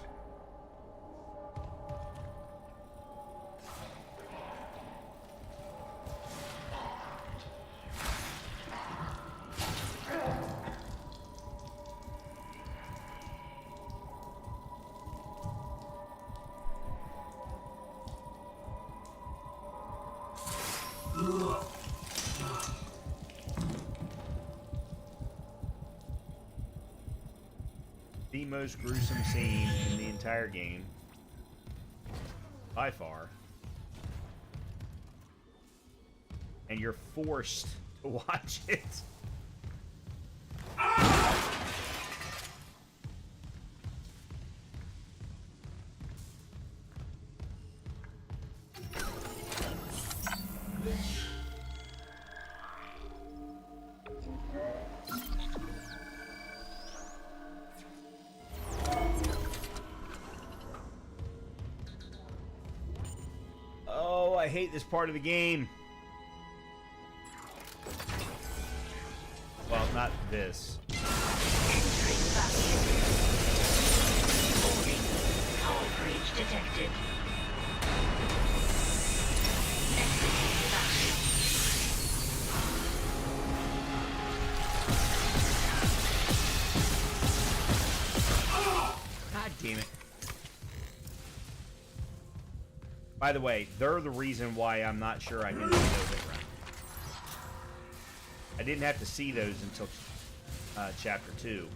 The most gruesome scene in the entire game. By far. And you're forced to watch it. Oh, I hate this part of the game. Well, not this.
Power breach detected.
God damn it. By the way, they're the reason why I'm not sure I can do those at run. I didn't have to see those until chapter 2.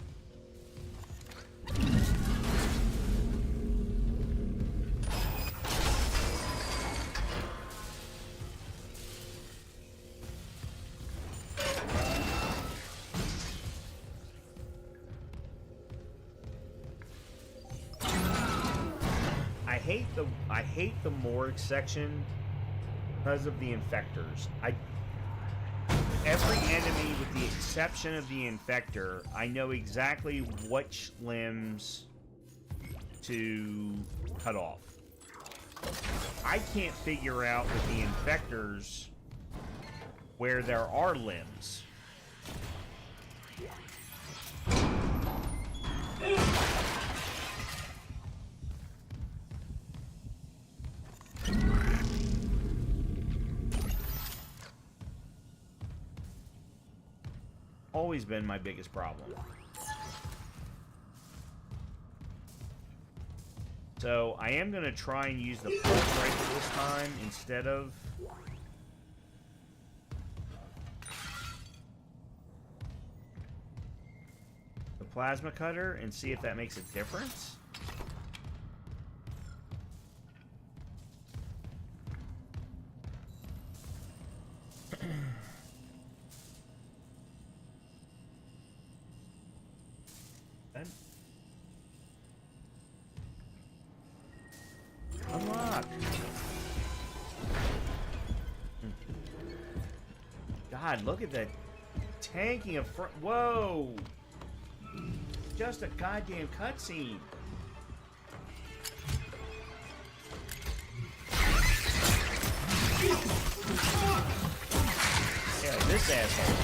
I hate the morgue section because of the infectors. Every enemy, with the exception of the infector, I know exactly which limbs to cut off. I can't figure out with the infectors where there are limbs. Always been my biggest problem. So I am going to try and use the pulse rifle this time instead of the plasma cutter and see if that makes a difference. Unlock. God, look at that tanking of front. Whoa! Just a goddamn cutscene. Yeah, this asshole.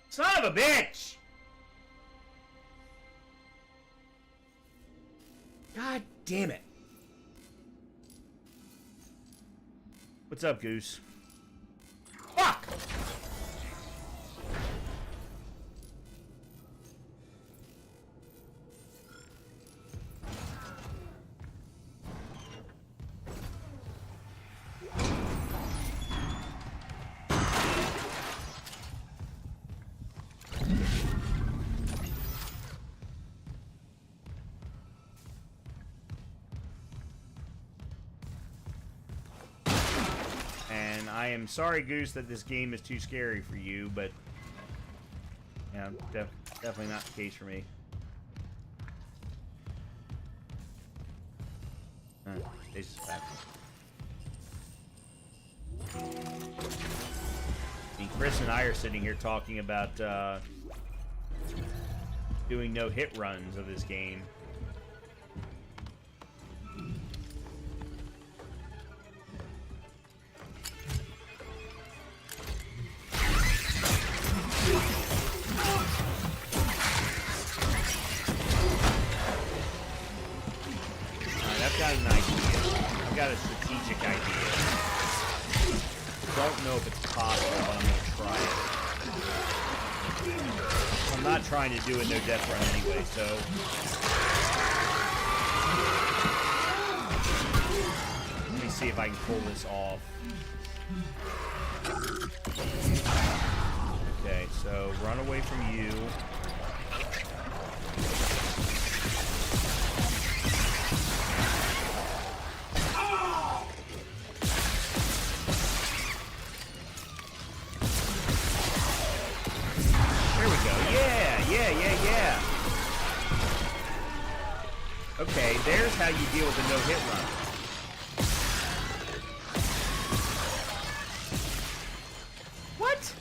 Son of a bitch! God damn it. What's up, Goose? Fuck! I am sorry, Goose, that this game is too scary for you, but yeah, definitely not the case for me. Stasis back. I mean, Chris and I are sitting here talking about doing no hit runs of this game. I've got an idea. I've got a strategic idea. Don't know if it's possible, but I'm going to try it. I'm not trying to do a no-death run anyway, so... Let me see if I can pull this off. Okay, so run away from you. Yeah. Okay, there's how you deal with a no-hit run. What?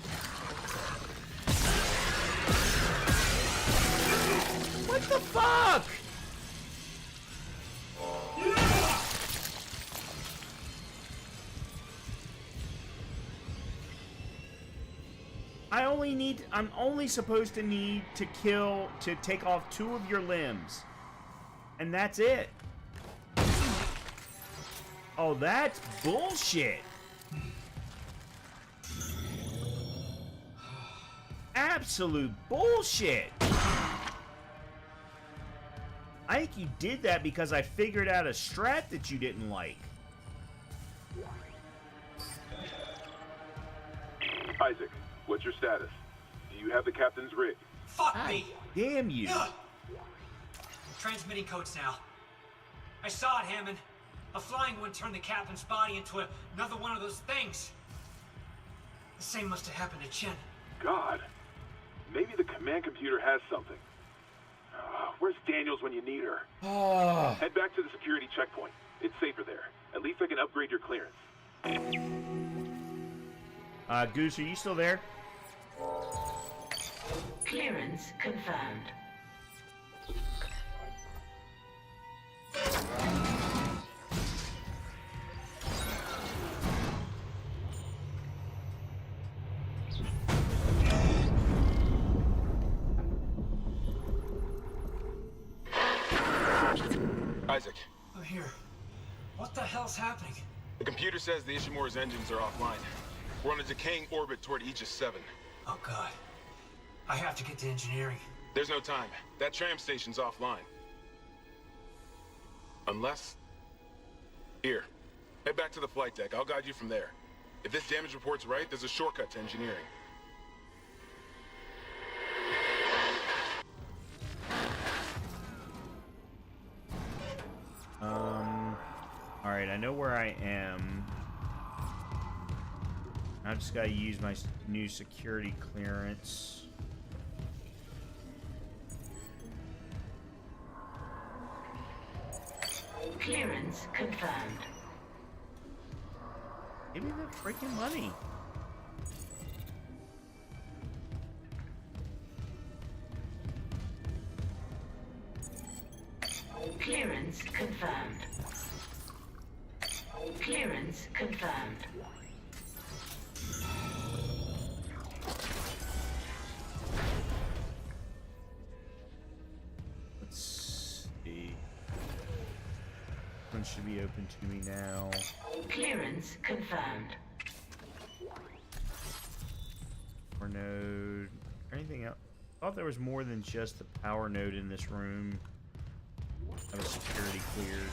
the fuck? I'm only supposed to need to take off 2 of your limbs. And that's it. Oh, that's bullshit. Absolute bullshit. I think you did that because I figured out a strat that you didn't like.
Isaac, what's your status? Do you have the captain's rig?
Fuck me!
Damn you.
Ugh. Transmitting codes now. I saw it, Hammond. A flying one turned the captain's body into another one of those things. The same must have happened to Chen.
God. Maybe the command computer has something. Where's Daniels when you need her? Head back to the security checkpoint. It's safer there. At least I can upgrade your clearance.
Goose, are you still there?
Clearance confirmed.
Isaac.
I'm here. What the hell's happening?
The computer says the Ishimura's engines are offline. We're on a decaying orbit toward Aegis 7.
Oh, God. I have to get to engineering.
There's no time. That tram station's offline. Unless... Here. Head back to the flight deck. I'll guide you from there. If this damage report's right, there's a shortcut to engineering.
Alright, I know where I am. I just gotta use my new security clearance.
Clearance confirmed.
Give me the freaking money.
Clearance confirmed. Clearance confirmed.
Let's see. One should be open to me now.
Clearance confirmed.
Power node. Anything else? I thought there was more than just the power node in this room. That was security cleared.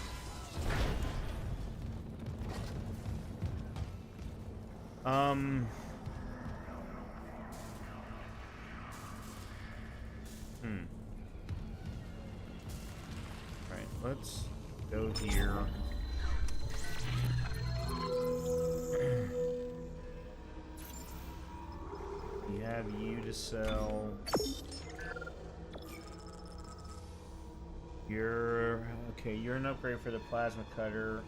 Alright, let's go here. We have you to sell. You're okay, you're an upgrade for the plasma cutter.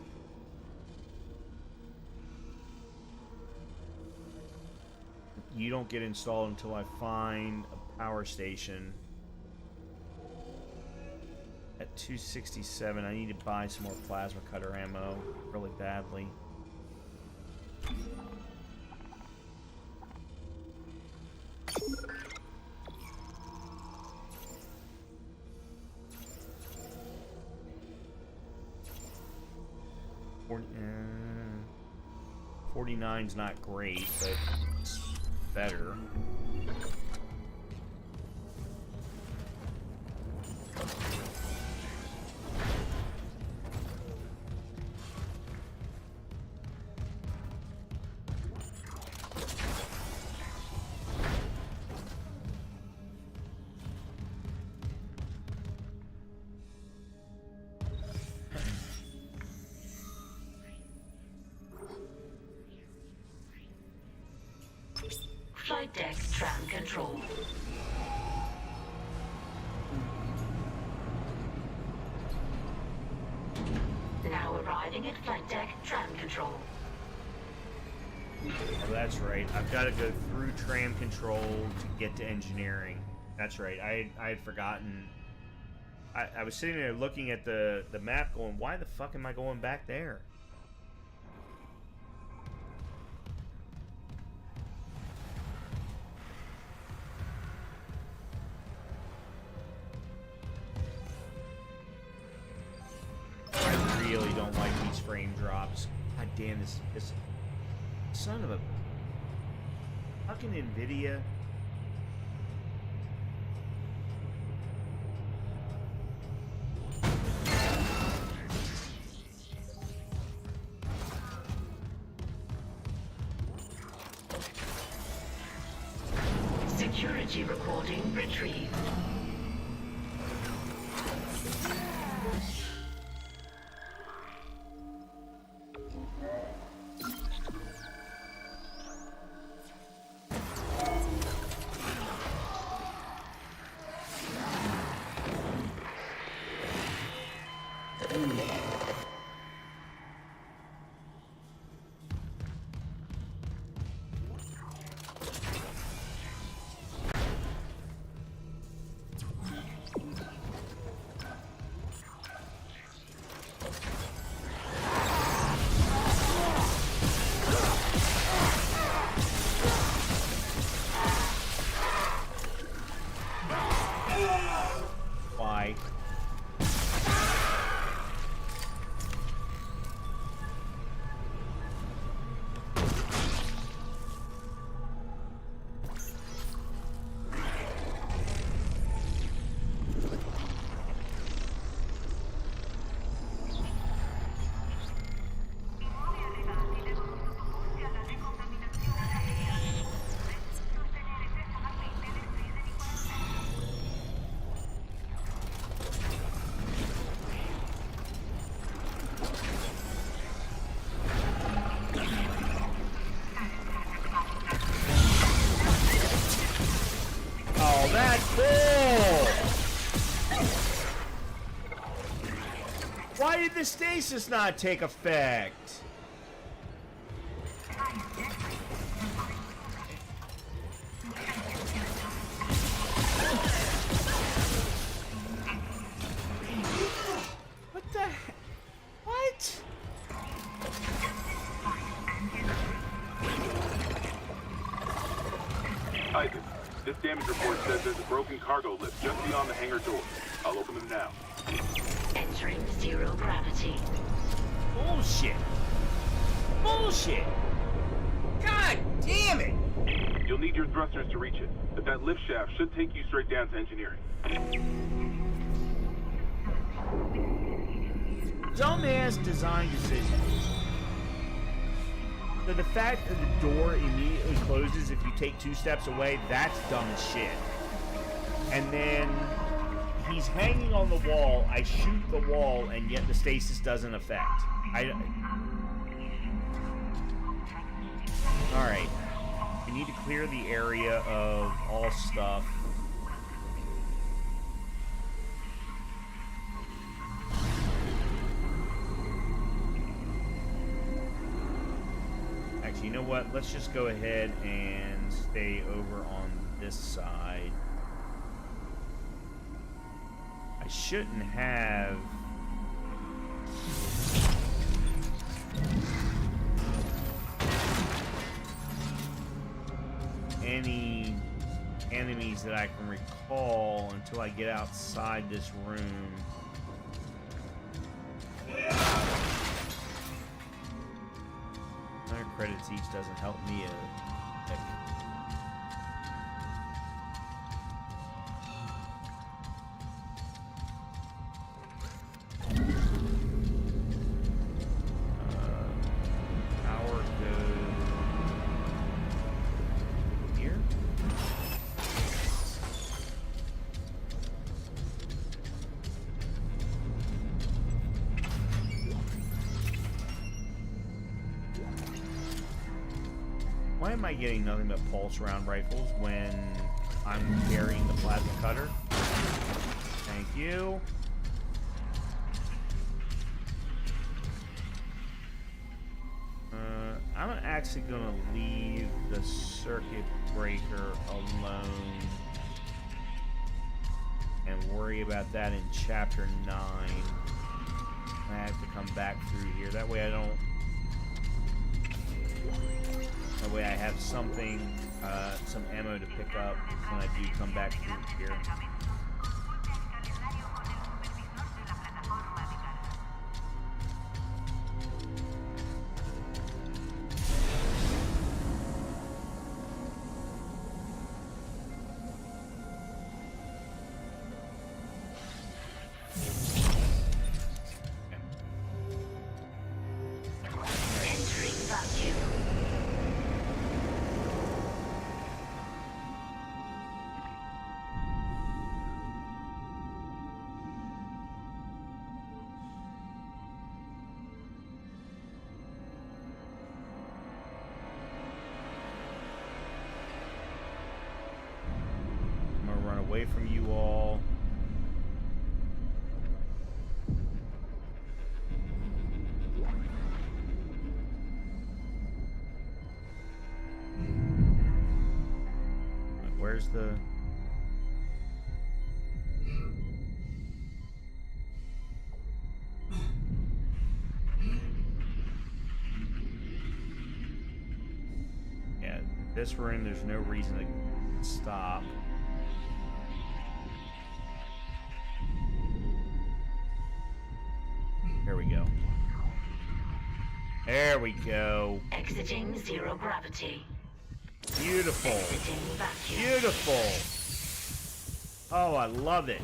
You don't get installed until I find a power station. At 267, I need to buy some more plasma cutter ammo really badly. uh, 49's not great, but it's better.
Flight deck tram control. Now arriving at flight deck tram control.
Oh, that's right. I've got to go through tram control to get to engineering. That's right. I had forgotten I was sitting there looking at the map going, why the fuck am I going back there? I really don't like these frame drops. God damn, this son of a fucking NVIDIA.
Security recording retrieved.
Why? Oh, that's bull! Why did the stasis not take effect? What the heck? What?
Isaac, this damage report says there's a broken cargo lift just beyond the hangar door. I'll open them now.
Entering zero gravity.
Bullshit. Bullshit. God damn it.
You'll need your thrusters to reach it, but that lift shaft should take you straight down to engineering.
Dumbass design decision. So the fact that the door immediately closes if you take 2 steps away, that's dumb as shit. And then he's hanging on the wall, I shoot the wall, and yet the stasis doesn't affect. Alright. We need to clear the area of all stuff. Actually, you know what? Let's just go ahead and stay over on this side. I shouldn't have... any enemies that I can recall until I get outside this room. Another credits each doesn't help me a heck. Power goes here. Why am I getting nothing but pulse round rifles when I'm carrying the plasma cutter? Thank you. I'm actually gonna leave the circuit breaker alone. And and worry about that in Chapter 9. I have to come back through here. That way I don't... That way I have something, some ammo to pick up when I do come back through here. Away from you all. Where's the... Yeah, this room, there's no reason to stop. There we go. There we go.
Exiting zero gravity.
Beautiful.
Exiting vacuum.
Beautiful. Oh, I love it.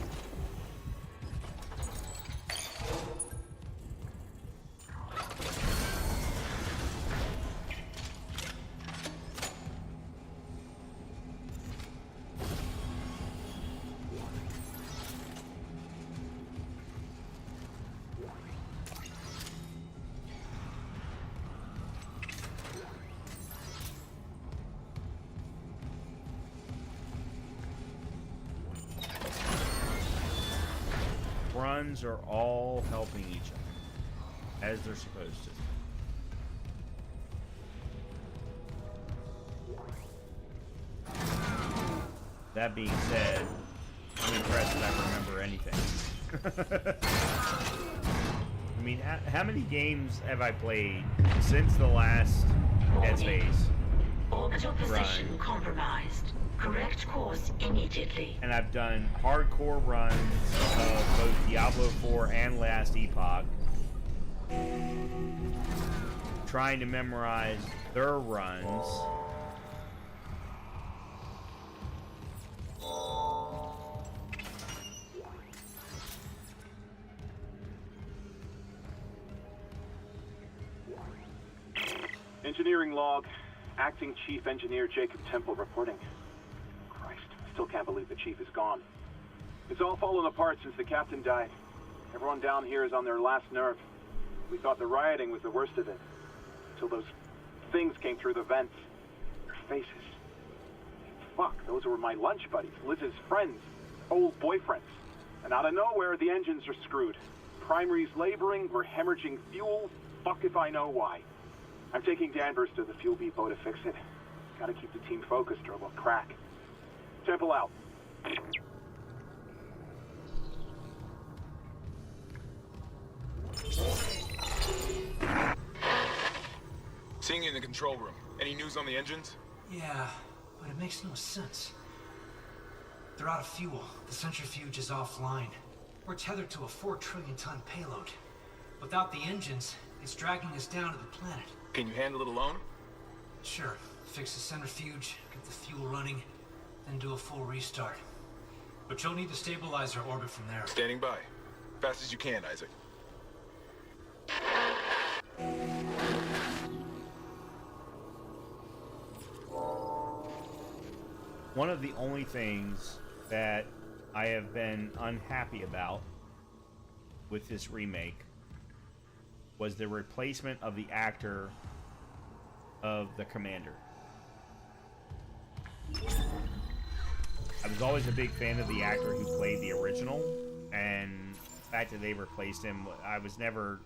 Runs are all helping each other, as they're supposed to. That being said, I'm impressed that I remember anything. I mean, how many games have I played since the last Dead Space
Orbital position compromised. Correct course immediately.
And I've done hardcore runs of both Diablo 4 and Last Epoch, trying to memorize their runs.
Engineering log. Acting Chief Engineer Jacob Temple reporting. Christ, I still can't believe the Chief is gone. It's all fallen apart since the Captain died. Everyone down here is on their last nerve. We thought the rioting was the worst of it. Until those things came through the vents. Their faces. Fuck, those were my lunch buddies, Liz's friends, old boyfriends. And out of nowhere, the engines are screwed. Primary's laboring, we're hemorrhaging fuel. Fuck if I know why. I'm taking Danvers to the fuel depot to fix it. Gotta keep the team focused or we'll crack. Temple out.
Seeing you in the control room. Any news on the engines?
Yeah, but it makes no sense. They're out of fuel. The centrifuge is offline. We're tethered to a 4 trillion ton payload. Without the engines, it's dragging us down to the planet.
Can you handle it alone?
Sure. Fix the centrifuge, get the fuel running, then do a full restart. But you'll need to stabilize our orbit from there.
Standing by. Fast as you can, Isaac.
One of the only things that I have been unhappy about with this remake was the replacement of the actor of the commander. I was always a big fan of the actor who played the original, and the fact that they replaced him, I was never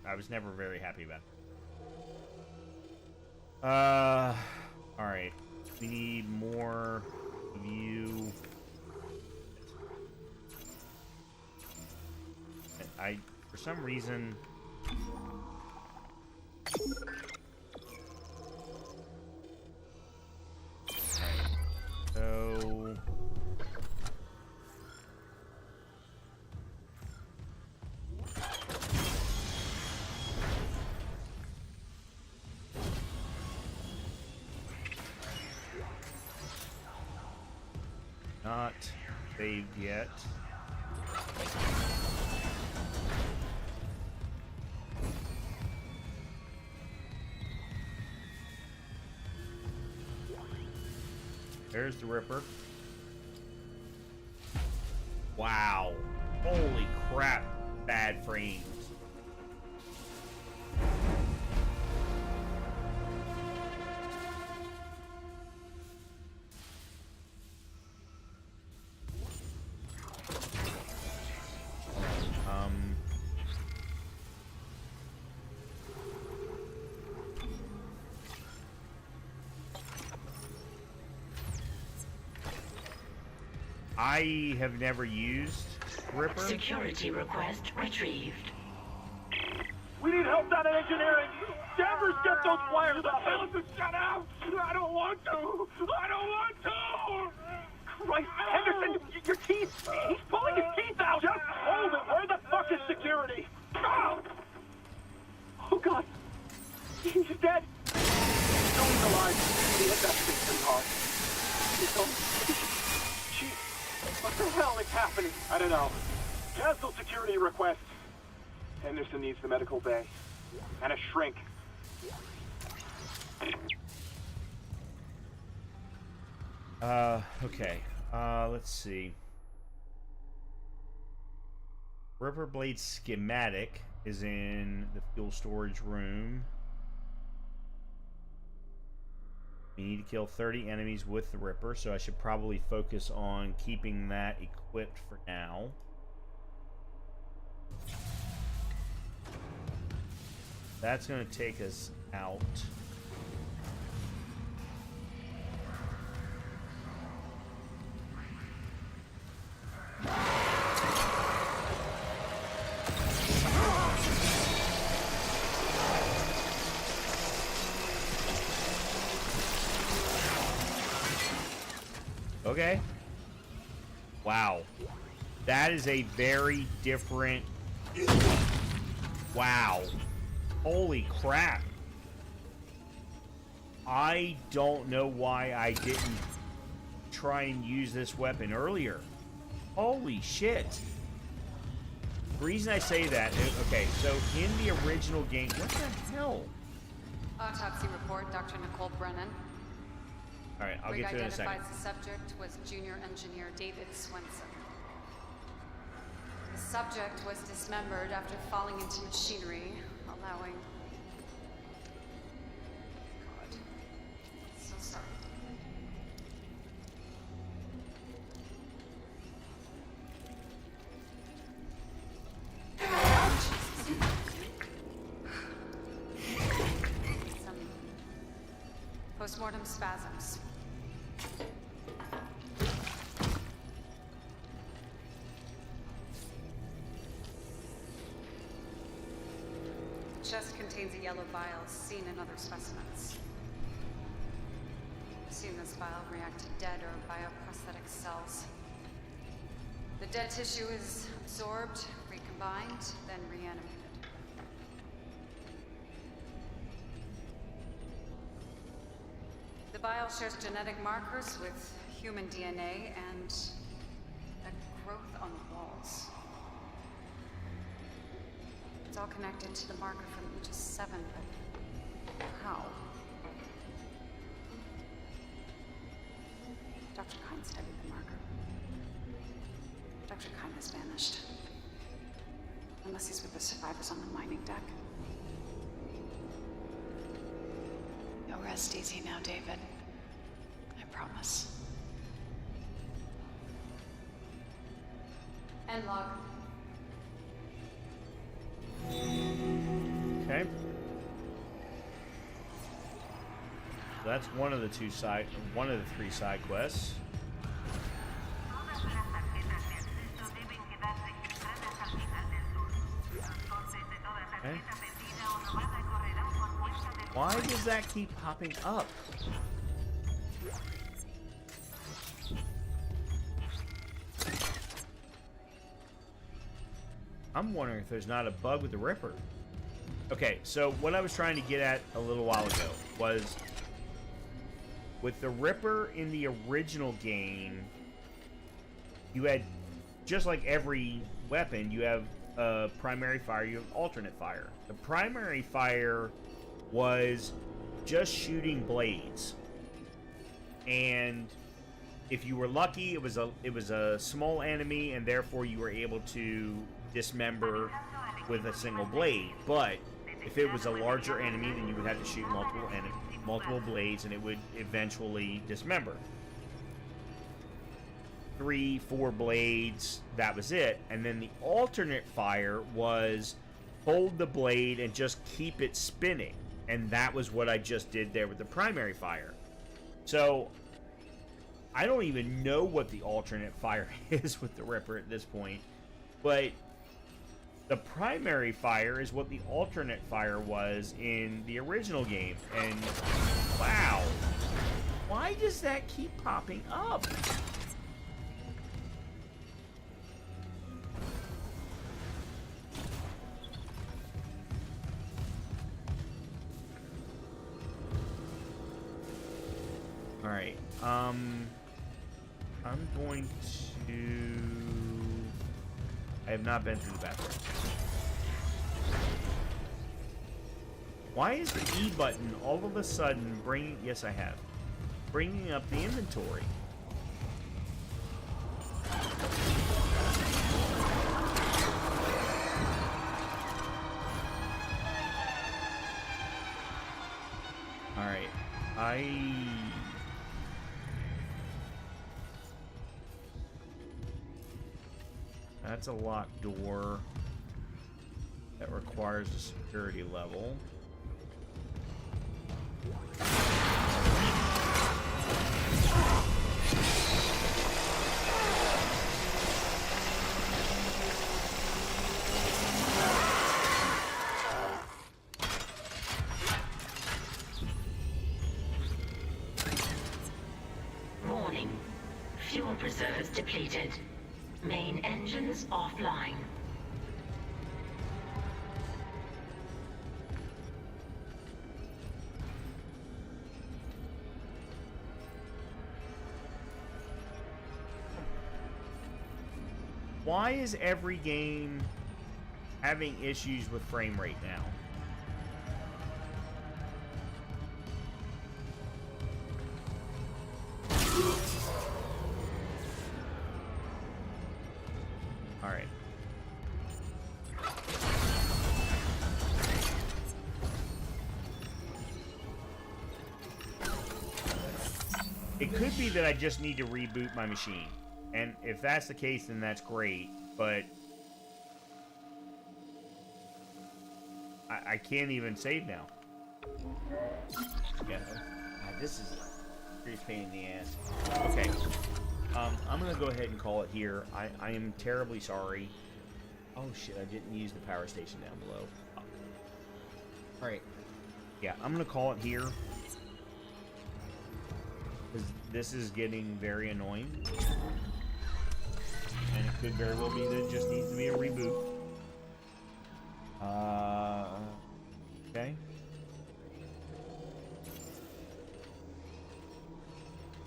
very happy about it. All right, we need more of you. for some reason... So... Not saved yet. There's the Ripper. Wow. Holy crap. Bad frames. I have never used Ripper.
Security request retrieved.
We need help down in engineering. Danvers, get those wires up. Shut out. I don't want to. I don't want to. Christ, Henderson, your teeth. He's pulling his teeth out. Just hold it. Where the fuck is security? Oh, God. He's dead. No, he's alive. He hit that thing too hard. He's on. What the hell is happening? I don't know. Cancel security request. Henderson needs the medical bay. And a shrink.
Okay. Let's see. Ripper Blade schematic is in the fuel storage room. We need to kill 30 enemies with the Ripper, so I should probably focus on keeping that equipped for now. That's going to take us out. Okay. Wow. That is a very different... Wow. Holy crap. I don't know why I didn't try and use this weapon earlier. Holy shit. The reason I say that... Okay, so in the original game... What the hell?
Autopsy report, Dr. Nicole Brennan.
Alright, I'll get to it in a second.
Identifies the subject was junior engineer David Swenson. The subject was dismembered after falling into machinery, allowing... God. So sorry. Some postmortem spasms. Chest contains a yellow vial seen in other specimens. I've seen this vial react to dead or bioprosthetic cells. The dead tissue is absorbed, recombined, then reanimated. The vial shares genetic markers with human DNA and a growth on the walls. It's all connected to the marker from Aegis 7, but how? Dr. Kine studied the marker. Dr. Kine has vanished. Unless he's with the survivors on the mining deck.
You'll rest easy now, David. I promise.
End log.
Okay. So that's one of the three side quests. Okay. Why does that keep popping up? I'm wondering if there's not a bug with the Ripper. Okay, so what I was trying to get at a little while ago was with the Ripper in the original game, you had, just like every weapon, you have primary fire, you have alternate fire. The primary fire was just shooting blades, and if you were lucky, it was a small enemy, and therefore you were able to dismember with a single blade. But if it was a larger enemy, then you would have to shoot multiple blades, and it would eventually dismember. 3, 4 blades, that was it. And then the alternate fire was hold the blade and just keep it spinning. And that was what I just did there with the primary fire. So I don't even know what the alternate fire is with the Ripper at this point. But the primary fire is what the alternate fire was in the original game. And wow, why does that keep popping up? Alright, I'm going to... I have not been through the bathroom. Why is the E button all of a sudden bringing... Yes, I have. Bringing up the inventory. Alright, That's a locked door that requires a security level.
Warning. Fuel reserves depleted. Main engines offline.
Why is every game having issues with frame rate now? Alright. It could be that I just need to reboot my machine. And if that's the case, then that's great. But I can't even save now. Yeah. This is a serious pain in the ass. Okay. I'm going to go ahead and call it here. I am terribly sorry. Oh, shit. I didn't use the power station down below. Alright. Yeah, I'm going to call it here. Because this is getting very annoying. And it could very well be that it just needs to be a reboot. Okay.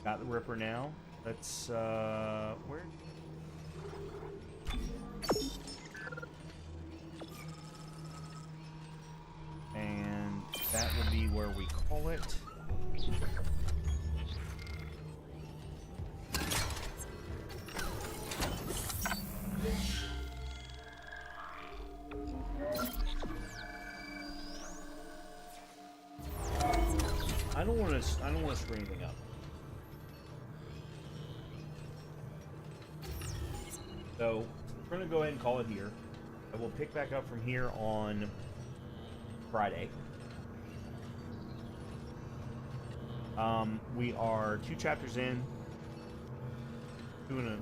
Got the Ripper now. Let's, where? And that will be where we call it. I don't want to screw anything up. So we're going to go ahead and call it here. And we'll pick back up from here on Friday. We are 2 chapters in. 2 and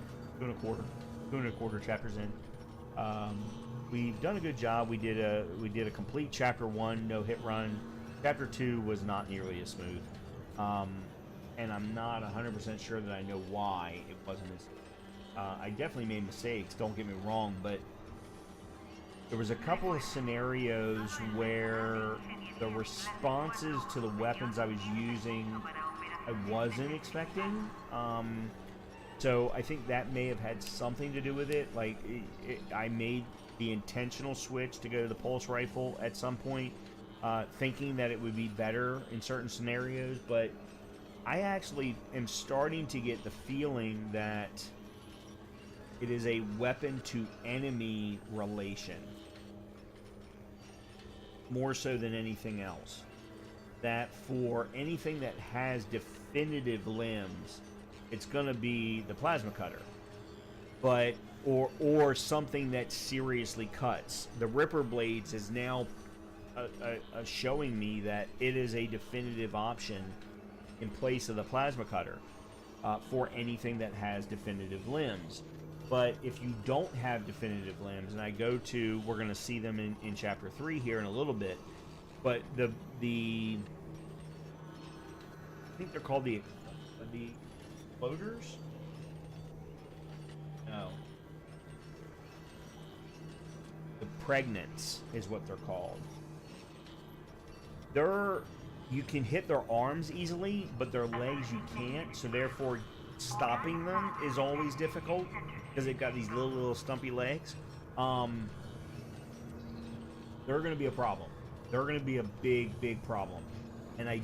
a quarter chapters in. We've done a good job. We did a complete chapter 1 no hit run. Chapter 2 was not nearly as smooth, and I'm not 100% sure that I know why it wasn't as. I definitely made mistakes. Don't get me wrong, but there was a couple of scenarios where the responses to the weapons I was using I wasn't expecting. So I think that may have had something to do with it. Like, I made the intentional switch to go to the pulse rifle at some point, thinking that it would be better in certain scenarios, but I actually am starting to get the feeling that it is a weapon to enemy relation, more so than anything else. That for anything that has definitive limbs, it's gonna be the plasma cutter, but or something that seriously cuts. The Ripper blades is now showing me that it is a definitive option in place of the plasma cutter for anything that has definitive limbs. But if you don't have definitive limbs, and I go to, we're going to see them in chapter 3 here in a little bit, but the I think they're called the floaters? No. The pregnants is what they're called. You can hit their arms easily, but their legs you can't, so therefore stopping them is always difficult because they've got these little stumpy legs. They're going to be a problem. They're going to be a big problem. And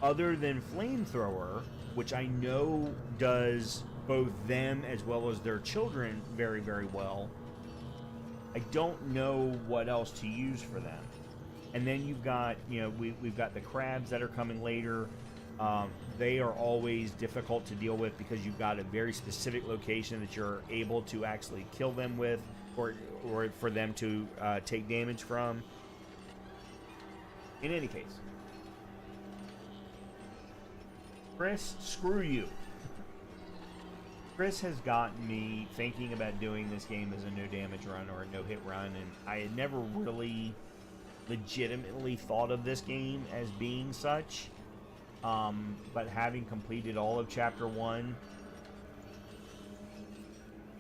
other than flamethrower, which I know does both them as well as their children very, very well, I don't know what else to use for them. And then you've got, we've got the crabs that are coming later. They are always difficult to deal with because you've got a very specific location that you're able to actually kill them with, or for them to take damage from. In any case, Chris, screw you. Chris has gotten me thinking about doing this game as a no damage run or a no hit run, and I had never really legitimately thought of this game as being such. But having completed all of chapter 1,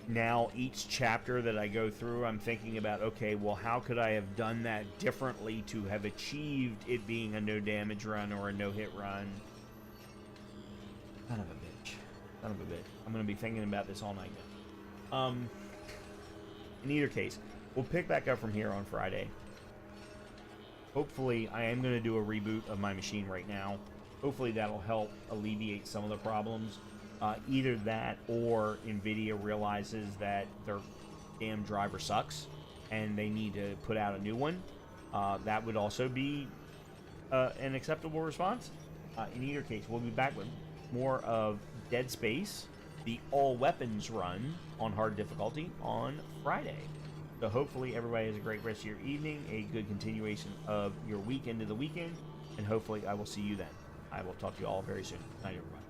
now each chapter that I go through, I'm thinking about, okay, well, how could I have done that differently to have achieved it being a no damage run or a no hit run? Son of a bitch. Son of a bitch. I'm going to be thinking about this all night now. In either case, we'll pick back up from here on Friday. Hopefully, I am going to do a reboot of my machine right now. Hopefully that'll help alleviate some of the problems. Either that or NVIDIA realizes that their damn driver sucks and they need to put out a new one. That would also be an acceptable response. In either case, we'll be back with more of Dead Space, the all weapons run on hard difficulty on Friday. So hopefully everybody has a great rest of your evening, a good continuation of your week into the weekend, and hopefully I will see you then. I will talk to you all very soon. Night, everybody.